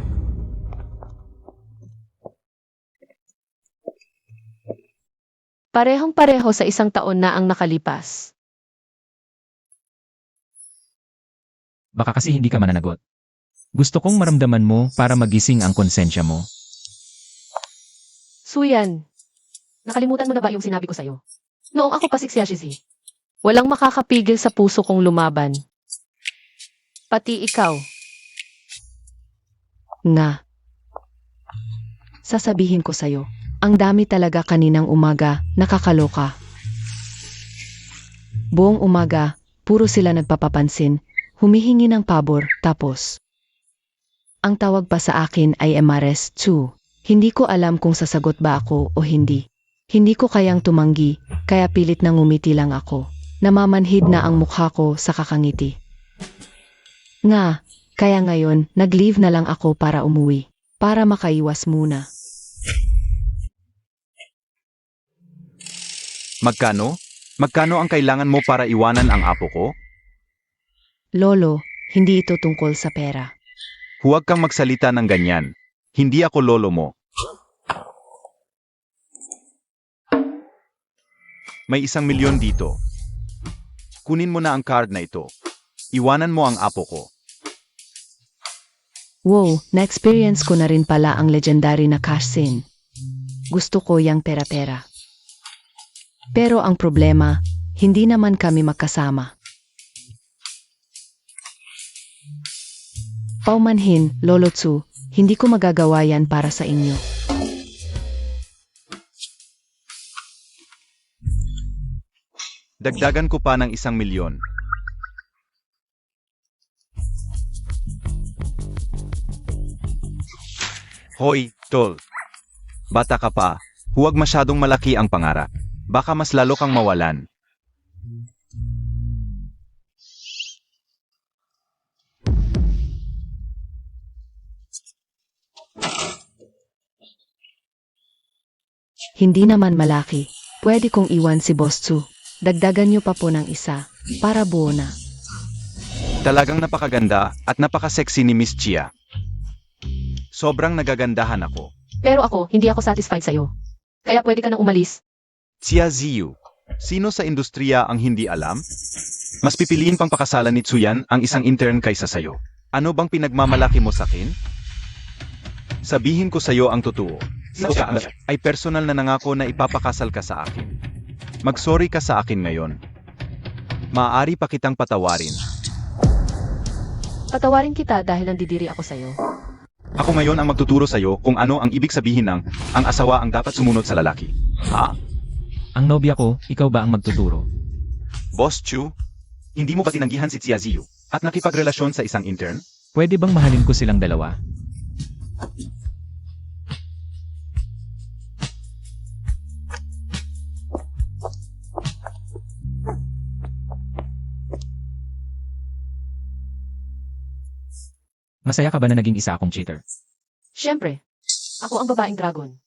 Speaker 5: Parehong-pareho sa isang taon na ang nakalipas.
Speaker 2: Baka kasi hindi ka mananagot. Gusto kong maramdaman mo para magising ang konsensya mo.
Speaker 5: Suyan, nakalimutan mo na ba yung sinabi ko sa'yo? Noong ako pa si Xiaxi, walang makakapigil sa puso kong lumaban. Pati ikaw.
Speaker 1: Nga. Sasabihin ko sa'yo, ang dami talaga kaninang umaga, nakakaloka. Buong umaga, puro sila nagpapapansin, humihingi ng pabor, tapos. Ang tawag pa sa akin ay MRS2. Hindi ko alam kung sasagot ba ako o hindi. Hindi ko kayang tumanggi, kaya pilit na ngumiti lang ako. Namamanhid na ang mukha ko sa kakangiti. Nga, kaya ngayon, nag-leave na lang ako para umuwi. Para makaiwas muna.
Speaker 4: Magkano? Magkano ang kailangan mo para iwanan ang apo ko?
Speaker 1: Lolo, hindi ito tungkol sa pera.
Speaker 4: Huwag kang magsalita ng ganyan. Hindi ako lolo mo. May 1,000,000 dito. Kunin mo na ang card na ito. Iwanan mo ang apo ko.
Speaker 1: Wow, na-experience ko na rin pala ang legendary na cash scene. Gusto ko yang pera-pera. Pero ang problema, hindi naman kami magkasama. Paumanhin, Lolo Tsu, hindi ko magagawa yan para sa inyo.
Speaker 4: Dagdagan ko pa ng 1,000,000. Hoy, tol. Bata ka pa. Huwag masyadong malaki ang pangarap. Baka mas lalo kang mawalan.
Speaker 1: Hindi naman malaki. Pwede kong iwan si Boss Tsu. Dagdagan niyo pa po ng isa, para buo na.
Speaker 4: Talagang napakaganda at napaka-sexy ni Miss Chia. Sobrang nagagandahan ako.
Speaker 5: Pero ako, hindi ako satisfied sa'yo. Kaya pwede ka nang umalis.
Speaker 4: Chia Ziyu, sino sa industriya ang hindi alam? Mas pipiliin pang pakasalan ni Tsuyan ang isang intern kaysa sayo. Ano bang pinagmamalaki mo sa akin? Sabihin ko sa'yo ang totoo. Siya ay personal na nangako na ipapakasal ka sa akin. Mag-sorry ka sa akin ngayon. Maaari pa kitang patawarin.
Speaker 5: Patawarin kita dahil nandidiri ako sa'yo.
Speaker 4: Ako ngayon ang magtuturo sa'yo kung ano ang ibig sabihin ng ang asawa ang dapat sumunod sa lalaki. Ha?
Speaker 2: Ang nobya ko, ikaw ba ang magtuturo?
Speaker 4: Boss Chu, hindi mo ba tinanggihan si Chia Ziyu at nakipagrelasyon sa isang intern?
Speaker 2: Pwede bang mahalin ko silang dalawa? Masaya ka ba na naging isa akong cheater?
Speaker 5: Siyempre, ako ang babaeng dragon.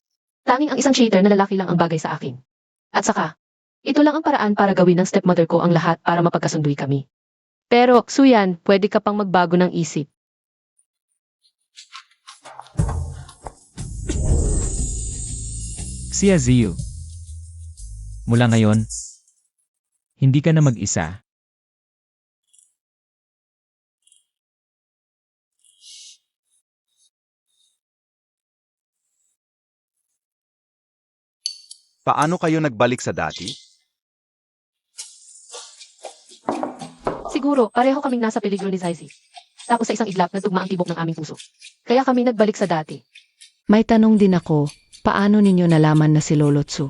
Speaker 5: Tanging ang isang cheater na lalaki lang ang bagay sa akin. At saka, ito lang ang paraan para gawin ng stepmother ko ang lahat para mapagkasunduin kami. Pero, Tsuyan, pwede ka pang magbago ng isip.
Speaker 2: Xia Ziyu. Mula ngayon, hindi ka na mag-isa.
Speaker 4: Paano kayo nagbalik sa dati?
Speaker 5: Siguro, pareho kaming nasa peligro ni Zaisi. Tapos sa isang iglap, nagtugma ang tibok ng aming puso. Kaya kami nagbalik sa dati.
Speaker 1: May tanong din ako, paano ninyo nalaman na si Lolo Tsu?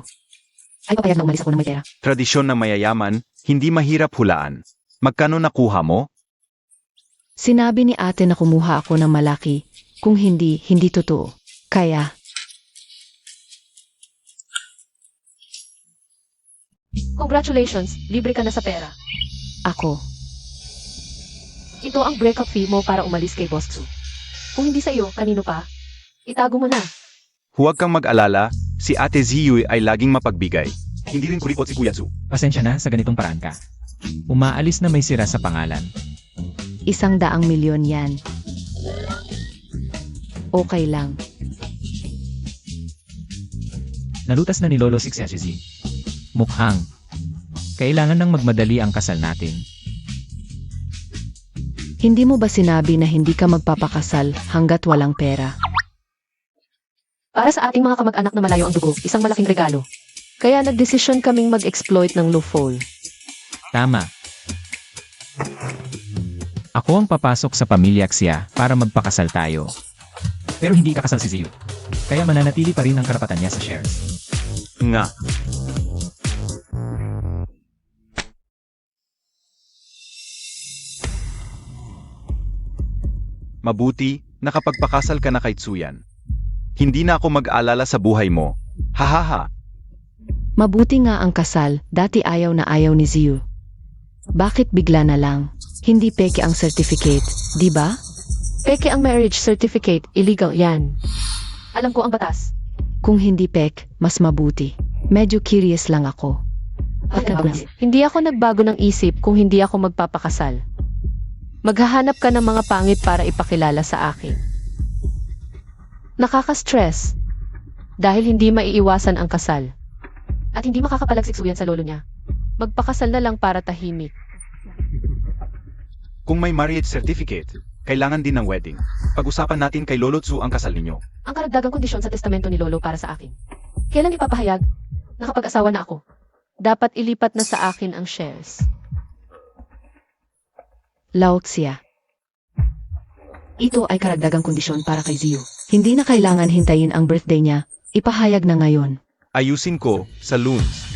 Speaker 5: Ay, papayag na umalis ako ng may pera.
Speaker 4: Tradisyon ng mayayaman, hindi mahirap hulaan. Magkano nakuha mo?
Speaker 1: Sinabi ni ate na kumuha ako ng malaki, kung hindi, hindi totoo. Kaya,
Speaker 5: Congratulations, libre ka na sa pera.
Speaker 1: ako,
Speaker 5: Ito ang breakup fee mo para umalis kay Boss Tsu. Kung hindi sa iyo, kanino pa? Itago mo na.
Speaker 4: Huwag kang mag-alala, si Ate Ziyu ay laging mapagbigay. Hindi rin kuripot si Kuya Tsu.
Speaker 2: Pasensya na sa ganitong paraan ka. Umaalis na may sira sa pangalan.
Speaker 1: 100,000,000 yan. Okay lang.
Speaker 2: Nalutas na ni Lolo si Xia Shizi. Mukhang, kailangan nang magmadali ang kasal natin.
Speaker 1: Hindi mo ba sinabi na hindi ka magpapakasal hanggat walang pera?
Speaker 5: Para sa ating mga kamag-anak na malayo ang dugo, isang malaking regalo. Kaya nagdesisyon kaming mag-exploit ng loophole.
Speaker 2: Tama. Ako ang papasok sa pamilya Xia para magpakasal tayo. Pero hindi kakasal si Ziyu. Kaya mananatili pa rin ang karapatan niya sa shares.
Speaker 4: Nga. Mabuti, nakapagpakasal ka na kay Tsuyan. Hindi na ako mag-alala sa buhay mo. Hahaha.
Speaker 1: Mabuti nga ang kasal, dati ayaw na ayaw ni Ziyu. Bakit bigla na lang? Hindi peke ang certificate, di ba?
Speaker 5: Peke ang marriage certificate, illegal yan. Alam ko ang batas.
Speaker 1: Kung hindi pek, mas mabuti. Medyo curious lang ako.
Speaker 5: Hindi ako nagbago ng isip kung hindi ako magpapakasal. Maghahanap ka ng mga pangit para ipakilala sa akin. Nakaka-stress dahil hindi maiiwasan ang kasal. At hindi makakapalagsik yan sa lolo niya. Magpakasal na lang para tahimik.
Speaker 4: Kung may marriage certificate, kailangan din ng wedding. Pag-usapan natin kay Lolo Tsu ang kasal ninyo.
Speaker 5: Ang karagdagang kondisyon sa testamento ni Lolo para sa akin. Kailan ipapahayag? Nakapag-asawa na ako. Dapat ilipat na sa akin ang shares.
Speaker 1: Laotia. Ito ay karagdagang kondisyon para kay Ziyu. Hindi na kailangan hintayin ang birthday niya, ipahayag na ngayon.
Speaker 4: Ayusin ko sa loans.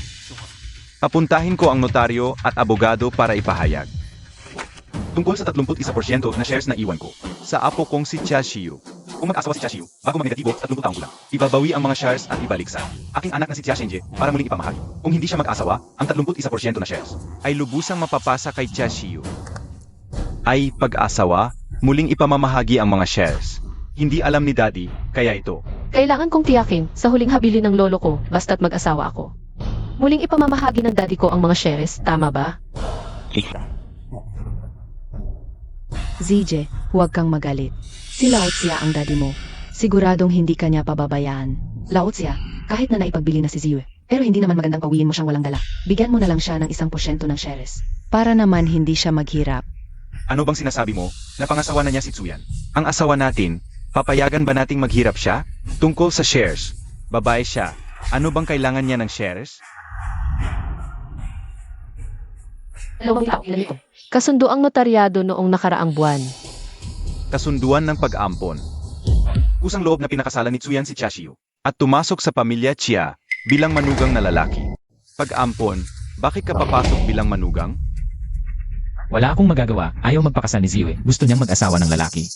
Speaker 4: Papuntahin ko ang notaryo at abogado para ipahayag.
Speaker 3: Tungkol sa 31% na shares na iwan ko.
Speaker 4: Sa apo kong si Cha Xiu.
Speaker 3: Kung mag-asawa si Chia Xiu, bago mag-negatibo, 30 taong gulang, ibabawi ang mga shares at ibalik sa aking anak na si Chia Shenje para muling ipamahagi. Kung hindi siya mag-asawa, ang 31% na shares.
Speaker 4: Ay lubusang mapapasa kay Cha Xiu. Ay pag-asawa, muling ipamamahagi ang mga shares. Hindi alam ni Daddy, kaya ito.
Speaker 5: Kailangan kong tiyakin sa huling habilin ng lolo ko basta't mag-asawa ako. Muling ipamamahagi ng daddy ko ang mga shares, tama ba?
Speaker 1: ZJ, huwag kang magalit. Si Laotia ang daddy mo. Siguradong hindi ka niya pababayaan. Laotia, kahit na naipagbili na si Ziyu, pero hindi naman magandang pawiin mo siyang walang dala. Bigyan mo na lang siya ng 1% ng shares. Para naman hindi siya maghirap.
Speaker 3: Ano bang sinasabi mo na pangasawa na niya si Tsuyan?
Speaker 4: Ang asawa natin, papayagan ba nating maghirap siya? Tungkol sa shares, babae siya. Ano bang kailangan niya ng shares?
Speaker 5: Kasundo ang notaryado noong nakaraang buwan.
Speaker 4: Kasunduan ng pag-ampon.
Speaker 3: Kusang loob na pinakasalan ni Tsuyan si Chia Xiu.
Speaker 4: At tumasok sa pamilya Chia bilang manugang na lalaki. Pag-ampon, bakit ka papasok bilang manugang?
Speaker 2: Wala akong magagawa, ayaw magpakasal ni Ziyu. Gusto niyang mag-asawa ng lalaki.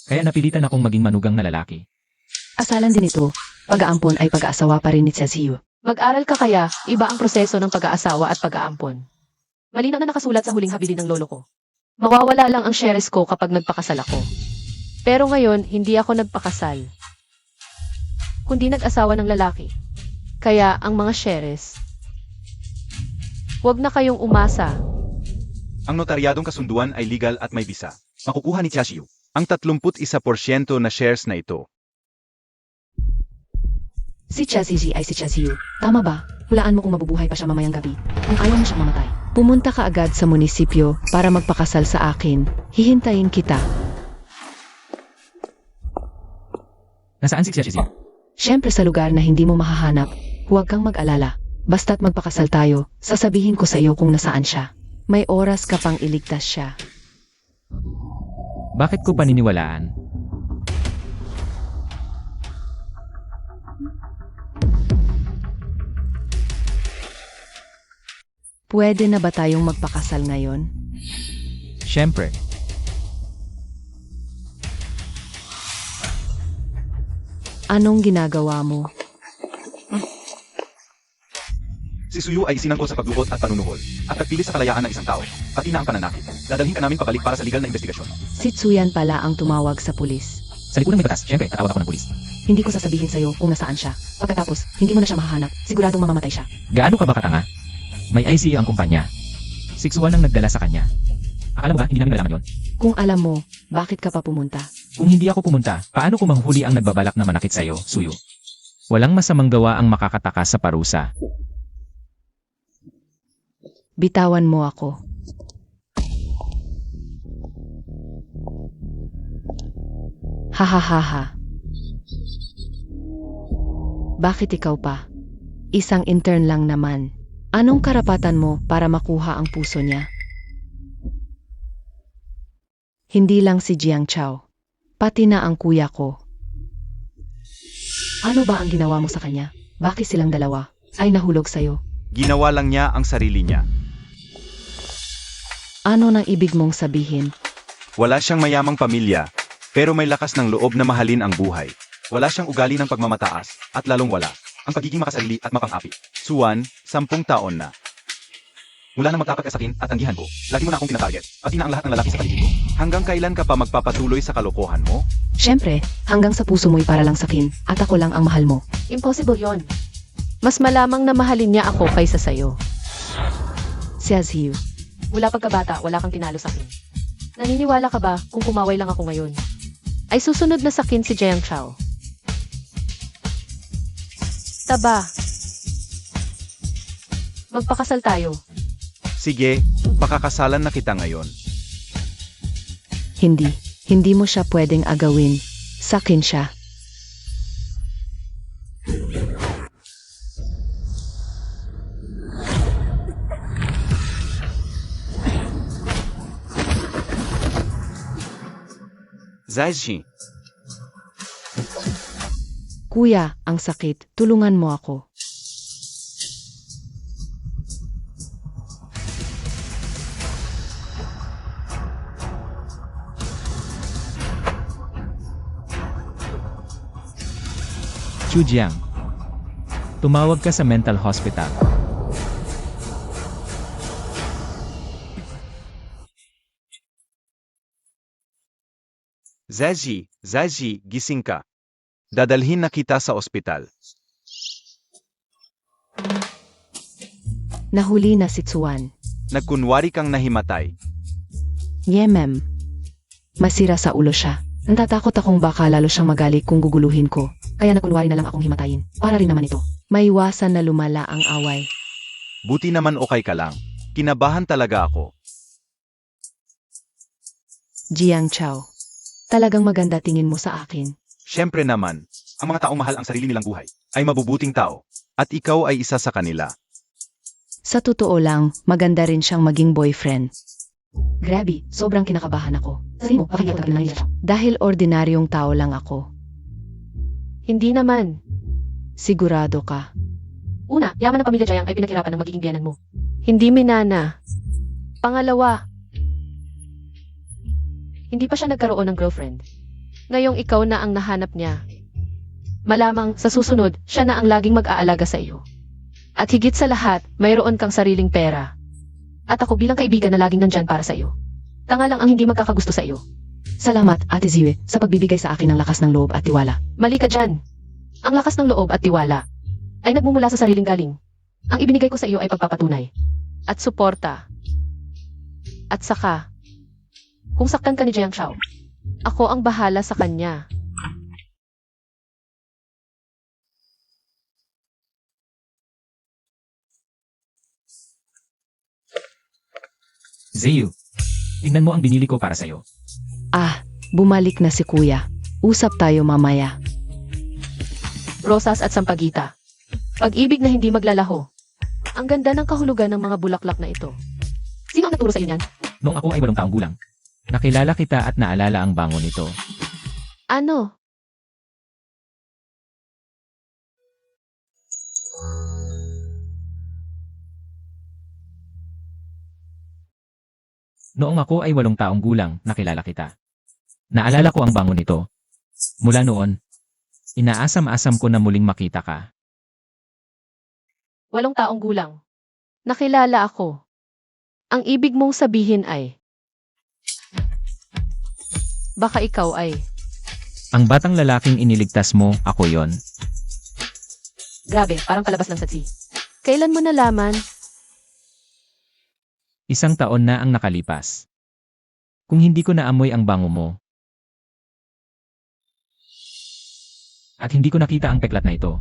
Speaker 2: Kaya napilitan akong maging manugang na lalaki.
Speaker 1: Asalan din ito, pag-aampon ay pag-aasawa pa rin ni Ziyu.
Speaker 5: Mag-aral ka kaya, iba ang proseso ng pag-aasawa at pag-aampon. Malinaw na nakasulat sa huling habilin ng lolo ko. Mawawala lang ang shares ko kapag nagpakasal ako. Pero ngayon, hindi ako nagpakasal. Kundi nag-asawa ng lalaki. Kaya ang mga shares, huwag na kayong umasa.
Speaker 3: Ang notaryadong kasunduan ay legal at may bisa. Makukuha ni Chia Xiu.
Speaker 4: Ang 31% na shares na ito.
Speaker 1: Si Chia Ziyi ay si Chia Ziyu. Tama ba? Hulaan mo kung mabubuhay pa siya mamayang gabi. Kung ayaw mo siyang mamatay. Pumunta ka agad sa munisipyo para magpakasal sa akin. Hihintayin kita.
Speaker 2: Nasaan si Chia Ziyu?
Speaker 1: Siyempre sa lugar na hindi mo mahahanap. Huwag kang mag-alala. Basta't magpakasal tayo, sasabihin ko sa iyo kung nasaan siya. May oras ka pang iligtas siya.
Speaker 2: Bakit ko paniniwalaan?
Speaker 1: Pwede na ba tayong magpakasal ngayon?
Speaker 2: Siyempre.
Speaker 1: Anong ginagawa mo?
Speaker 3: Si Suyu ay sinangkot sa paglukot at panunuhol at nagpili sa kalayaan ng isang tao, pati na ang pananakit. Dadalhin ka namin pabalik para sa legal na investigasyon.
Speaker 1: Si Tsuyan pala ang tumawag sa pulis.
Speaker 2: Sa likuran may batas, siyempre, tatawag ako ng pulis.
Speaker 1: Hindi ko sasabihin sa'yo kung nasaan siya. Pagkatapos, hindi mo na siya mahahanap. Siguradong mamamatay siya.
Speaker 2: Gaano ka ba katanga? May ICU ang kumpanya. Sexual ang nagdala sa kanya. Akala mo ba, hindi namin nalaman yon?
Speaker 1: Kung alam mo, bakit ka pa pumunta?
Speaker 2: Kung hindi ako pumunta, paano ko manghuli ang nagbabalak na manakit sa'yo, Suyu? Walang masamang gawa ang makakatakas sa parusa.
Speaker 1: Bitawan mo ako. Hahaha. Bakit ikaw pa? Isang intern lang naman. Anong karapatan mo para makuha ang puso niya? Hindi lang si Jiang Chao. Pati na ang kuya ko. Ano ba ang ginawa mo sa kanya? Bakit silang dalawa ay nahulog sa'yo?
Speaker 4: Ginawa lang niya ang sarili niya.
Speaker 1: Ano nang ibig mong sabihin?
Speaker 4: Wala siyang mayamang pamilya, pero may lakas ng loob na mahalin ang buhay. Wala siyang ugali ng pagmamataas, at lalong wala
Speaker 3: ang pagiging makasarili at mapang-api.
Speaker 4: Suwan, 10 taon na.
Speaker 3: Mula nang magtapat ka sa akin at tanggihan ko, lagi mo na akong tinatarget, pati na ang lahat ng lalaki sa paligid ko.
Speaker 4: Hanggang kailan ka pa magpapatuloy sa kalokohan mo?
Speaker 1: Siyempre, hanggang sa puso mo'y para lang sa akin at ako lang ang mahal mo.
Speaker 5: Impossible yon. Mas malamang na mahalin niya ako kaysa sa'yo.
Speaker 1: Says you.
Speaker 5: Mula pagkabata, wala kang tinalo sa akin. Naniniwala ka ba kung kumaway lang ako ngayon? Ay susunod na sa akin si Jiang Chao. Taba. Magpakasal tayo.
Speaker 4: Sige, pakakasalan na kita ngayon.
Speaker 1: Hindi mo siya pwedeng agawin. Sakin siya.
Speaker 4: Zaishi,
Speaker 1: Kuya, ang sakit. Tulungan mo ako.
Speaker 2: Chujiang, tumawag ka sa mental hospital.
Speaker 4: Zaji, gising ka. Dadalhin na kita sa ospital.
Speaker 1: Nahuli na si Tsuan.
Speaker 4: Nagkunwari kang nahimatay.
Speaker 1: Ma'am. Masira sa ulo siya. Natatakot akong baka lalo siyang magalit kung guguluhin ko. Kaya nakunwari na lang akong himatayin. Para rin naman ito. Maiwasan na lumala ang away.
Speaker 4: Buti naman okay ka lang. Kinabahan talaga ako.
Speaker 1: Jiang Chao. Talagang maganda tingin mo sa akin.
Speaker 4: Siyempre naman,
Speaker 3: Ang mga taong mahal ang sarili nilang buhay.
Speaker 4: ay mabubuting tao. At ikaw ay isa sa kanila.
Speaker 1: Sa totoo lang, maganda rin siyang maging boyfriend. Grabe, sobrang kinakabahan ako. Sabi mo, bakit nagtagal na siya? Dahil ordinaryong tao lang ako.
Speaker 5: Hindi naman.
Speaker 1: Sigurado ka.
Speaker 5: Una, yaman ng pamilya Jiang ay pinaghirapan ng magiging biyanan mo. Hindi minana. Pangalawa, hindi pa siya nagkaroon ng girlfriend. Ngayong ikaw na ang nahanap niya. Malamang sa susunod, siya na ang laging mag-aalaga sa iyo. At higit sa lahat, mayroon kang sariling pera. At ako bilang kaibigan na laging nandyan para sa iyo. Tanga lang ang hindi magkakagusto sa iyo.
Speaker 1: Salamat, Ate Ziwe, sa pagbibigay sa akin ng lakas ng loob at tiwala.
Speaker 5: Mali ka dyan. Ang lakas ng loob at tiwala ay nagmumula sa sariling galing. Ang ibinigay ko sa iyo ay pagpapatunay. At suporta. At saka, kung saktan ka ni Jiang Chao, ako ang bahala sa kanya.
Speaker 2: Zayu, tingnan mo ang binili ko para sa'yo.
Speaker 1: Bumalik na si Kuya. Usap tayo mamaya.
Speaker 5: Rosas at sampagita. Pag-ibig na hindi maglalaho. Ang ganda ng kahulugan ng mga bulaklak na ito. Sino ang nagturo sa iyo niyan?
Speaker 2: Noong ako ay 8 taong gulang, nakilala kita at naalala ang bango nito.
Speaker 5: Ano?
Speaker 2: Noong ako ay 8 taong gulang, nakilala kita. Naalala ko ang bango nito. Mula noon, inaasam-asam ko na muling makita ka.
Speaker 5: 8 taong gulang. Nakilala ako. Ang ibig mong sabihin ay, baka ikaw ay,
Speaker 2: Ang batang lalaking iniligtas mo, ako yon.
Speaker 5: grabe, parang palabas ng satsi. Kailan mo nalaman?
Speaker 2: 1 taon na ang nakalipas. Kung hindi ko naamoy ang bango mo, at hindi ko nakita ang peklat na ito,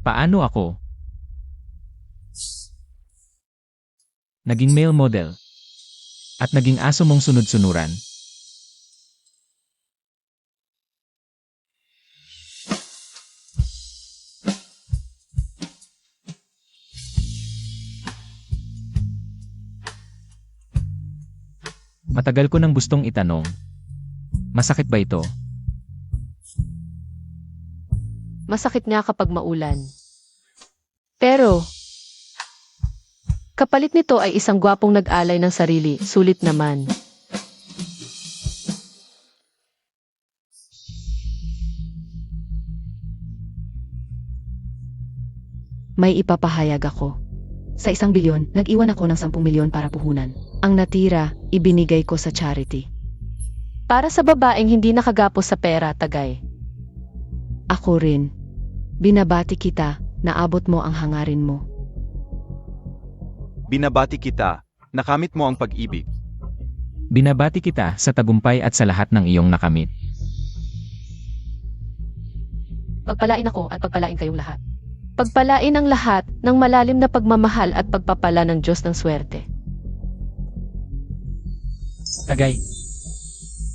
Speaker 2: paano ako? Naging male model, at naging aso mong sunod-sunuran. Matagal ko nang gustong itanong, masakit ba ito?
Speaker 5: Masakit nga kapag maulan. Pero, kapalit nito ay isang gwapong nag-alay ng sarili, sulit naman.
Speaker 1: may ipapahayag ako. Sa 1 bilyon, nag-iwan ako ng 10 milyon para puhunan. Ang natira, ibinigay ko sa charity.
Speaker 5: Para sa babaeng hindi nakagapos sa pera, Tagay.
Speaker 1: Ako rin. Binabati kita, naabot mo ang hangarin mo.
Speaker 4: Binabati kita, nakamit mo ang pag-ibig.
Speaker 2: Binabati kita sa tagumpay at sa lahat ng iyong nakamit.
Speaker 5: Pagpalain ako at pagpalain kayong lahat. Pagpalain ang lahat ng malalim na pagmamahal at pagpapala ng Diyos ng swerte.
Speaker 2: Tagay,